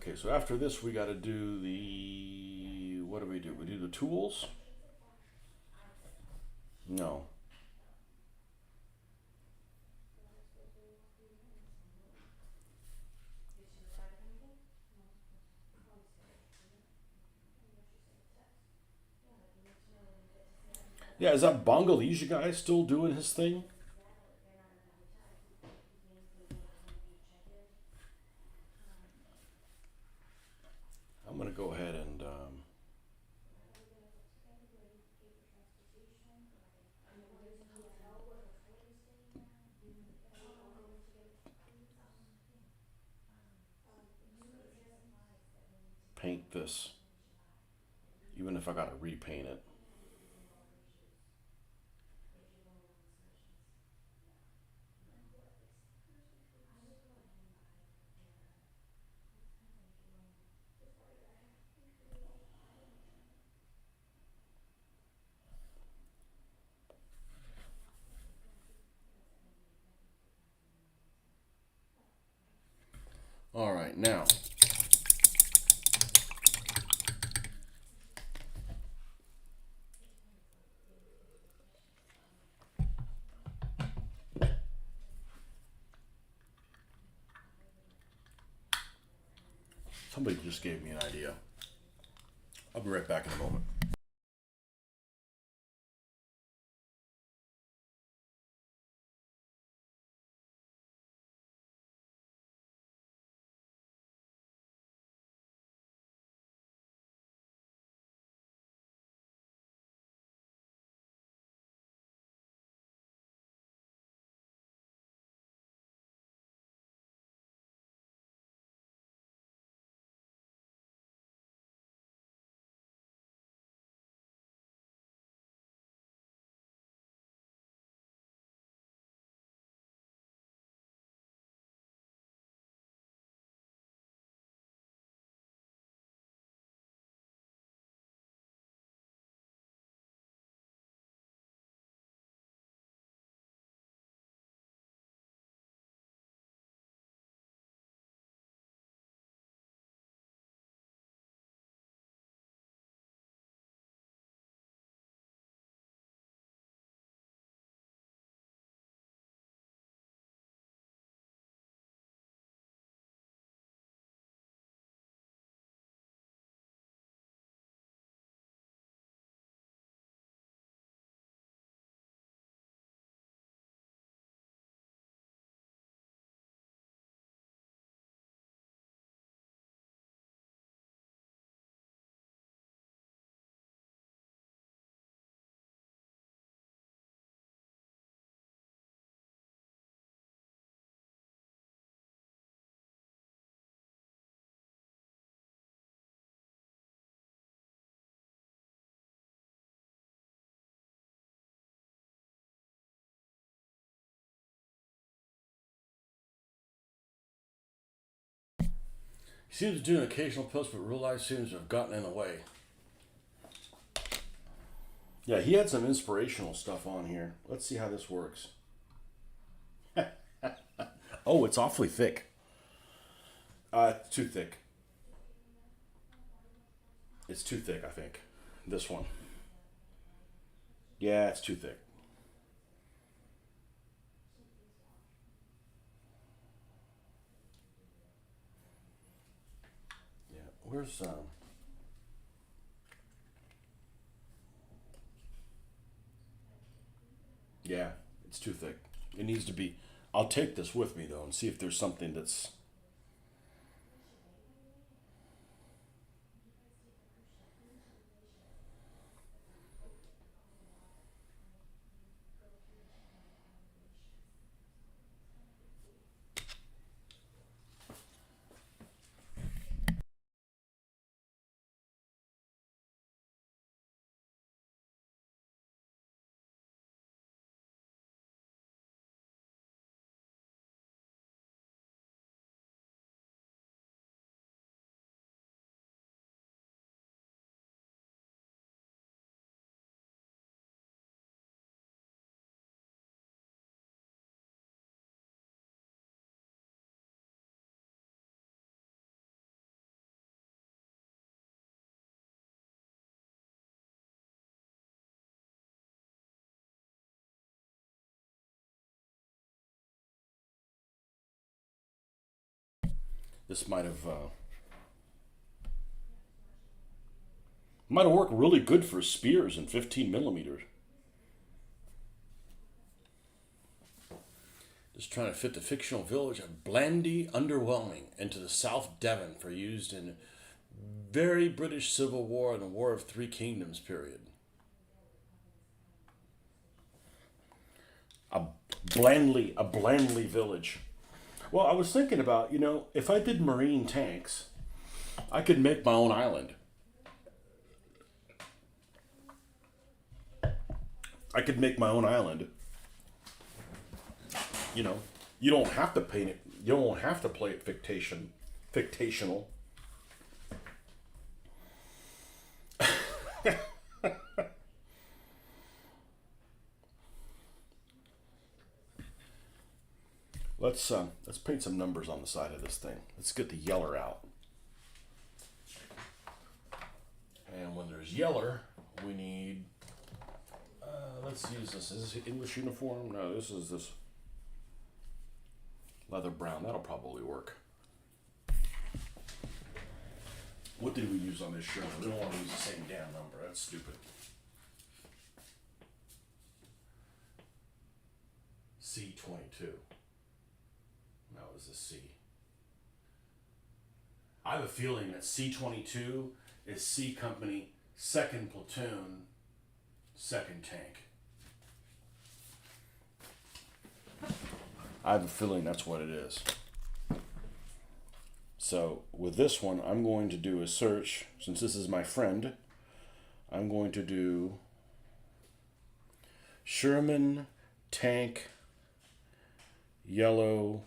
Okay, so after this, we got to do the. What do? We do the tools? No. Yeah, is that Bongolese guy still doing his thing? I'm gonna go ahead and. Paint this, even if I gotta repaint it. All right, now. Somebody just gave me an idea. I'll be right back in a moment. He seems to do an occasional post, but real life seems to have gotten in the way. Yeah, he had some inspirational stuff on here. Let's see how this works. Oh, it's awfully thick. It's too thick. It's too thick, I think. This one. Yeah, it's too thick. Yeah, where's Yeah, it's too thick. It needs to be. I'll take this with me though and see if there's something that's This might have worked really good for spears in 15 millimeters. Just trying to fit the fictional village of Blandy Underwhelming into the South Devon for use in very British Civil War and the War of Three Kingdoms period. A Blandly village. Well, I was thinking about, if I did marine tanks, I could make my own island. I could make my own island. You don't have to paint it. You don't have to play it fictional. Let's paint some numbers on the side of this thing. Let's get the yeller out. And when there's yeller, we need. Let's use this. Is this English uniform? No, this is this leather brown. That'll probably work. What did we use on this shirt? We don't want to use the same damn number. That's stupid. C22. No, it was a C. I have a feeling that C22 is C Company, 2nd Platoon, 2nd Tank. I have a feeling that's what it is. So with this one, I'm going to do a search. Since this is my friend, I'm going to do Sherman tank yellow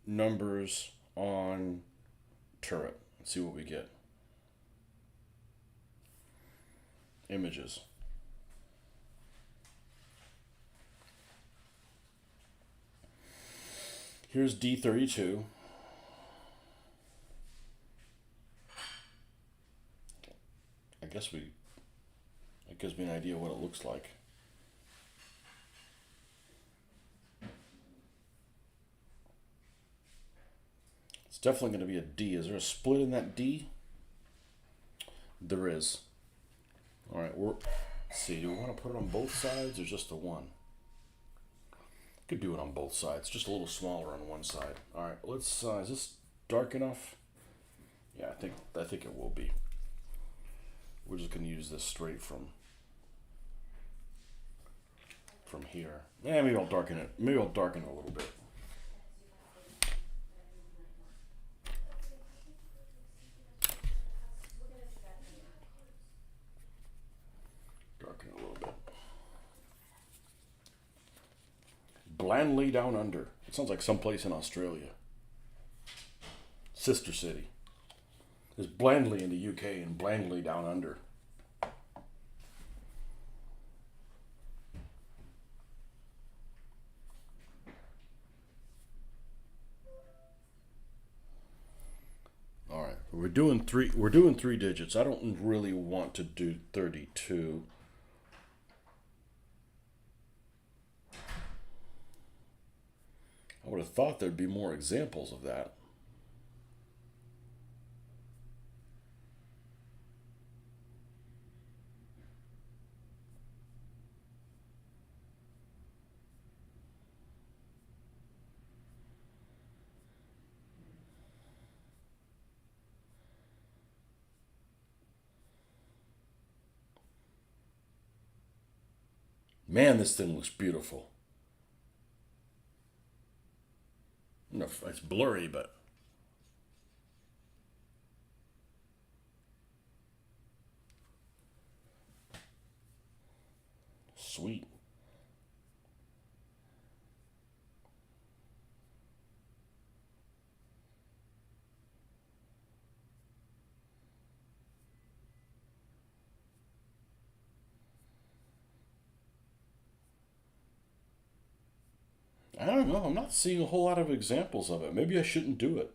numbers on turret. Let's see what we get. Images. Here's D32. That gives me an idea what it looks like. It's definitely going to be a D. Is there a split in that D? There is. All right, let's see. Do we want to put it on both sides or just the one? Could do it on both sides, just a little smaller on one side. All right, let's. Is this dark enough? Yeah, I think it will be. We're just gonna use this straight from here. Yeah, maybe I'll darken it. Maybe I'll darken it a little bit. Darken it a little bit. Blandly Down Under. It sounds like someplace in Australia. Sister city. There's Blandly in the UK and Blandly Down Under. All right, we're doing three digits. I don't really want to do 32. I would have thought there'd be more examples of that. Man, this thing looks beautiful. No, it's blurry, but sweet. I don't know. I'm not seeing a whole lot of examples of it. Maybe I shouldn't do it.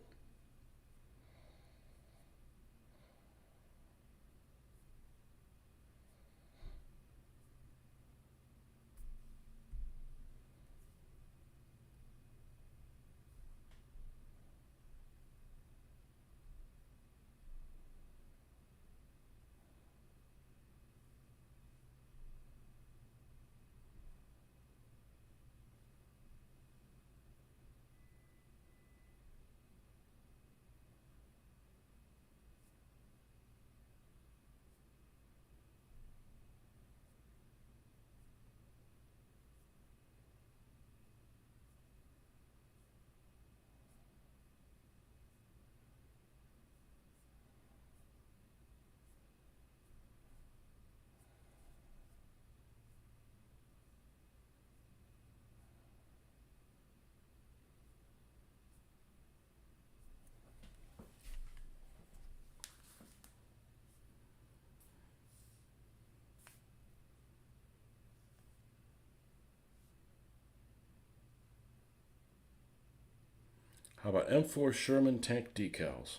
How about M4 Sherman tank decals?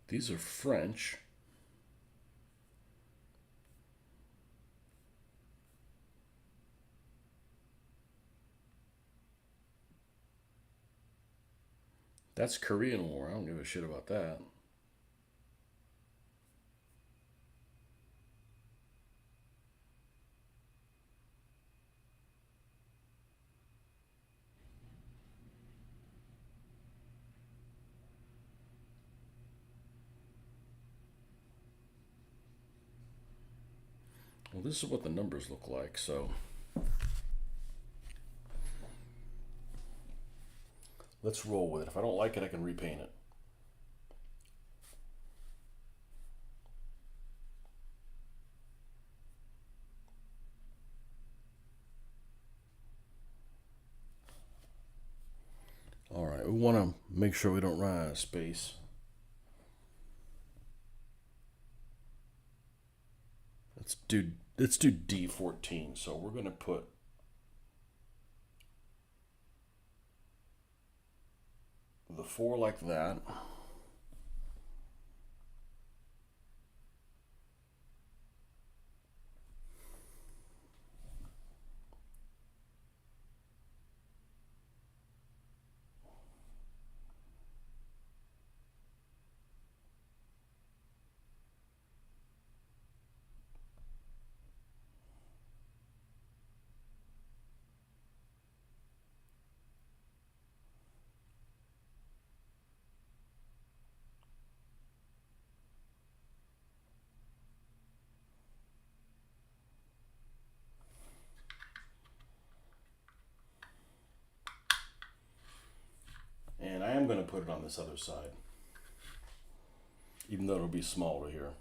These are French. That's Korean War. I don't give a shit about that. Well, this is what the numbers look like, so let's roll with it. If I don't like it, I can repaint it. All right, we want to make sure we don't run out of space. Let's do D14. So we're going to put the 4 like that. And I am going to put it on this other side, even though it'll be smaller here.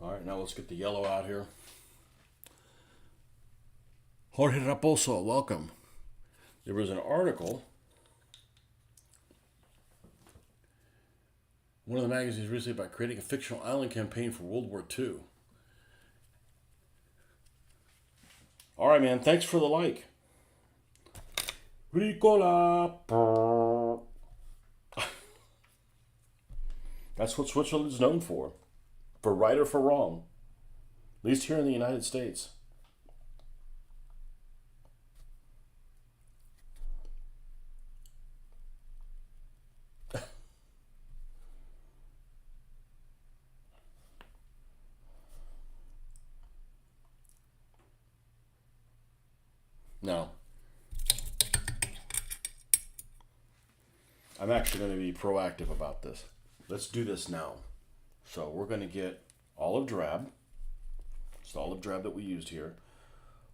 All right, now let's get the yellow out here. Jorge Raposo, welcome. There was an article, one of the magazines recently, about creating a fictional island campaign for World War II. All right, man, thanks for the like. Ricola. That's what Switzerland's known for right or for wrong. At least here in the United States. Now, I'm actually going to be proactive about this. Let's do this now. So we're going to get olive drab. It's the olive drab that we used here.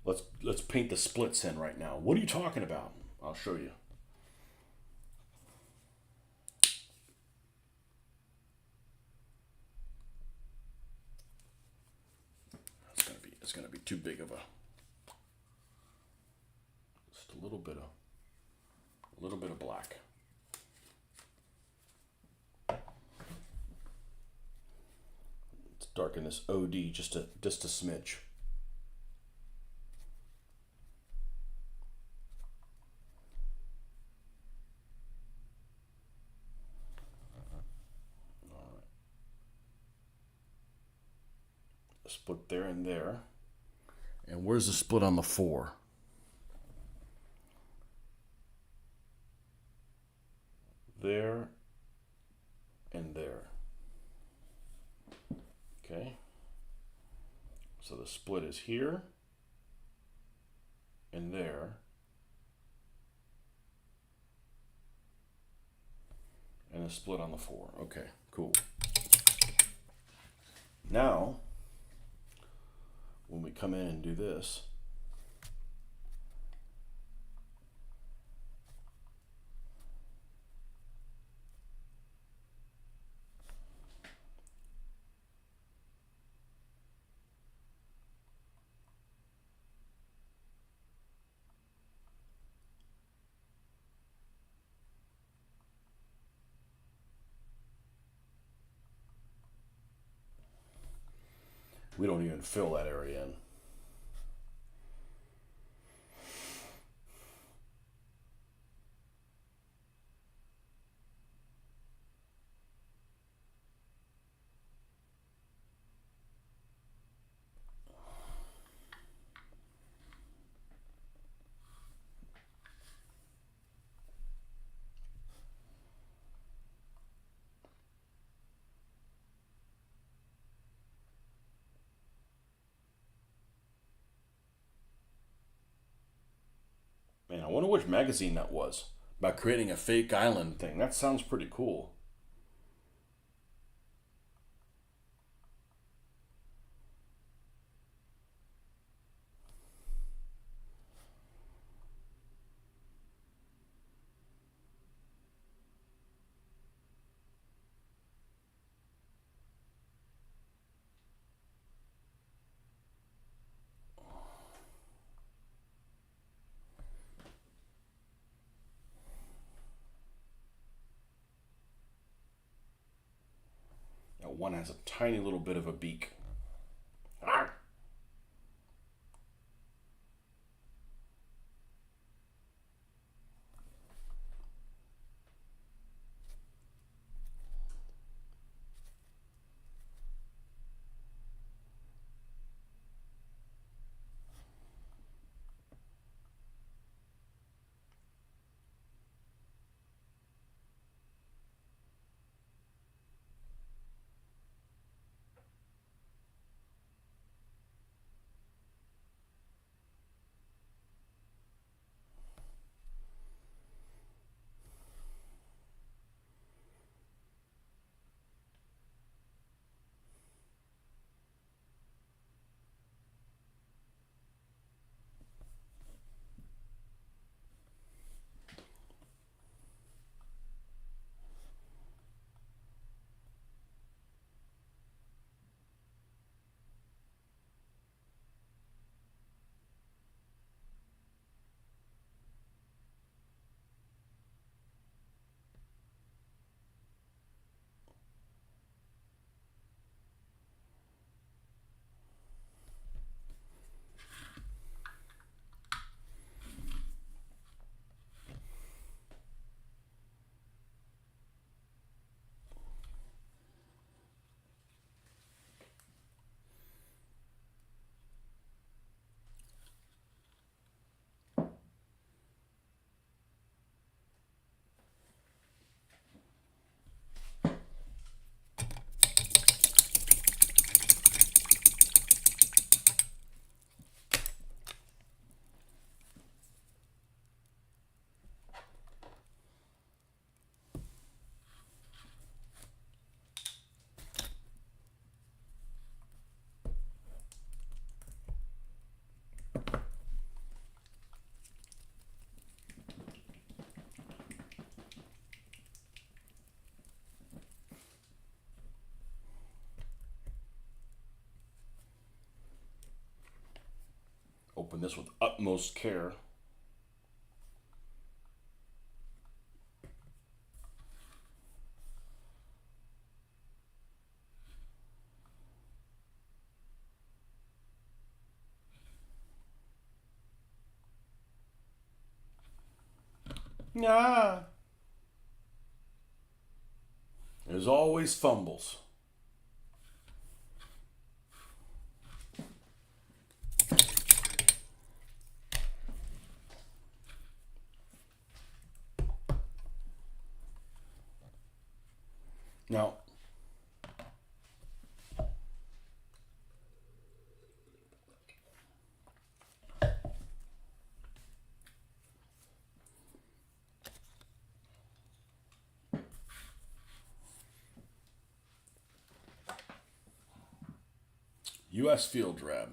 Let's paint the splits in right now. What are you talking about? I'll show you. It's gonna be too big of a. Just a little bit of black. Let's darken this OD just a smidge. Split there and there. And where's the split on the 4? There and there. Okay. So the split is here. in there. And a split on the 4. Okay, cool. Now, when we come in and do this, we don't even fill that area in. Man, I wonder which magazine that was. About creating a fake island thing. That sounds pretty cool. Now one has a tiny little bit of a beak. Ah! Open this with utmost care. Nah. There's always fumbles. Now, U.S. Field Drab.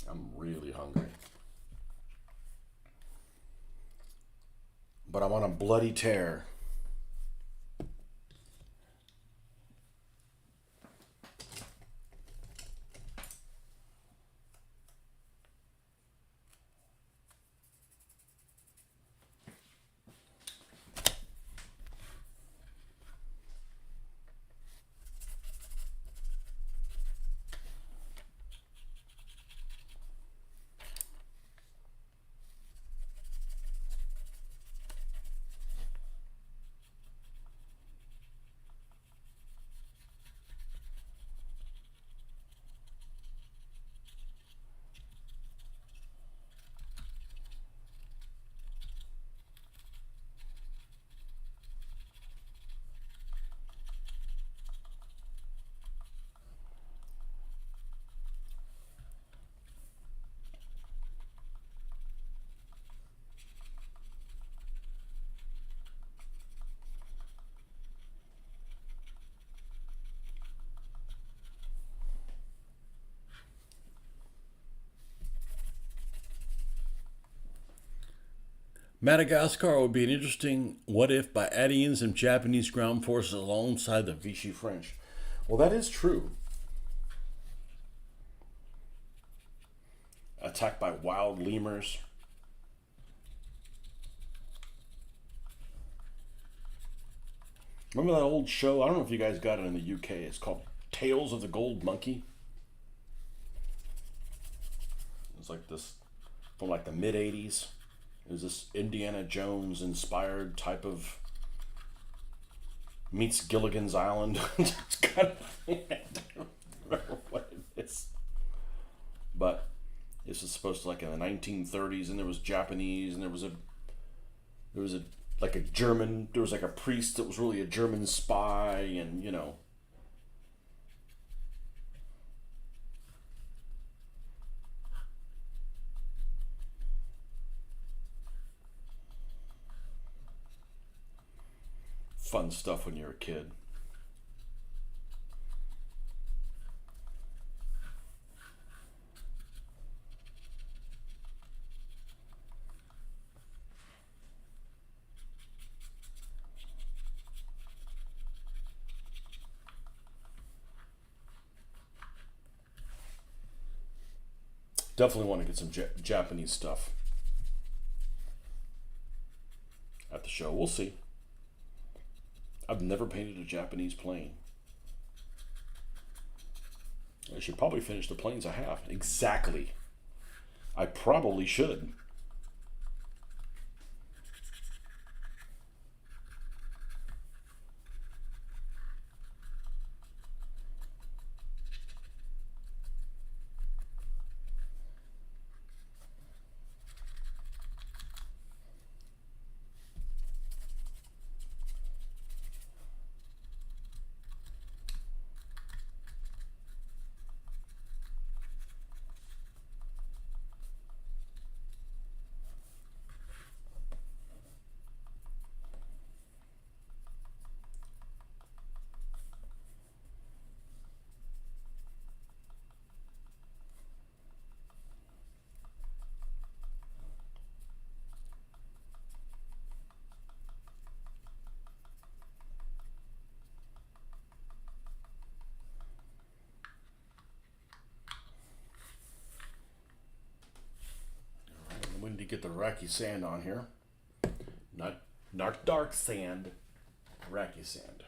I'm really hungry. But I'm on a bloody tear. Madagascar would be an interesting what if by adding in some Japanese ground forces alongside the Vichy French. Well, that is true. Attacked by wild lemurs. Remember that old show? I don't know if you guys got it in the UK. It's called Tales of the Gold Monkey. It's like this from like the mid 80s. It was this Indiana Jones inspired type of meets Gilligan's Island. It's kind of thing. I don't remember what it is. But this is supposed to like in the 1930s, and there was Japanese, and there was a like a German. There was like a priest that was really a German spy, and you know. Fun stuff when you're a kid. Definitely want to get some Japanese stuff at the show. We'll see. I've never painted a Japanese plane. I should probably finish the planes I have. Exactly. I probably should. We need to get the Iraqi sand on here. Not dark sand, Iraqi sand.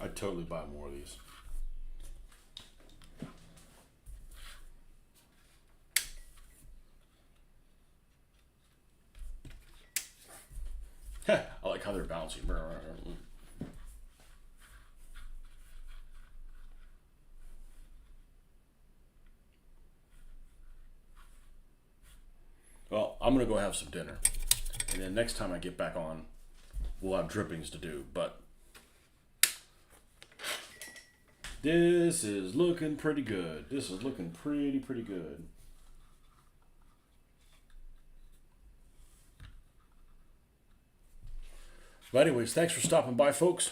I'd totally buy more of these. I like how they're bouncing. Well, I'm going to go have some dinner. And then next time I get back on, we'll have drippings to do. But this is looking pretty good. This is looking pretty good. But anyways, thanks for stopping by, folks.